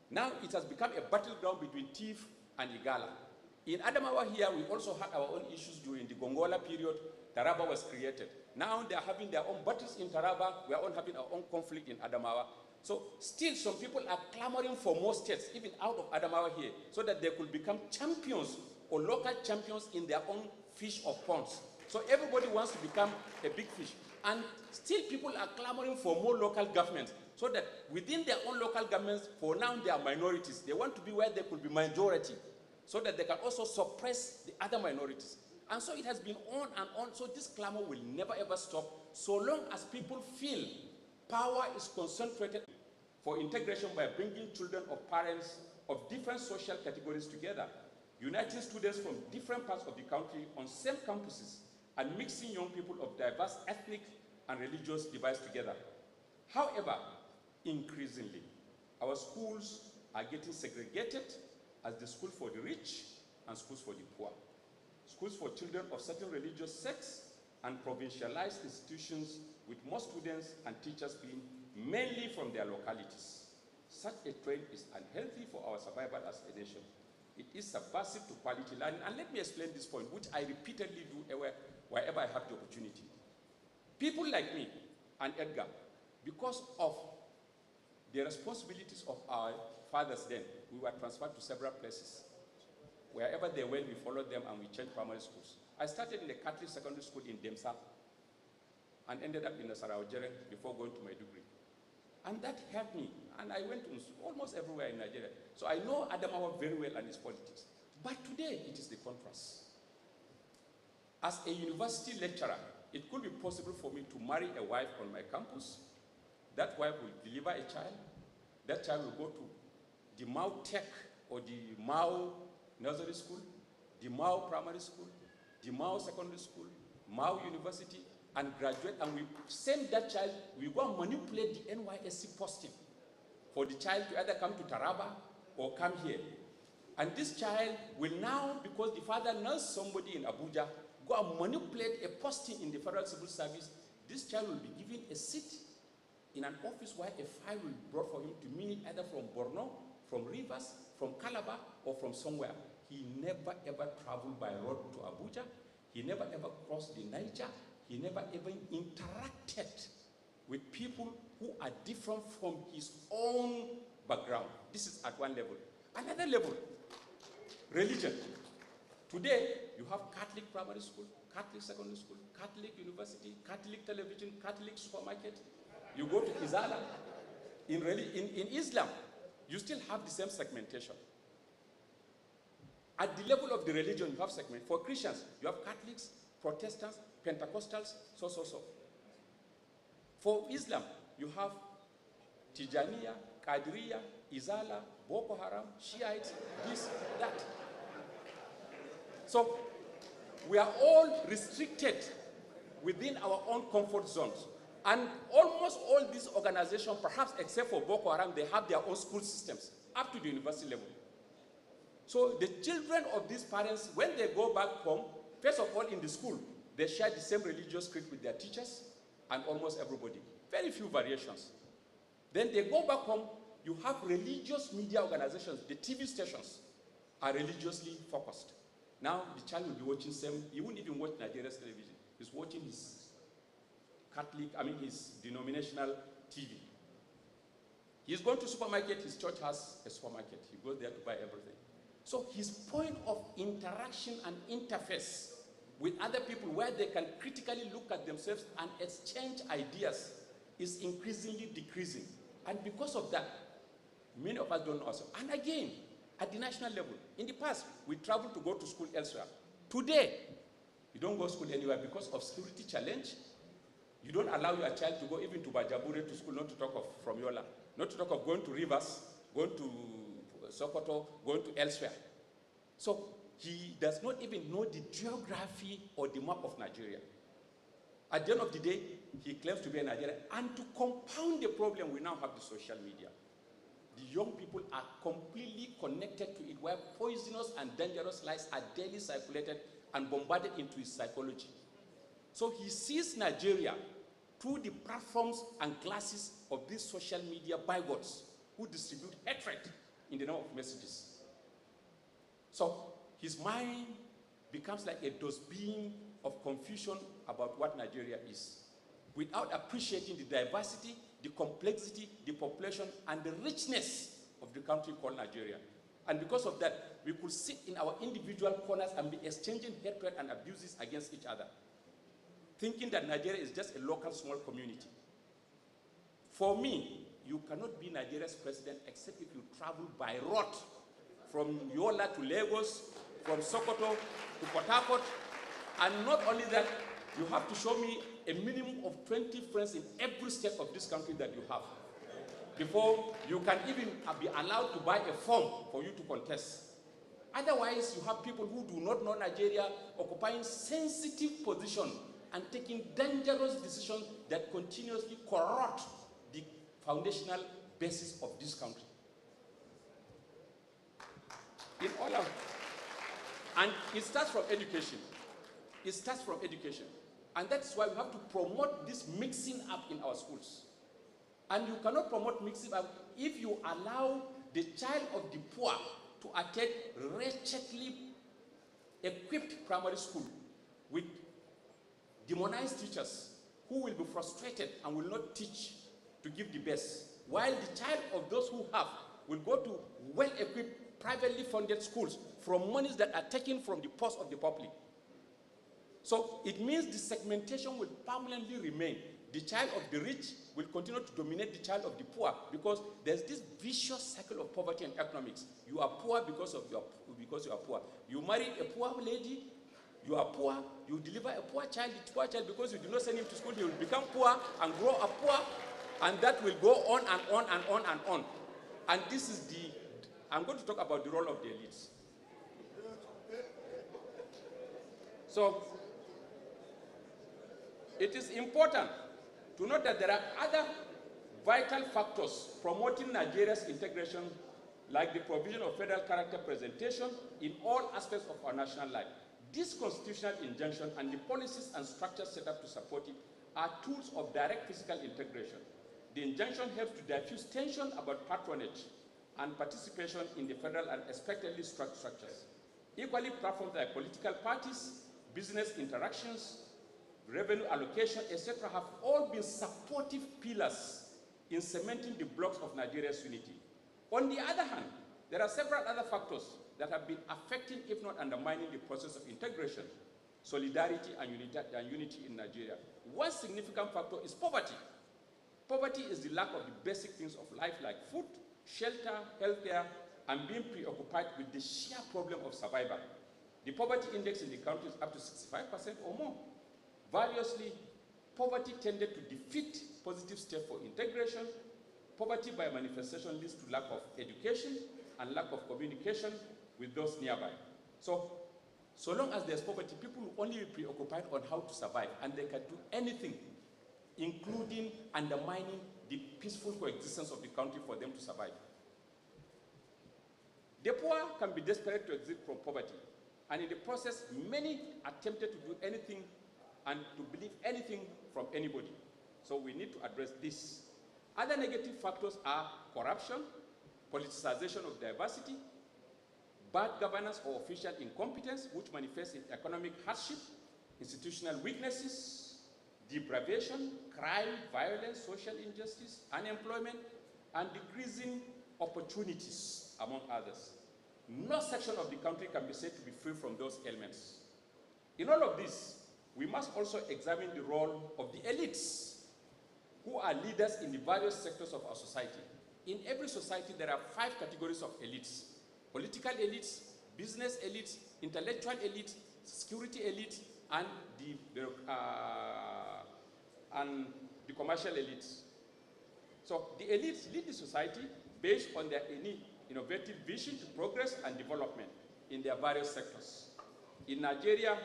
Now it has become a battleground between Tiv and Igala. In Adamawa here, we also had our own issues during the Gongola period. Taraba was created. Now they are having their own battles in Taraba. We are all having our own conflict in Adamawa. So still some people are clamoring for more states, even out of Adamawa here, so that they could become champions or local champions in their own fish or ponds. So everybody wants to become a big fish. And still people are clamoring for more local governments, so that within their own local governments, for now they are minorities. They want to be where they could be majority, so that they can also suppress the other minorities. And so it has been on and on. So this clamor will never ever stop, so long as people feel power is concentrated for integration by bringing children of parents of different social categories together, uniting students from different parts of the country on same campuses, and mixing young people of diverse ethnic and religious divides together. However, increasingly, our schools are getting segregated as the school for the rich and schools for the poor. Schools for children of certain religious sects and provincialized institutions with most students and teachers being mainly from their localities. Such a trend is unhealthy for our survival as a nation. It is subversive to quality learning. And let me explain this point, which I repeatedly do wherever I have the opportunity. People like me and Edgar, because of the responsibilities of our fathers then, we were transferred to several places. Wherever they went, we followed them and we changed primary schools. I started in a Catholic secondary school in Demsa and ended up in the Sarawajere before going to my degree. And that helped me. And I went to almost everywhere in Nigeria. So I know Adamawa very well and its politics. But today, it is the contrast. As a university lecturer, it could be possible for me to marry a wife on my campus. That wife will deliver a child. That child will go to the Mao Tech or the Mao Nursery School, the Mao Primary School, the Mao Secondary School, Mao University, and graduate, and we send that child, we go and manipulate the NYSC posting for the child to either come to Taraba or come here. And this child will now, because the father knows somebody in Abuja, go and manipulate a posting in the Federal Civil Service. This child will be given a seat in an office where a file will be brought for him to meet either from Borno, from Rivers, from Calabar, or from somewhere. He never ever traveled by road to Abuja. He never ever crossed the Niger. He never even interacted with people who are different from his own background. This is at one level. Another level, religion. Today, you have Catholic primary school, Catholic secondary school, Catholic university, Catholic television, Catholic supermarket. You go to Izala. In Islam, you still have the same segmentation. At the level of the religion, you have segment. For Christians, you have Catholics, Protestants, Pentecostals, so. For Islam, you have Tijaniya, Qadiriya, Izala, Boko Haram, Shiites, this, that. So we are all restricted within our own comfort zones. And almost all these organizations, perhaps except for Boko Haram, they have their own school systems up to the university level. So the children of these parents, when they go back home, first of all in the school, they share the same religious creed with their teachers and almost everybody. Very few variations. Then they go back home, you have religious media organizations, the TV stations are religiously focused. Now the child will be watching he won't even watch Nigeria's television. He's watching his his denominational TV. He's going to supermarket, his church has a supermarket. He goes there to buy everything. So his point of interaction and interface with other people where they can critically look at themselves and exchange ideas is increasingly decreasing. And because of that, many of us don't know ourselves. And again, at the national level, in the past, we traveled to go to school elsewhere. Today, you don't go to school anywhere because of security challenge. You don't allow your child to go even to Bajabure to school, not to talk of from Yola, not to talk of going to Rivers, going to Sokoto, going to elsewhere. So he does not even know the geography or the map of Nigeria. At the end of the day, he claims to be a Nigerian. And to compound the problem, we now have the social media. The young people are completely connected to it, where poisonous and dangerous lies are daily circulated and bombarded into his psychology. So he sees Nigeria through the platforms and glasses of these social media bigots who distribute hatred in the name of messages. So his mind becomes like a dustbin of confusion about what Nigeria is, without appreciating the diversity, the complexity, the population, and the richness of the country called Nigeria. And because of that, we could sit in our individual corners and be exchanging hatred and abuses against each other, thinking that Nigeria is just a local small community. For me, you cannot be Nigeria's president except if you travel by road from Yola to Lagos, from Sokoto to Port Harcourt, and not only that, you have to show me a minimum of 20 friends in every state of this country that you have before you can even be allowed to buy a form for you to contest. Otherwise, you have people who do not know Nigeria occupying sensitive positions and taking dangerous decisions that continuously corrupt the foundational basis of this country. In all of, and it starts from education. It starts from education. And that's why we have to promote this mixing up in our schools. And you cannot promote mixing up if you allow the child of the poor to attend wretchedly equipped primary school with demonized teachers who will be frustrated and will not teach to give the best, while the child of those who have will go to well-equipped, privately funded schools from monies that are taken from the purse of the public. So it means the segmentation will permanently remain. The child of the rich will continue to dominate the child of the poor, because there's this vicious cycle of poverty and economics. You are poor because you are poor. You marry a poor lady, you are poor. You deliver a poor child because you do not send him to school, he will become poor and grow up poor, and that will go on and on and on and on. And this is I'm going to talk about the role of the elites. So it is important to note that there are other vital factors promoting Nigeria's integration, like the provision of federal character presentation in all aspects of our national life. This constitutional injunction and the policies and structures set up to support it are tools of direct physical integration. The injunction helps to diffuse tension about patronage and participation in the federal and expectedly structured structures. Equally, platforms like political parties, business interactions, revenue allocation, etc., have all been supportive pillars in cementing the blocks of Nigeria's unity. On the other hand, there are several other factors that have been affecting, if not undermining, the process of integration, solidarity, and unity in Nigeria. One significant factor is poverty. Poverty is the lack of the basic things of life, like food, shelter, healthcare, and being preoccupied with the sheer problem of survival. The poverty index in the country is up to 65% or more. Variously, poverty tended to defeat positive steps for integration. Poverty by manifestation leads to lack of education and lack of communication with those nearby. So long as there's poverty, people will only be preoccupied on how to survive, and they can do anything, including undermining the peaceful coexistence of the country for them to survive. The poor can be desperate to exit from poverty, and in the process, many attempted to do anything and to believe anything from anybody. So we need to address this. Other negative factors are corruption, politicization of diversity, bad governance or official incompetence, which manifests in economic hardship, institutional weaknesses, deprivation, crime, violence, social injustice, unemployment, and decreasing opportunities, among others. No section of the country can be said to be free from those elements. In all of this, we must also examine the role of the elites, who are leaders in the various sectors of our society. In every society, there are 5 categories of elites: political elites, business elites, intellectual elites, security elites, and the commercial elites. So the elites lead the society based on their innovative vision to progress and development in their various sectors. In Nigeria,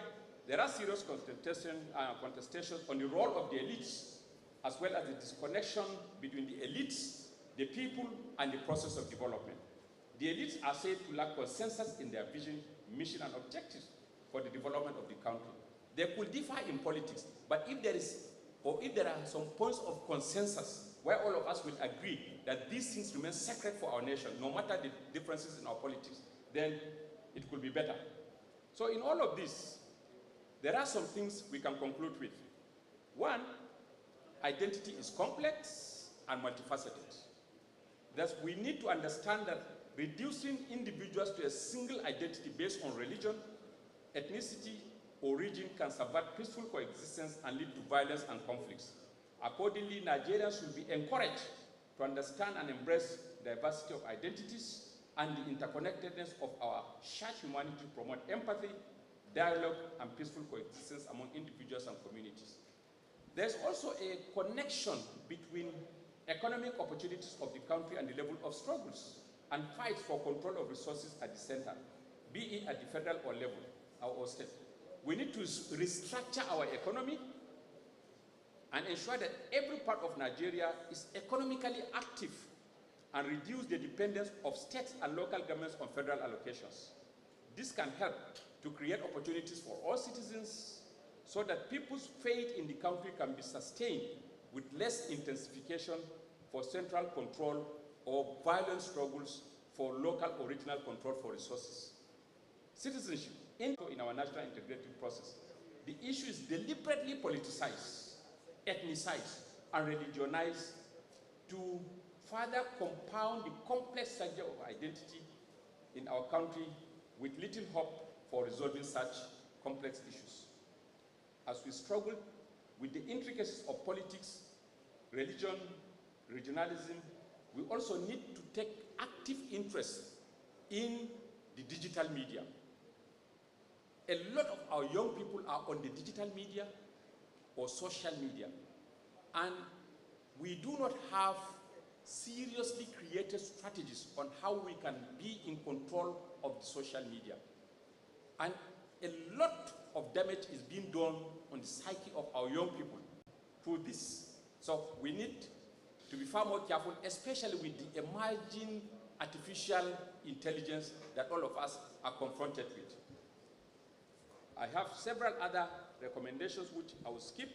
there are serious contestations on the role of the elites, as well as the disconnection between the elites, the people, and the process of development. The elites are said to lack consensus in their vision, mission, and objectives for the development of the country. They could differ in politics, but if there are some points of consensus where all of us will agree that these things remain sacred for our nation, no matter the differences in our politics, then it could be better. So in all of this, there are some things we can conclude with. One, identity is complex and multifaceted. Thus, we need to understand that reducing individuals to a single identity based on religion, ethnicity, or region can subvert peaceful coexistence and lead to violence and conflicts. Accordingly, Nigerians should be encouraged to understand and embrace diversity of identities and the interconnectedness of our shared humanity to promote empathy, dialogue, and peaceful coexistence among individuals and communities. There's also a connection between economic opportunities of the country and the level of struggles and fights for control of resources at the center, be it at the federal or level or state. We need to restructure our economy and ensure that every part of Nigeria is economically active and reduce the dependence of states and local governments on federal allocations. This can help to create opportunities for all citizens so that people's faith in the country can be sustained with less intensification for central control or violent struggles for local or regional control for resources. Citizenship in our national integrative process. The issue is deliberately politicized, ethnicized, and religionized to further compound the complex structure of identity in our country with little hope for resolving such complex issues. As we struggle with the intricacies of politics, religion, regionalism, we also need to take active interest in the digital media. A lot of our young people are on the digital media or social media, and we do not have seriously created strategies on how we can be in control of the social media. And a lot of damage is being done on the psyche of our young people through this. So we need to be far more careful, especially with the emerging artificial intelligence that all of us are confronted with. I have several other recommendations which I will skip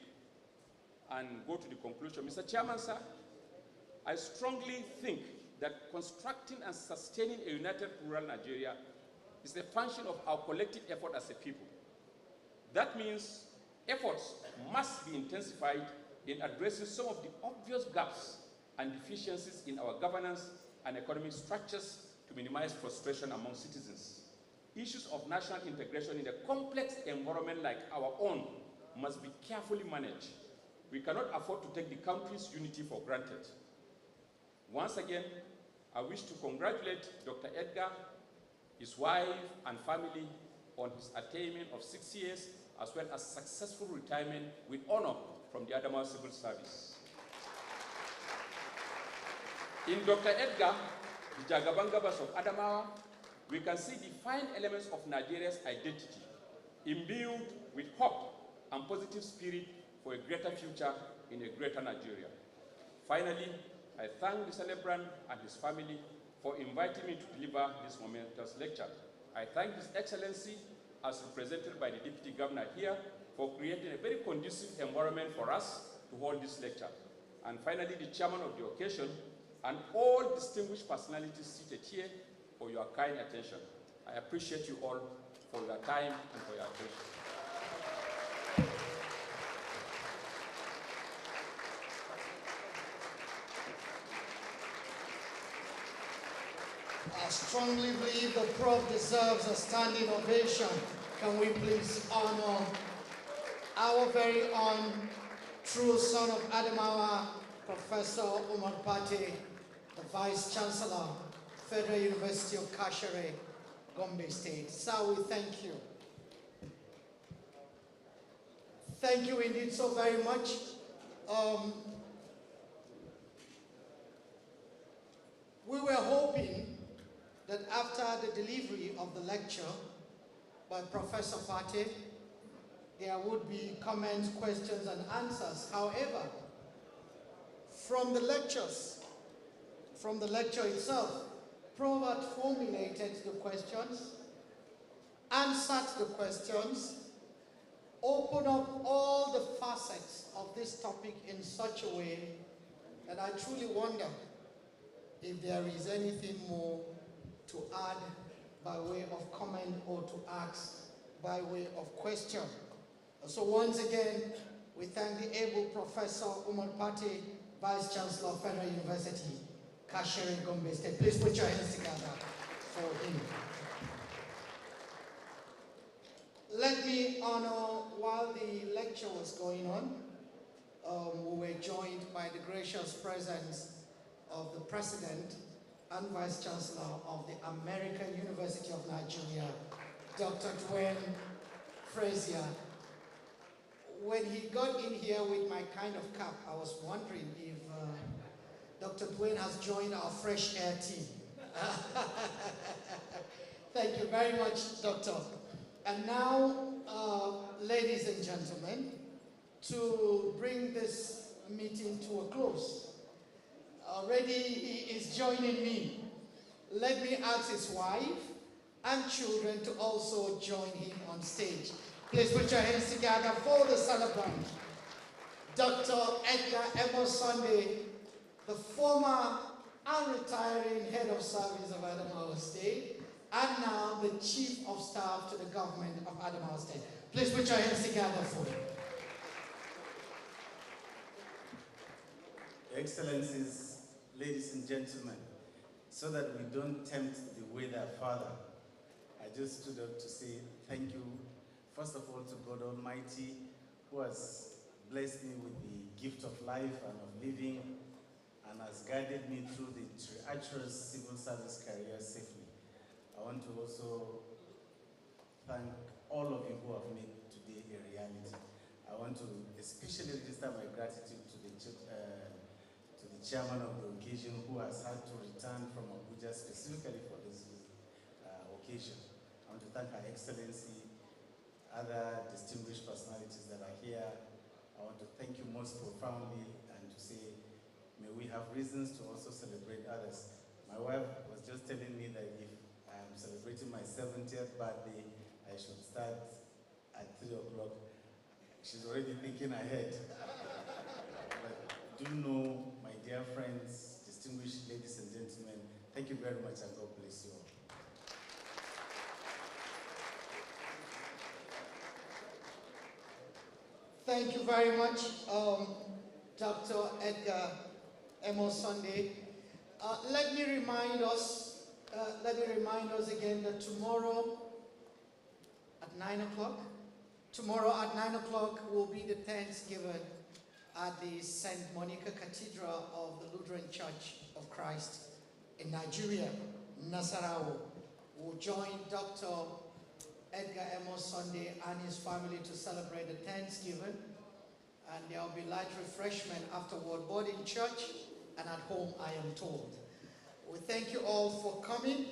and go to the conclusion. Mr. Chairman, sir, I strongly think that constructing and sustaining a united rural Nigeria is a function of our collective effort as a people. That means efforts must be intensified in addressing some of the obvious gaps and deficiencies in our governance and economic structures to minimize frustration among citizens. Issues of national integration in a complex environment like our own must be carefully managed. We cannot afford to take the country's unity for granted. Once again, I wish to congratulate Dr. Edgar, his wife and family on his attainment of 6 years, as well as successful retirement with honor from the Adamawa Civil Service. In Dr. Edgar, the Jagabangabas of Adamawa, we can see the fine elements of Nigeria's identity, imbued with hope and positive spirit for a greater future in a greater Nigeria. Finally, I thank the celebrant and his family for inviting me to deliver this momentous lecture. I thank His Excellency, as represented by the Deputy Governor here, for creating a very conducive environment for us to hold this lecture. And finally, the chairman of the occasion and all distinguished personalities seated here for your kind attention. I appreciate you all for your time and for your attention. I strongly believe the Prof deserves a standing ovation. Can we please honor our very own true son of Adamawa, Professor Umar Pate, the Vice Chancellor, Federal University of Kashere, Gombe State. Sir, we thank you. Thank you indeed so very much. We were hoping that after the delivery of the lecture by Professor Pate, there would be comments, questions, and answers. However, from the lecture itself, Prof had formulated the questions, answered the questions, opened up all the facets of this topic in such a way that I truly wonder if there is anything more to add by way of comment or to ask by way of question. So once again, we thank the able Professor Umar Pate, Vice Chancellor of Federal University, Kashere Gombe State. Please put your hands together for him. Let me honor, while the lecture was going on, we were joined by the gracious presence of the President and Vice Chancellor of the American University of Nigeria, Dr. Dwayne Frazier. When he got in here with my kind of cap, I was wondering if Dr. Dwayne has joined our fresh air team. Thank you very much, Doctor. And now, ladies and gentlemen, to bring this meeting to a close, already he is joining me. Let me ask his wife and children to also join him on stage. Please put your hands together for the celebrant, Dr. Edgar Amos Sunday, the former and retiring head of service of Adamawa State, and now the Chief of Staff to the government of Adamawa State. Please put your hands together for him. Excellencies, ladies and gentlemen, so that we don't tempt the weather further, I just stood up to say thank you, first of all, to God Almighty, who has blessed me with the gift of life and of living, and has guided me through the arduous civil service career safely. I want to also thank all of you who have made today a reality. I want to especially register my gratitude to the chairman of the occasion, who has had to return from Abuja specifically for this occasion. I want to thank Her Excellency, other distinguished personalities that are here. I want to thank you most profoundly and to say, may we have reasons to also celebrate others. My wife was just telling me that if I'm celebrating my 70th birthday, I should start at 3 o'clock. She's already thinking ahead. But do know, my dear friends, distinguished ladies and gentlemen, thank you very much and God bless you all. Thank you very much, Dr. Edgar Amos Sunday. Let me remind us again that tomorrow at 9 o'clock, will be the Thanksgiving at the St. Monica Cathedral of the Lutheran Church of Christ in Nigeria, Nasarawa. We'll join Dr. Edgar Amos Sunday and his family to celebrate the Thanksgiving, and there will be light refreshment afterward, both in church and at home, I am told. We thank you all for coming.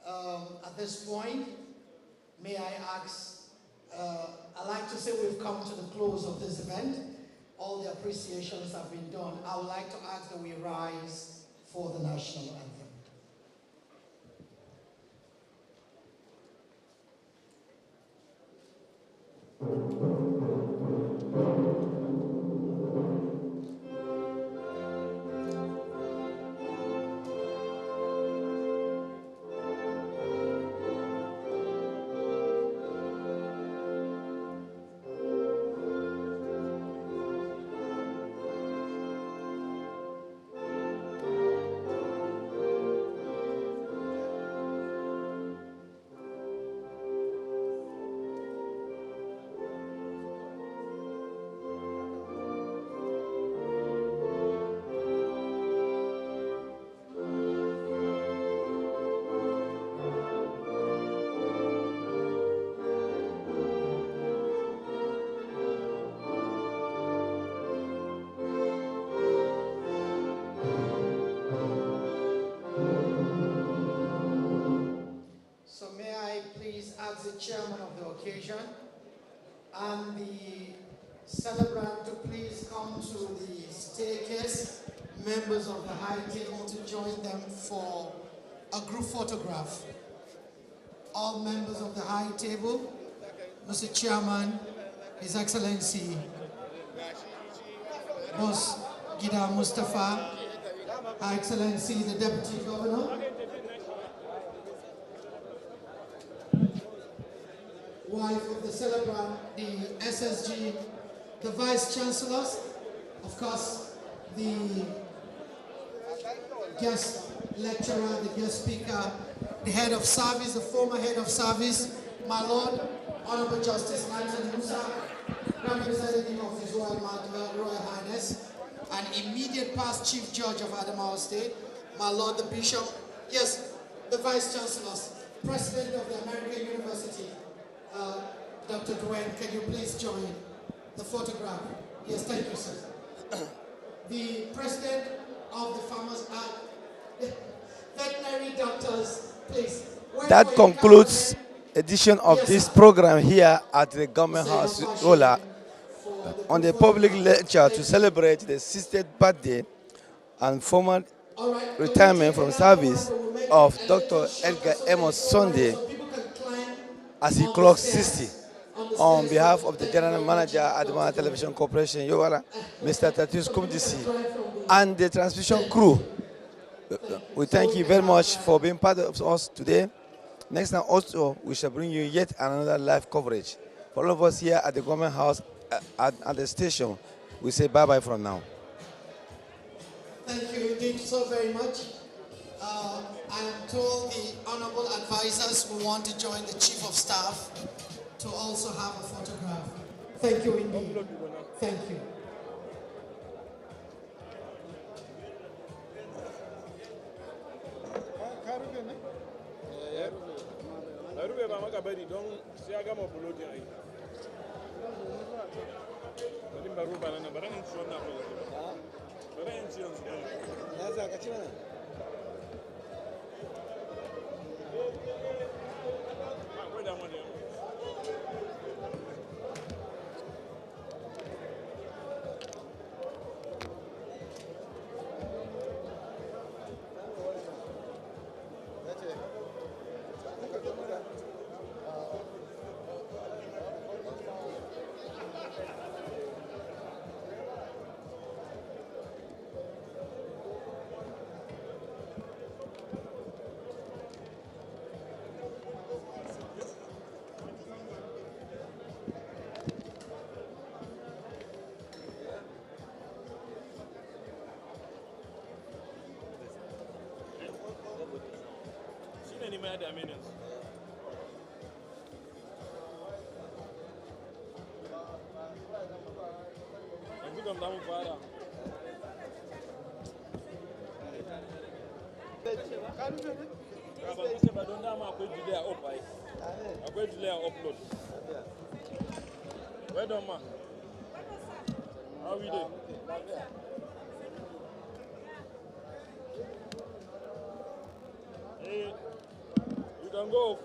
At this point, may I ask, I'd like to say we've come to the close of this event. All the appreciations have been done. I would like to ask that we rise for the national anthem. The chairman of the occasion and the celebrant to please come to the staircase, members of the high table to join them for a group photograph. All members of the high table, Mr. Chairman, His Excellency Boss Gida Mustafa, Her Excellency the Deputy Governor, wife of the celebrant, the SSG, the Vice Chancellors, of course, the guest lecturer, the guest speaker, the head of service, the former head of service, my Lord, Honorable Justice Nancy Musa, representative of His Royal Highness, and immediate past Chief Judge of Adamawa State, my Lord the Bishop, yes, the Vice Chancellors, President of the American University, Dr. Dwayne, can you please join the photograph? Yes, thank you, sir. The President of the Farmers, veterinary doctors, please. That concludes edition of this program here at the Government House, Yola, on the public lecture to celebrate the 60th birthday and formal retirement from service of Dr. Edgar Amos Sunday as he clocks 60. On behalf of the General Manager at Adamawa Television Corporation, Yola, Mr. Tatis Kumdisi, and the transmission crew, we thank you very much for being part of us today. Next time also, we shall bring you yet another live coverage. For all of us here at the Government House, at the station, we say bye-bye from now. Thank you indeed so very much. I am told the honorable advisors will want to join the Chief of Staff to also have a photograph. Thank you indeed. Thank you. Well done, man. How we doing? Hey, you can go.